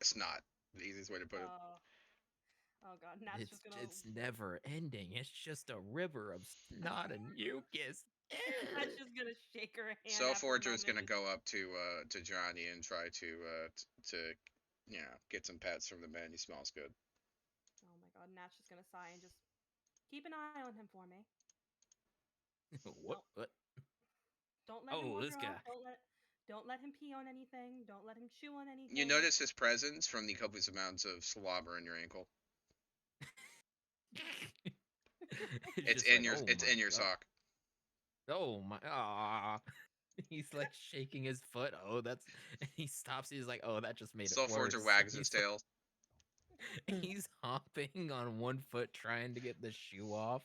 snot. The easiest way to put it. Oh God, Nat's just gonna. It's never ending. It's just a river of snot and mucus. Nat's just gonna shake her hand. Soul after a Forger is moment. gonna go up to Johnny and try to get some pets from the man. He smells good. Oh my God, Nat's just gonna sigh and just keep an eye on him for me. What? Don't let him Oh, wander this off. guy. Don't let him pee on anything. Don't let him chew on anything. You notice his presence from the copious amounts of slobber in your ankle. It's just in like, your "Oh it's my in your God." sock. Oh my! Ah, he's like shaking his foot. Oh, that's. And he stops. He's like, "Oh, that just made Soul it worse." Forger wags his He's like- tail. He's hopping on one foot trying to get the shoe off.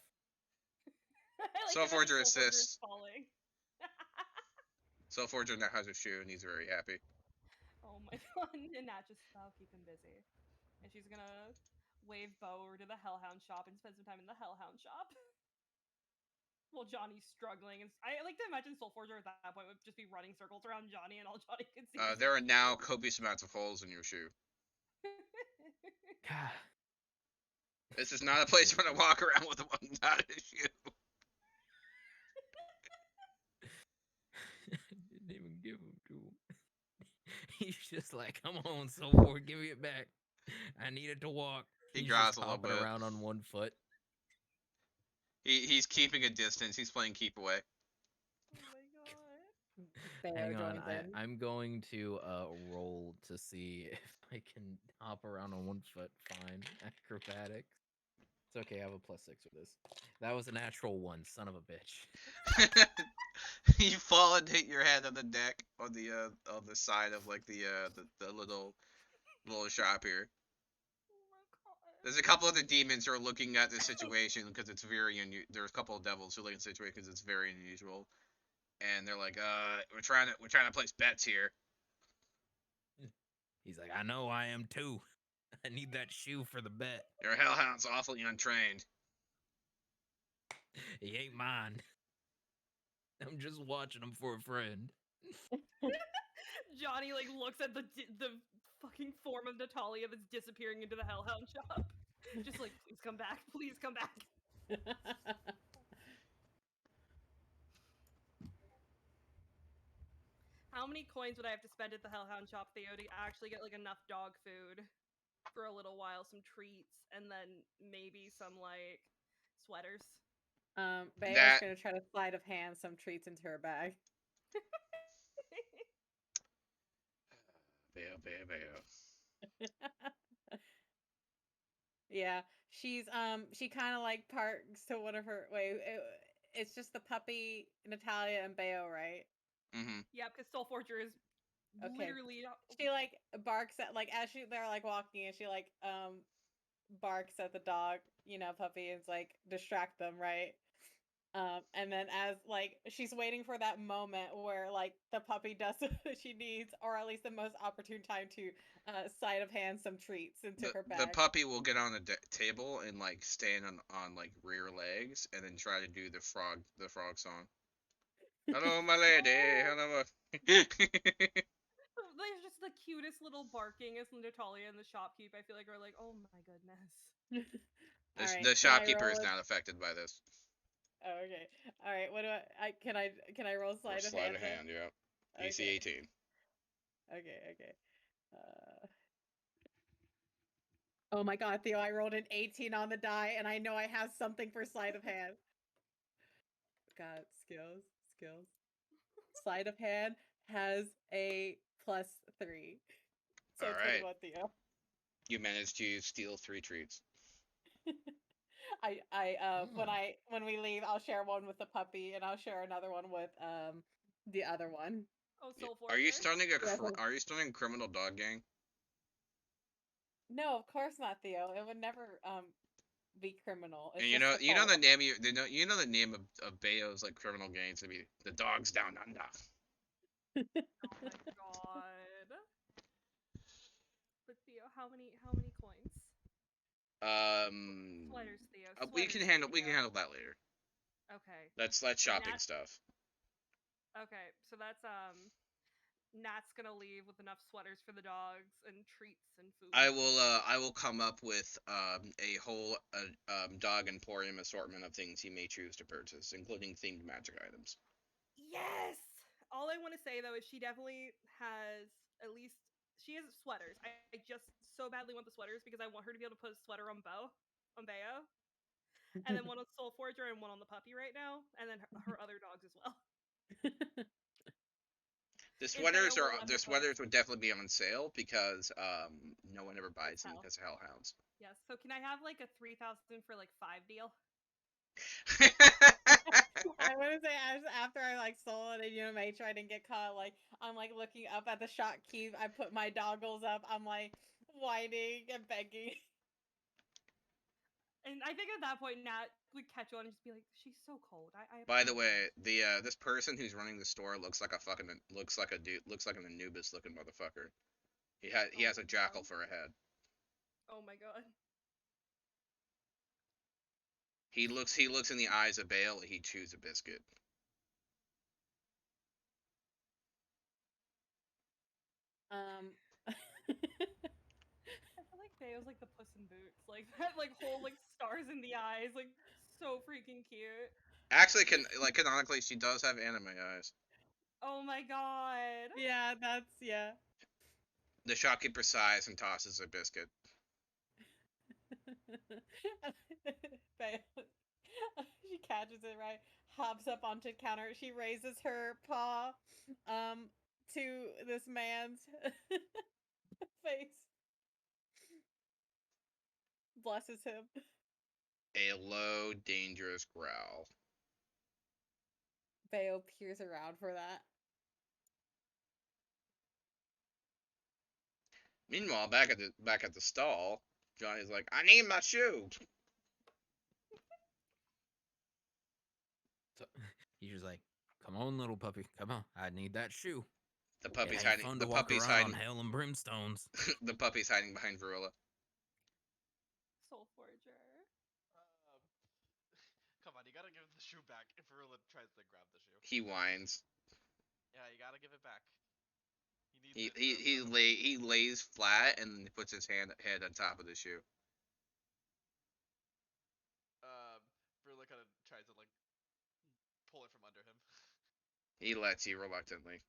I like Soul the fact that Forger Soul Forger is assists. falling. Soul Forger now has a shoe and he's very happy. Oh my God, and Nat just that'll keep him busy. And she's gonna wave Bo over to the Hellhound shop and spend some time in the Hellhound shop. While Johnny's struggling, and I like to imagine Soul Forger at that point would just be running circles around Johnny, and all Johnny can see. is There are his now shoe. copious amounts of holes in your shoe. God. This is not a place for to walk around with one without issue. Didn't even give him to him. He's just like, come on, Sulfur, give me it back. I need it to walk. He He's growls just a little hopping bit. around on one foot. He's keeping a distance. He's playing keep away. Oh my god. Bear Hang on, joins in. I'm going to roll to see if I can hop around on one foot. Fine, acrobatics. It's okay. I have a +6 with this. That was a natural 1, son of a bitch. You fall and hit your head on the deck on the side of like the little shop here. Oh my god. There's a couple other demons who are looking at this situation because it's very there's a couple of devils who look at the situation because it's very unusual, and they're like, we're trying to place bets here. He's like, I know I am too. I need that shoe for the bet. Your hellhound's awfully untrained. He ain't mine. I'm just watching him for a friend. Johnny like looks at the fucking form of Natalia that's disappearing into the Hellhound shop. Just like, please come back, please come back. How many coins would I have to spend at the Hellhound shop, Theo, to actually get like enough dog food for a little while, some treats, and then maybe some like sweaters? Bayo's gonna try to sleight of hand some treats into her bag. Bayo. Yeah, she kind of like parks to one of her it's just the puppy, Natalia, and Bayo, right? Mm-hmm. Yeah, because Soul Forger is literally. She like barks at like as they're like walking, and she like barks at the dog, puppy, and it's like distract them, right? And then as like she's waiting for that moment where like the puppy does what she needs, or at least the most opportune time to sleight of hand some treats into her bag. The puppy will get on the table and like stand on like rear legs and then try to do the frog song. Hello, my lady. Hello. There's just the cutest little barking as Natalia and the shopkeep. I feel like are like, oh my goodness. The shopkeeper is not affected by this. Oh, okay. All right. What do I can I roll sleight of hand? Sleight of hand, yeah. AC 18. Okay. Oh my god, Theo, I rolled an 18 on the die, and I know I have something for sleight of hand. God, skills. Sleight of hand has a +3. So all it's right. about Theo. You managed to steal 3 treats. When we leave, I'll share one with the puppy, and I'll share another one with the other one. Oh, Soul Forger. Are you starting a criminal dog gang? No, of course not, Theo. It would never be criminal. It's And you know the name of Bayo's like criminal gangs would be the Dogs Down Under. Oh my god. But Theo, how many coins? Sweaters, Theo. We can handle that later. Okay. That's shopping stuff. Okay, so that's Nat's gonna leave with enough sweaters for the dogs and treats and food. I will come up with a whole dog emporium assortment of things he may choose to purchase, including themed magic items. Yes. All I want to say though is she definitely has she has sweaters. I just so badly want the sweaters because I want her to be able to put a sweater on Bayo, and then one on Soul Forger and one on the puppy right now, and then her other dogs as well. The sweaters would definitely be on sale because no one ever buys them because of hellhounds. Yes. So can I have like a 3,000 for like 5 deal? I want to say after I like sold it and made sure I didn't get caught, like I'm like looking up at the shopkeep. I put my doggles up. I'm like whining and begging. And I think at that point Nat would catch on and just be like, "She's so cold." By the way, this person who's running the store looks like an Anubis looking motherfucker. He has a jackal for a head. Oh my god. He looks in the eyes of Bale. He chews a biscuit. I feel like Bayo's like the Puss in Boots, like that, like whole like stars in the eyes, like so freaking cute. Actually, canonically, she does have anime eyes. Oh my god. Yeah, yeah. The shopkeeper sighs and tosses a biscuit. She catches it right, hops up onto the counter. She raises her paw, to this man's face, blesses him. A low, dangerous growl. Bayo peers around for that. Meanwhile, back at the stall, Johnny's like, "I need my shoe." So he's just like, "Come on, little puppy, come on, I need that shoe." The It puppy's ain't hiding. fun The to walk puppy's around hiding. on hell and brimstones. The puppy's hiding behind Varula. Soul Forger. Come on, you gotta give the shoe back if Verula tries to grab the shoe. He whines. Yeah, you gotta give it back. He needs He lays flat and puts his head on top of the shoe. Verula kind of tries to like pull it from under him. He lets you reluctantly.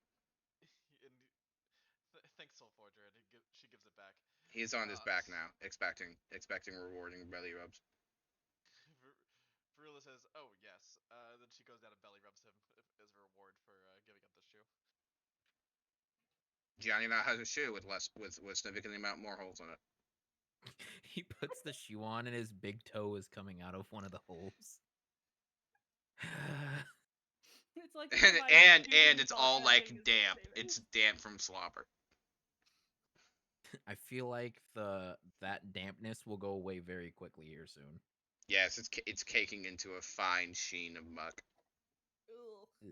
Thanks, Soul Forger, and she gives it back. He's on his back now, expecting rewarding belly rubs. Verula says, "Oh yes." Then she goes down and belly rubs him as a reward for giving up the shoe. Johnny now has a shoe with significantly amount more holes in it. He puts the shoe on and his big toe is coming out of one of the holes. It's like and it's all like damp. It's damp from slobber. I feel like that dampness will go away very quickly here soon. Yes, it's caking into a fine sheen of muck. Ugh.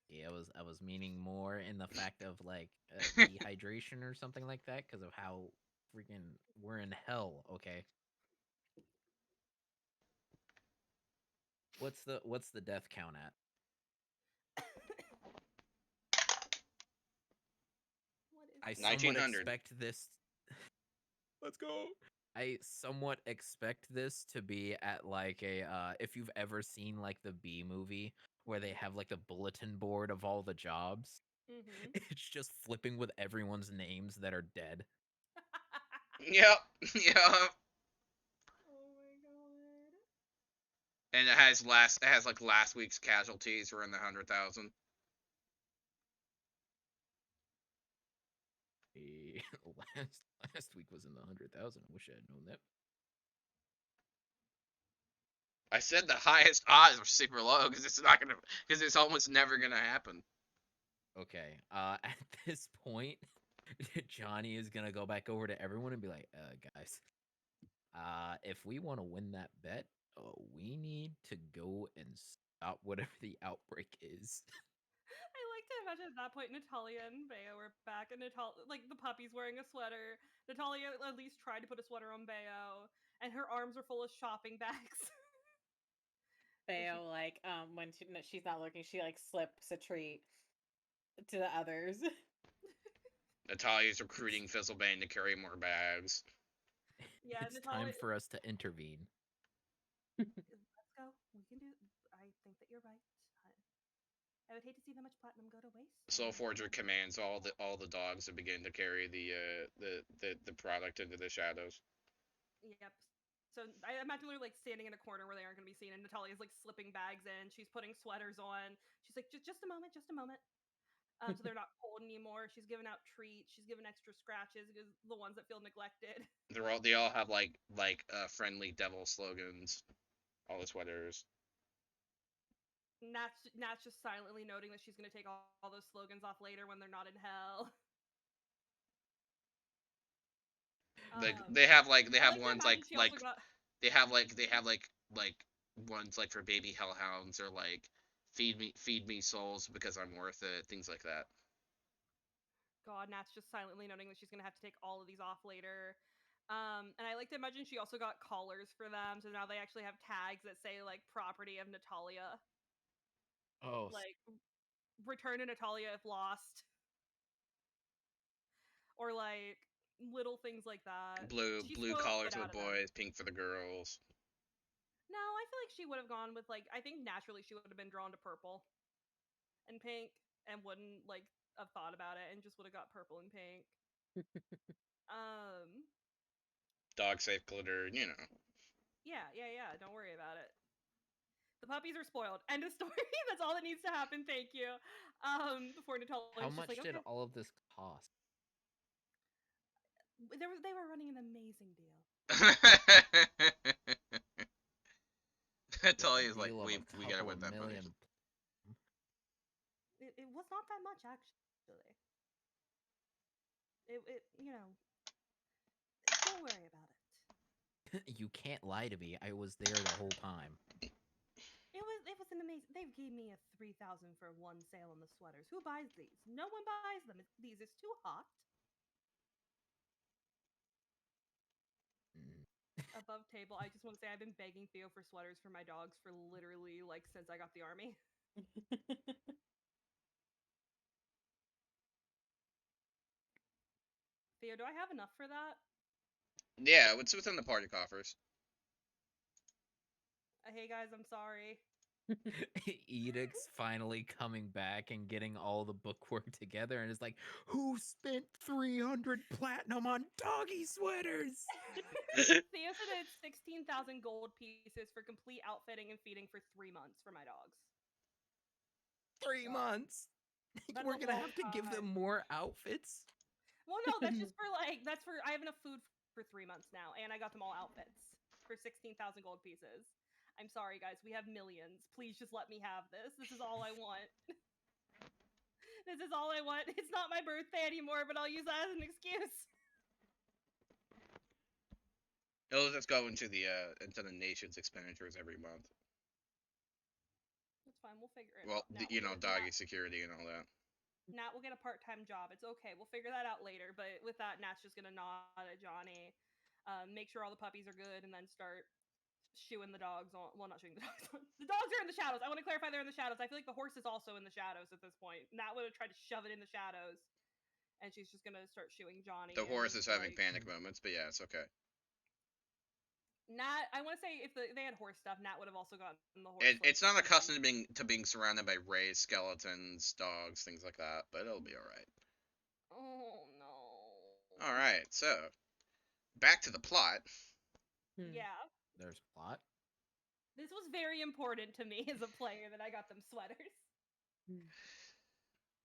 Yeah, I was meaning more in the fact of like dehydration or something like that because of how freaking we're in hell. Okay. What's the death count at? What is I somewhat 1900. expect this. Let's go. I somewhat expect this to be at like a if you've ever seen like the B movie where they have like the bulletin board of all the jobs. Mm-hmm. It's just flipping with everyone's names that are dead. Yep. Yep. Oh my god. And it has last week's casualties were in the 100,000. Last week was in the 100,000. I wish I had known that. I said the highest odds were super low because it's almost never gonna happen. Okay. At this point, Johnny is gonna go back over to everyone and be like, guys, if we want to win that bet, we need to go and stop whatever the outbreak is." I like to imagine at that point Natalia and Bayo were back, and like the puppy's wearing a sweater. Natalia at least tried to put a sweater on Bayo, and her arms are full of shopping bags. Bayo, like, when she's not looking, she like slips a treat to the others. Natalia's recruiting Fizzlebane to carry more bags. Yeah, It's Natalia. time for us to intervene. Let's go. We can do. I think that you're right. I would hate to see that much platinum go to waste. Soul Forger commands all the dogs to begin to carry the product into the shadows. Yep. So I imagine they're like standing in a corner where they aren't going to be seen, and Natalia's like slipping bags in. She's putting sweaters on. She's like, just a moment, just a moment. So they're not cold anymore. She's giving out treats. She's giving extra scratches because the ones that feel neglected. They all have like friendly devil slogans. All the sweaters. Nat's just silently noting that she's going to take all those slogans off later when they're not in hell. They have I ones to imagine she also got- they have ones like for baby hellhounds or like feed me souls because I'm worth it, things like that. God, Nat's just silently noting that she's gonna have to take all of these off later. And I like to imagine she also got collars for them, so now they actually have tags that say like property of Natalia. Oh, Like return to Natalia if lost. Or like little things like that. Blue She blue spoiled collars it for out the of them. boys, pink for the girls. No, I feel like she would have gone with like I think naturally she would have been drawn to purple and pink and wouldn't like have thought about it and just would have got purple and pink. Um Dog safe glitter, you know. yeah, don't worry about it. The puppies are spoiled. End of story. That's all that needs to happen. Thank you. Before Nutella How was just much like, did okay. all of this cost? They were running an amazing deal. Natalia's like, Deal of we a gotta couple win of that money. million. It was not that much actually. It you know, don't worry about it. You can't lie to me. I was there the whole time. It was an amazing. They gave me a 3,000 for one sale on the sweaters. Who buys these? No one buys them. These is too hot. Mm. Above table, I just want to say I've been begging Theo for sweaters for my dogs for literally like since I got the army. Theo, do I have enough for that? Yeah, what's within the party coffers? Hey guys, I'm sorry. Edict's finally coming back and getting all the bookwork together and is like, who spent 300 platinum on doggy sweaters? Theo said it's 16,000 gold pieces for complete outfitting and feeding for 3 months for my dogs. 3 months? That's We're a gonna long have to give them time. more outfits? Well, no, that's just for like I have enough food for 3 months now, and I got them all outfits for 16,000 gold pieces. I'm sorry, guys. We have millions. Please just let me have this. This is all I want. This is all I want. It's not my birthday anymore, but I'll use that as an excuse. It'll just go into the nation's expenditures every month. It's fine. We'll figure it Well, out. you know, doggy security and all that. Nat will get a part-time job. It's okay. We'll figure that out later. But with that, Nat's just gonna nod at Johnny, make sure all the puppies are good, and then start shooing the dogs on. Well, not shooting the dogs on. The dogs are in the shadows. I want to clarify they're in the shadows. I feel like the horse is also in the shadows at this point. Nat would have tried to shove it in the shadows, and she's just gonna start shooting Johnny. The horse and, is having like, panic moments, but yeah, it's okay. Nat, I want to say if they had horse stuff, Nat would have also gotten the horse. It's not accustomed to being surrounded by raised skeletons, dogs, things like that, but it'll be all right. Oh no. All right, so back to the plot. Yeah. There's plot. This was very important to me as a player that I got them sweaters.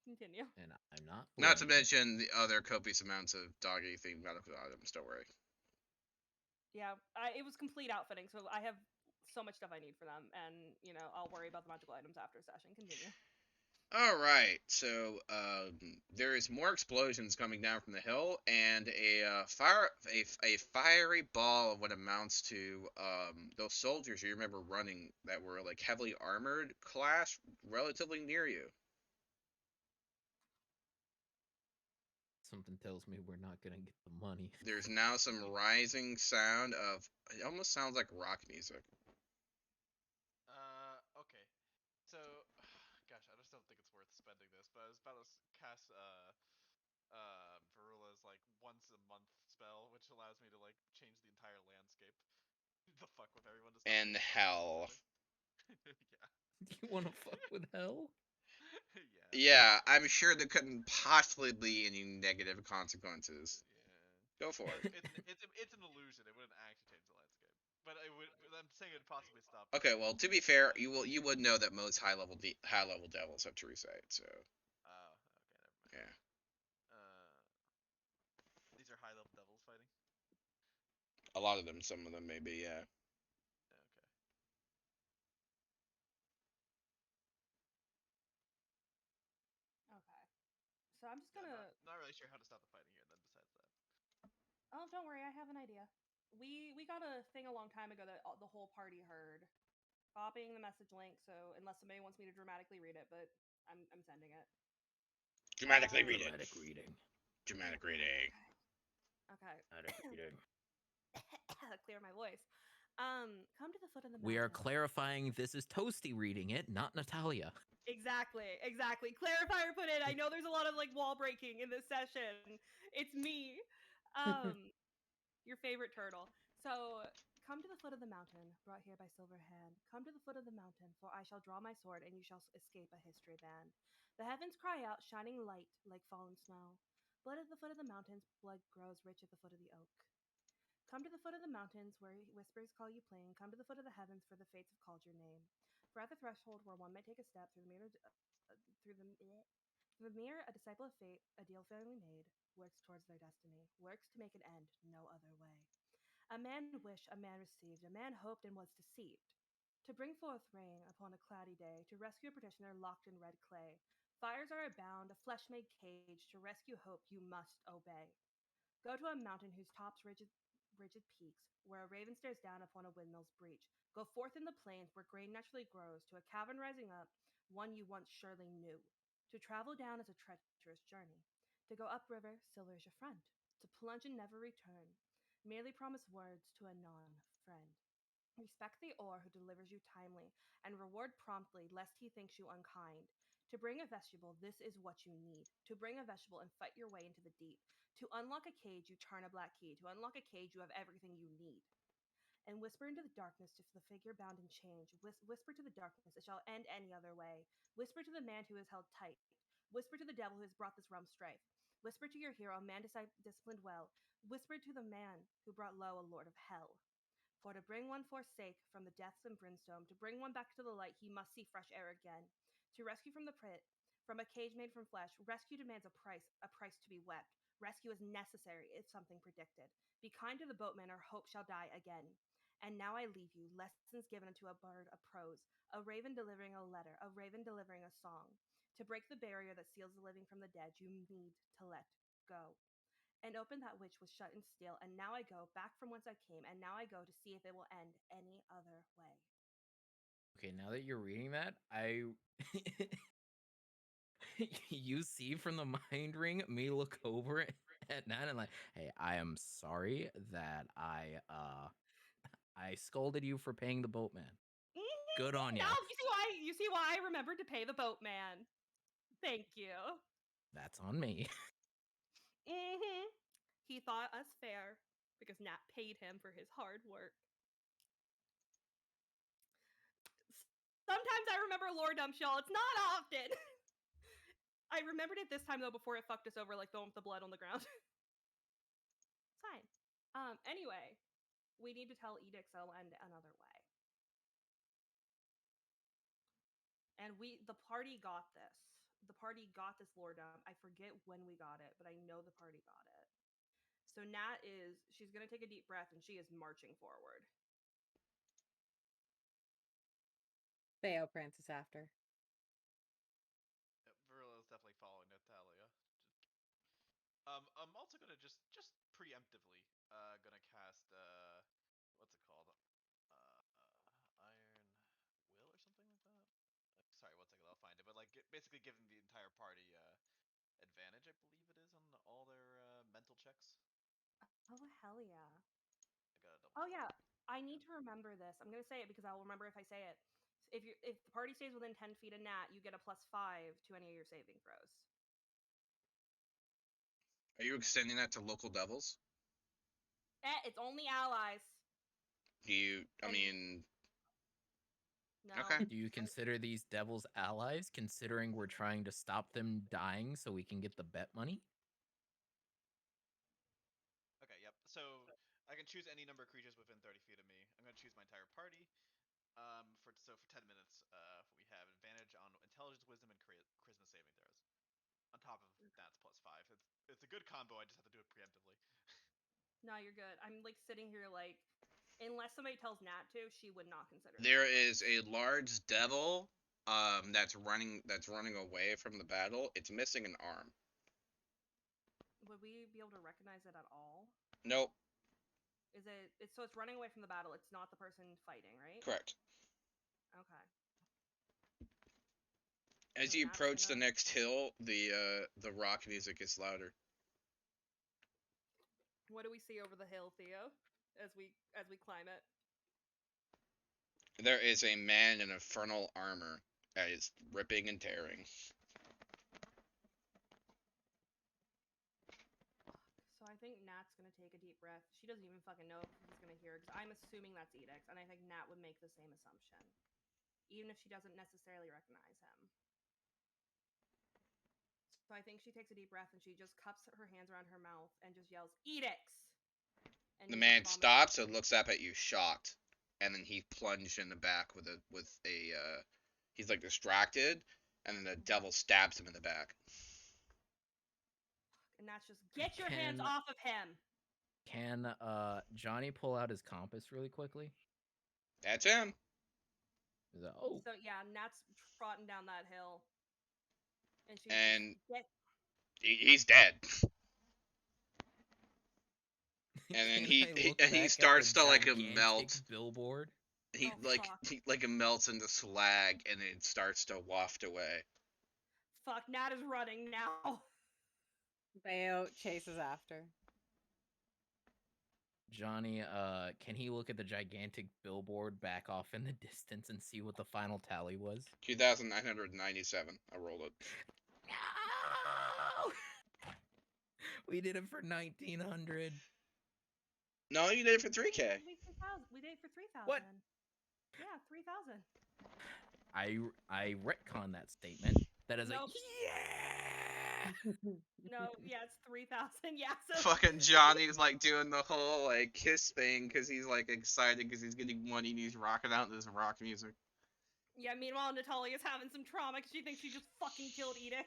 Continue. And I'm not. Not to blaming you. mention the other copious amounts of doggy themed medical items. Don't worry. Yeah, it was complete outfitting, so I have so much stuff I need for them, and I'll worry about the magical items after session. Continue. All right, so there is more explosions coming down from the hill, and a fiery ball of what amounts to those soldiers you remember running that were like heavily armored clash relatively near you. Something tells me we're not gonna get the money. There's now some rising sound of it almost sounds like rock music. Okay. So, gosh, I just don't think it's worth spending this, but I was about to cast Varula's like once a month spell, which allows me to like change the entire landscape. The fuck with everyone. And hell. Yeah. Do you want to fuck with hell? Yeah. Yeah, I'm sure there couldn't possibly be any negative consequences. Yeah. Go for it. It's an illusion. It wouldn't actually change the landscape, but it would. I'm saying it'd possibly stop. Okay, well, to be fair, you would know that most high level devils have True Sight, so Oh, okay, never mind. yeah, These are high level devils fighting. a lot of them, some of them maybe, yeah. Okay. Okay. So I'm just gonna. Not really sure how to stop the fighting here. Then besides that. Oh, don't worry, I have an idea. We got a thing a long time ago that the whole party heard. Copying the message link, so unless somebody wants me to dramatically read it, but I'm sending it. Dramatically read it. Dramatic reading. Dramatic reading. Okay. Dramatic reading. Clear my voice. Come to the foot of the mountain. We are clarifying this is Toasty reading it, not Natalia. Exactly. Clarifier put in. I know there's a lot of like wall breaking in this session. It's me. Your favorite turtle. So, come to the foot of the mountain, brought here by silver hand. Come to the foot of the mountain, for I shall draw my sword, and you shall escape a history banned. The heavens cry out, shining light like fallen snow. Blood at the foot of the mountains, blood grows rich at the foot of the oak. Come to the foot of the mountains, where whispers call you plain. Come to the foot of the heavens, for the fates have called your name. For at the threshold, where one may take a step through the mirror, through the mirror, a disciple of fate, a deal fairly made, works towards their destiny, works to make an end, no other way. A man wished, a man received, a man hoped and was deceived. To bring forth rain upon a cloudy day, to rescue a petitioner locked in red clay. Fires are abound, a flesh made cage, to rescue hope you must obey. Go to a mountain whose tops rigid peaks, where a raven stares down upon a windmill's breach. Go forth in the plains where grain naturally grows, to a cavern rising up, one you once surely knew. To travel down is a treacherous journey. To go upriver, silver is your friend. To plunge and never return, merely promise words to a non-friend. Respect the oar who delivers you timely, and reward promptly, lest he thinks you unkind. To bring a vegetable, this is what you need. To bring a vegetable and fight your way into the deep. To unlock a cage, you turn a black key. To unlock a cage, you have everything you need. And whisper into the darkness to the figure bound in chains. Whisper to the darkness, it shall end any other way. Whisper to the man who is held tight. Whisper to the devil who has brought this realm strife. Whisper to your hero, a man disciplined well. Whisper to the man who brought low a lord of hell. For to bring one forsake from the depths and brimstone, to bring one back to the light, he must see fresh air again. To rescue from the pit, from a cage made from flesh, rescue demands a price to be wept. Rescue is necessary, if something predicted. Be kind to the boatman, or hope shall die again. And now I leave you, lessons given unto a bird of prose, a raven delivering a letter, a raven delivering a song. To break the barrier that seals the living from the dead, you need to let go. And open that which was shut in steel, and now I go back from whence I came, and now I go to see if it will end any other way. Okay, now that you're reading that, you see from the mind ring me look over at Nat and like, hey, I am sorry that I scolded you for paying the boatman. Good on you. Now you see why I remembered to pay the boatman. Thank you. That's on me. He thought us fair because Nat paid him for his hard work. Sometimes I remember lore dumps, y'all. It's not often. I remembered it this time though before it fucked us over like the one with the blood on the ground. It's fine. Anyway, we need to tell Edix it'll end another way. And the party got this. The party got this lore dump. I forget when we got it, but I know the party got it. So she's gonna take a deep breath and she is marching forward. Theo prances after. Yep, Verilla's definitely following Natalia. I'm also gonna just preemptively gonna cast what's it called? Iron Will or something like that. Sorry, 1 second, I'll find it. But like basically giving the entire party advantage, I believe it is, on all their mental checks. Oh hell yeah. I gotta double. Oh yeah, I need to remember this. I'm gonna say it because I'll remember if I say it. If the party stays within 10 feet of Nat, you get a +5 to any of your saving throws. Are you extending that to local devils? It's only allies. I mean, No. okay. Do you consider these devils allies, considering we're trying to stop them dying so we can get the bet money? Okay, yep. So I can choose any number of creatures within 30 feet of me. I'm gonna choose my entire party. For 10 minutes, we have advantage on intelligence, wisdom, and charisma saving throws. On top of that's +5. It's a good combo. I just have to do it preemptively. No, you're good. I'm like sitting here like, unless somebody tells Nat to, she would not consider. There is a large devil that's running away from the battle. It's missing an arm. Would we be able to recognize it at all? Nope. So it's running away from the battle. It's not the person fighting, right? Correct. Okay. As So you Nat's approach the gonna- next hill, the rock music gets louder. What do we see over the hill, Theo? As we climb it. There is a man in infernal armor that is ripping and tearing. So I think Nat's gonna take a deep breath. She doesn't even fucking know if he's gonna hear, because I'm assuming that's Edix, and I think Nat would make the same assumption, even if she doesn't necessarily recognize him. So I think she takes a deep breath and she just cups her hands around her mouth and just yells, "Edix!" And The he just man vomits. stops and looks up at you, shocked, and then he plunged in the back with a he's like distracted, and then the devil stabs him in the back. And Nat's just, "Get your hands Can- off of him!" Can Johnny pull out his compass really quickly? That's him. He's like, oh, So yeah, Nat's trotting down that hill, and she's And just, "Get he's dead. And then Can he- I he- look and he back at starts the to, like, gigantic melt. billboard. He Oh, fuck. he melts into slag, and it starts to waft away. fuck, Nat is running now." Bayo chases after. Johnny, can he look at the gigantic billboard back off in the distance and see what the final tally was? 2,997. I rolled it. No! We did it for 1,900. No, you did it for 3K. We did it for 3,000. What? Yeah, 3,000. I retcon that statement. That is Nope. a yeah. No, yeah, it's 3,000. Yeah, so Fucking Johnny's like doing the whole like kiss thing because he's like excited because he's getting money and he's rocking out to this rock music. Yeah, meanwhile, Natalia's having some trauma because she thinks she just fucking killed Edix.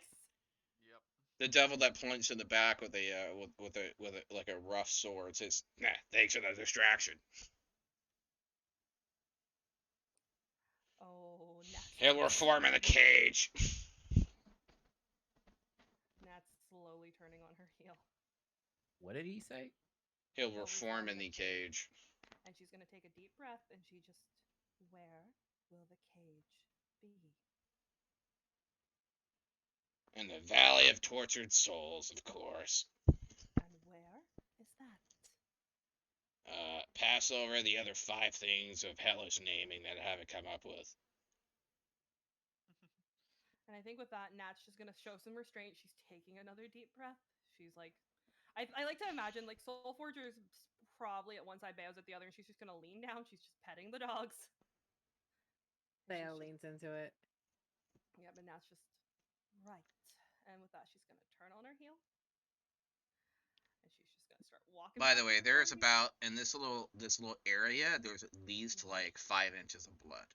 Yep. The devil that plunged in the back with a like a rough sword says, "Nah, thanks for the distraction." Oh, Nat's He'll reform in the cage. Nat's slowly turning on her heel. What did he say? He'll reform in the cage. And she's gonna take a deep breath and she just, where will the cage be? In the Valley of Tortured Souls, of course. And where is that? Pass over the other 5 things of hellish naming that I haven't come up with. And I think with that, Nat's just gonna show some restraint. She's taking another deep breath. She's like, I like to imagine like Soulforger's probably at one side, Bayo's at the other, and she's just gonna lean down. She's just petting the dogs. And Bayo she's leans into it. Yeah, but Nat's just right. And with that, she's gonna turn on her heel. And she's just gonna start walking. By the back way, to there's Johnny. about in this little area, there's at least like 5 inches of blood.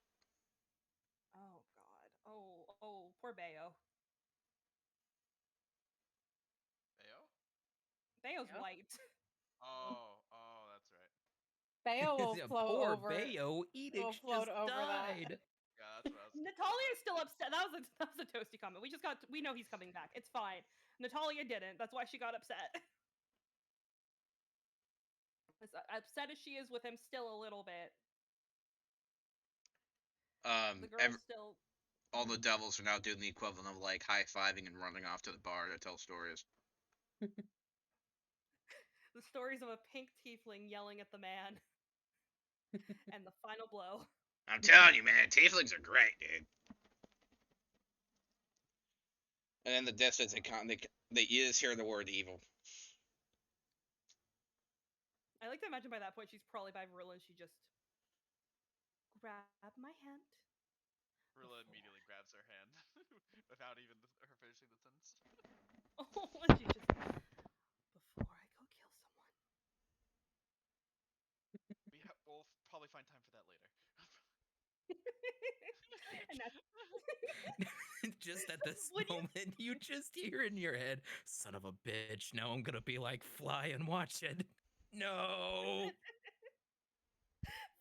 Oh god. Oh, poor Bayo. Ayo? Bayo's Yeah. white. Oh, that's right. Bayo will Yeah, float poor over. Bayo, Edix float just over that. died. Yeah, that's what I was. Natalia's still upset. That was a toasty comment. We know he's coming back. It's fine. Natalia didn't. That's why she got upset. As upset as she is with him, still a little bit. The girl's still. All the devils are now doing the equivalent of like high-fiving and running off to the bar to tell stories. The stories of a pink tiefling yelling at the man. And the final blow. I'm telling you, man, tieflings are great, dude. And in the distance, they just hear the word evil. I like to imagine by that point she's probably by Verilla and she just grab my hand. Rilla immediately grabs her hand without even her finishing the sentence. Oh, and she just before I go kill someone. We'll probably find time for that later. And that's Just at this Would you- moment, you just hear in your head, son of a bitch, now I'm gonna be like, fly and watch it. No!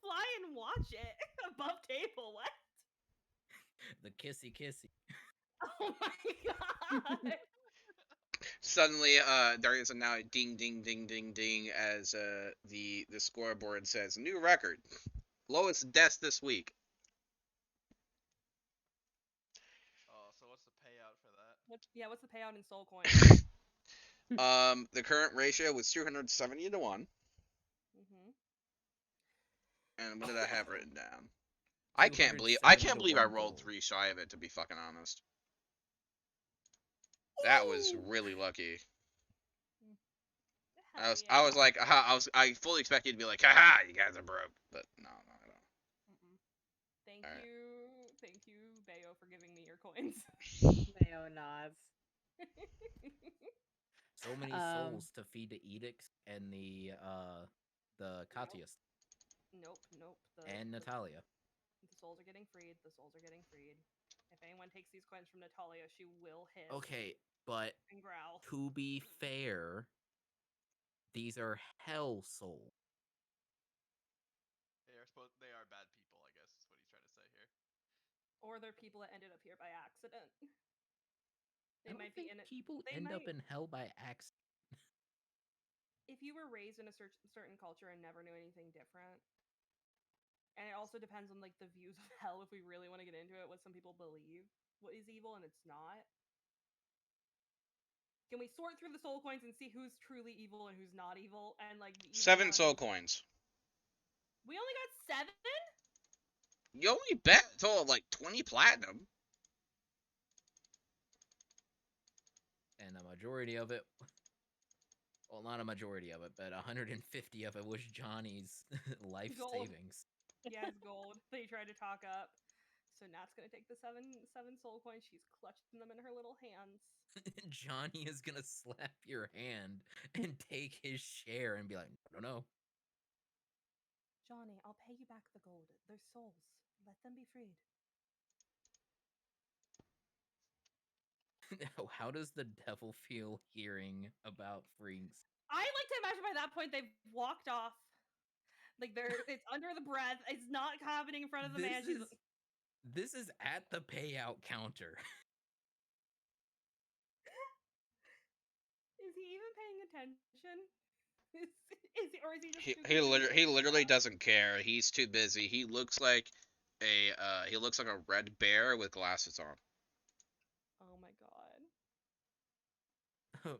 fly and watch it above table. What? The kissy kissy. Oh my god! Suddenly, there is a now ding, ding, ding, ding, ding as the scoreboard says new record, lowest deaths this week. Oh, so what's the payout for that? What's the payout in soul coins? The current ratio was 270 to 1. Mm-hmm. And what did I have written down? I can't believe I 270 rolled gold. 3 shy of it, to be fucking honest. That was really lucky. I was like, I fully expected you to be like, haha, you guys are broke, but no, I don't. Mm-mm. Thank Alright. you, Bayo, for giving me your coins. Mayo nods. So many souls to feed the edicts and the Katius Nope. and Natalia. The souls are getting freed. If anyone takes these coins from Natalia, she will hiss Okay, but and growl. to be fair, these are hell souls. They are bad people, I guess is what he's trying to say here. Or they're people that ended up here by accident. They I don't might be think in it. people they end up might- in hell by accident. If you were raised in a certain culture and never knew anything different, and it also depends on like the views of hell. If we really want to get into it, what some people believe what is evil and it's not. Can we sort through the soul coins and see who's truly evil and who's not evil? And like the evil 7 ones- soul coins. We only got 7. You only bet a total of like 20 platinum. And a majority of it, well, not a majority of it, but 150 of it was Johnny's life Gold. savings. Yeah, it's gold. They tried to talk up. So Nat's gonna take the seven soul coins. She's clutching them in her little hands. Johnny is gonna slap your hand and take his share and be like, no. Johnny, I'll pay you back the gold. They're souls. Let them be freed. How does the devil feel hearing about freaks? I like to imagine by that point they've walked off. Like it's under the breath. It's not happening in front of the man. This is at the payout counter. Is he even paying attention? Is he, or is he just He literally doesn't care. He's too busy. He looks like a red bear with glasses on. Oh my god. Would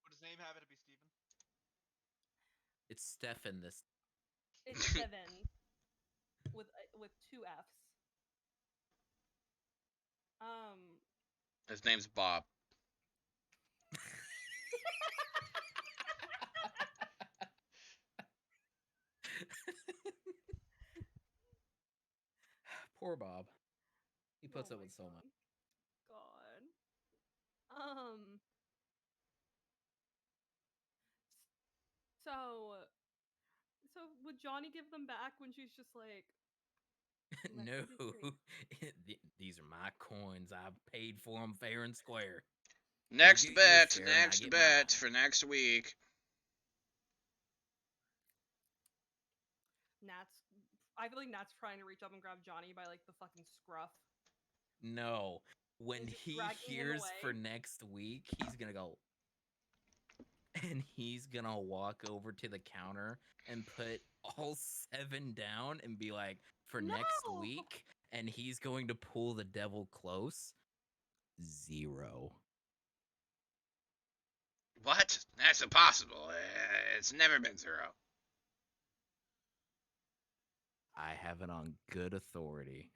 his name happen to be Steven? It's Stefan this. It's 7 with 2 F's. His name's Bob. Poor Bob. He puts Oh up my with so much. God. So would Johnny give them back when she's just like, "Let No, them be free"? these are my coins. I paid for them fair and square. Next get your bet, share and I next get bet mine. for next week. I feel like Nat's trying to reach up and grab Johnny by like the fucking scruff. No, when just he dragging him hears for away. next week, he's gonna go. And he's gonna walk over to the counter and put all 7 down and be like, for next No! week, and he's going to pull the devil close. 0. What? That's impossible. It's never been 0. I have it on good authority.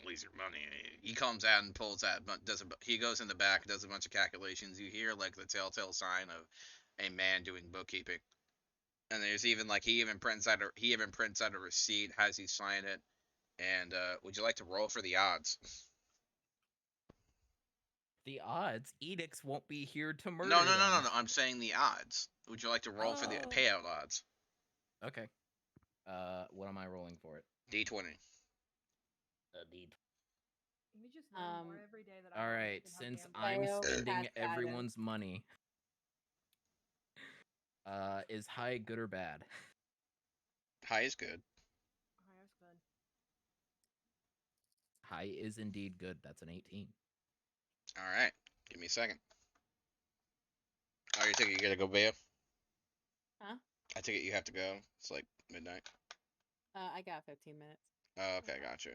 Lose your money. He comes out and pulls out, he goes in the back, does a bunch of calculations. You hear like the telltale sign of a man doing bookkeeping. And there's even like he even prints out a receipt, has he sign it. And would you like to roll for the odds? The odds, edicts won't be here to murder No. them. I'm saying the odds. Would you like to roll for the payout odds? Okay. What am I rolling for it? D20. We just learn more every day that All I right, understand since how I'm gambling- Fail, spending pass everyone's money, is high good or bad? High is good. Oh, that's good. High is indeed good. That's an 18. Alright. Give me a second. Oh, you think you gotta go, Bayo? Huh? I take it you have to go. It's like midnight. I got 15 minutes. Oh, okay, gotcha.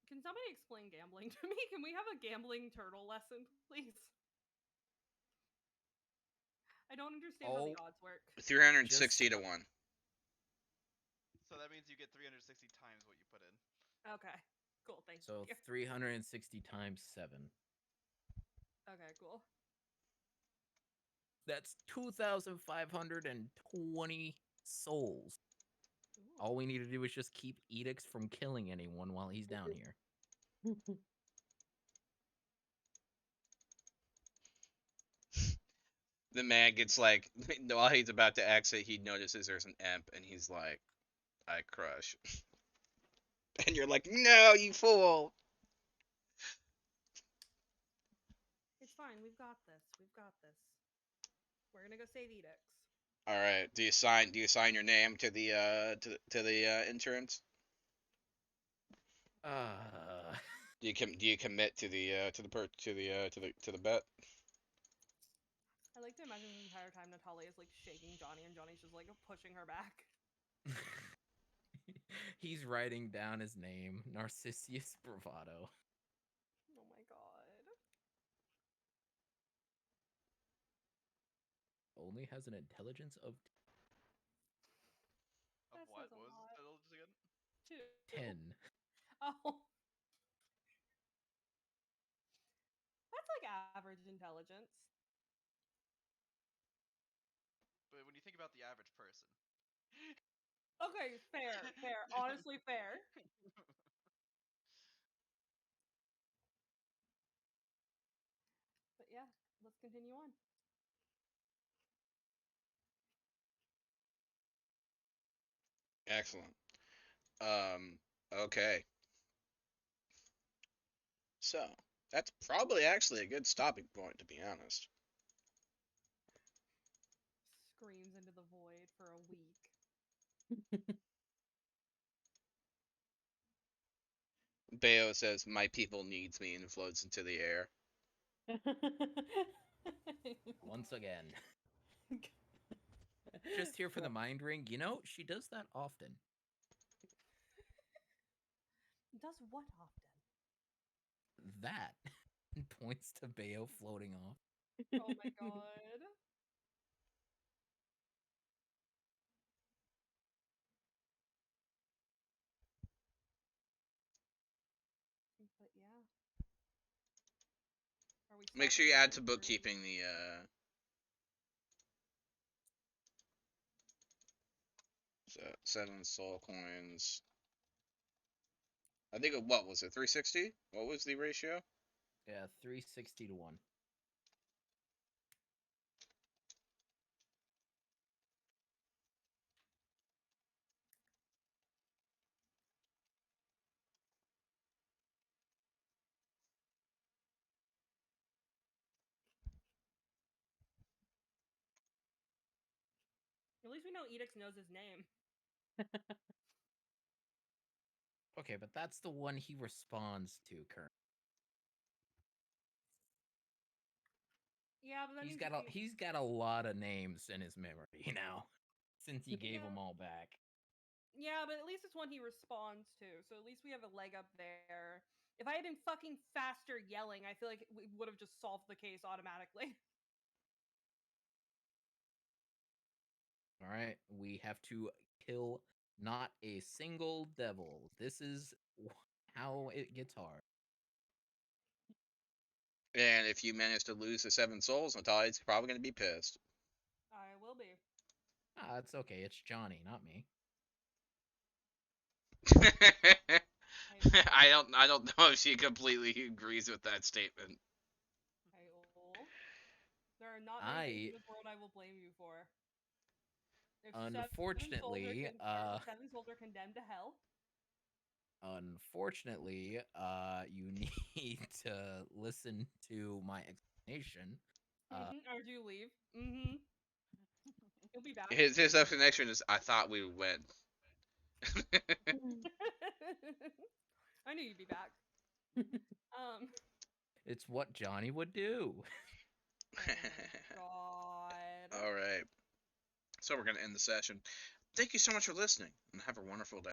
Can somebody explain gambling to me? Can we have a gambling turtle lesson, please? I don't understand how the odds work. 360 to 1. So that means you get 360 times what you put in. Okay, cool. Thank So you. 360 times 7. Okay, cool. That's 2,520 souls. Ooh. All we need to do is just keep Edicts from killing anyone while he's down here. The man gets like, while he's about to exit, he notices there's an imp, and he's like, I crush. And you're like, no, you fool! It's fine. We've got this. We've got this. We're gonna go save Edicts. All right. Do you sign your name to the insurance? Do you commit to the bet? I like to imagine the entire time Natalia is like shaking Johnny, and Johnny's just like pushing her back. He's writing down his name, Narcissus Bravado. Oh my god. Only has an intelligence of Of That what? says a What was lot. the intelligence again? 10. Oh. That's like average intelligence. But when you think about the average person. Okay, fair, fair. Honestly, fair. But yeah, let's continue on. Excellent. Okay. So, that's probably actually a good stopping point, to be honest. Screams into the void for a week. Bayo says, my people needs me, and floats into the air. Once again. Just here for the mind ring. You know, she does that often. Does what often? That points to Bayo floating off. Oh my god. But yeah. Are we Make sure you stopping add to there? bookkeeping the so 7 soul coins. I think what was it? 360? What was the ratio? Yeah, 360 to 1. At least we know Edix knows his name. Okay, but that's the one he responds to currently. Yeah, but that He's means got he's got a lot of names in his memory now, since he gave Yeah. them all back. Yeah, but at least it's one he responds to, so at least we have a leg up there. If I had been fucking faster yelling, I feel like we would have just solved the case automatically. All right, we have to kill not a single devil. This is how it gets hard. And if you manage to lose the 7 souls, Natalia's probably going to be pissed. I will be. Ah, it's okay. It's Johnny, not me. I don't know if she completely agrees with that statement. I will. There are not many things in this world I will blame you for. If Unfortunately, seven souls are condemned to hell. Unfortunately, you need to listen to my explanation. Or do you leave? Mm-hmm. He'll be back. His explanation is, I thought we would win. I knew you'd be back. It's what Johnny would do. Oh God. All right. So we're going to end the session. Thank you so much for listening, and have a wonderful day.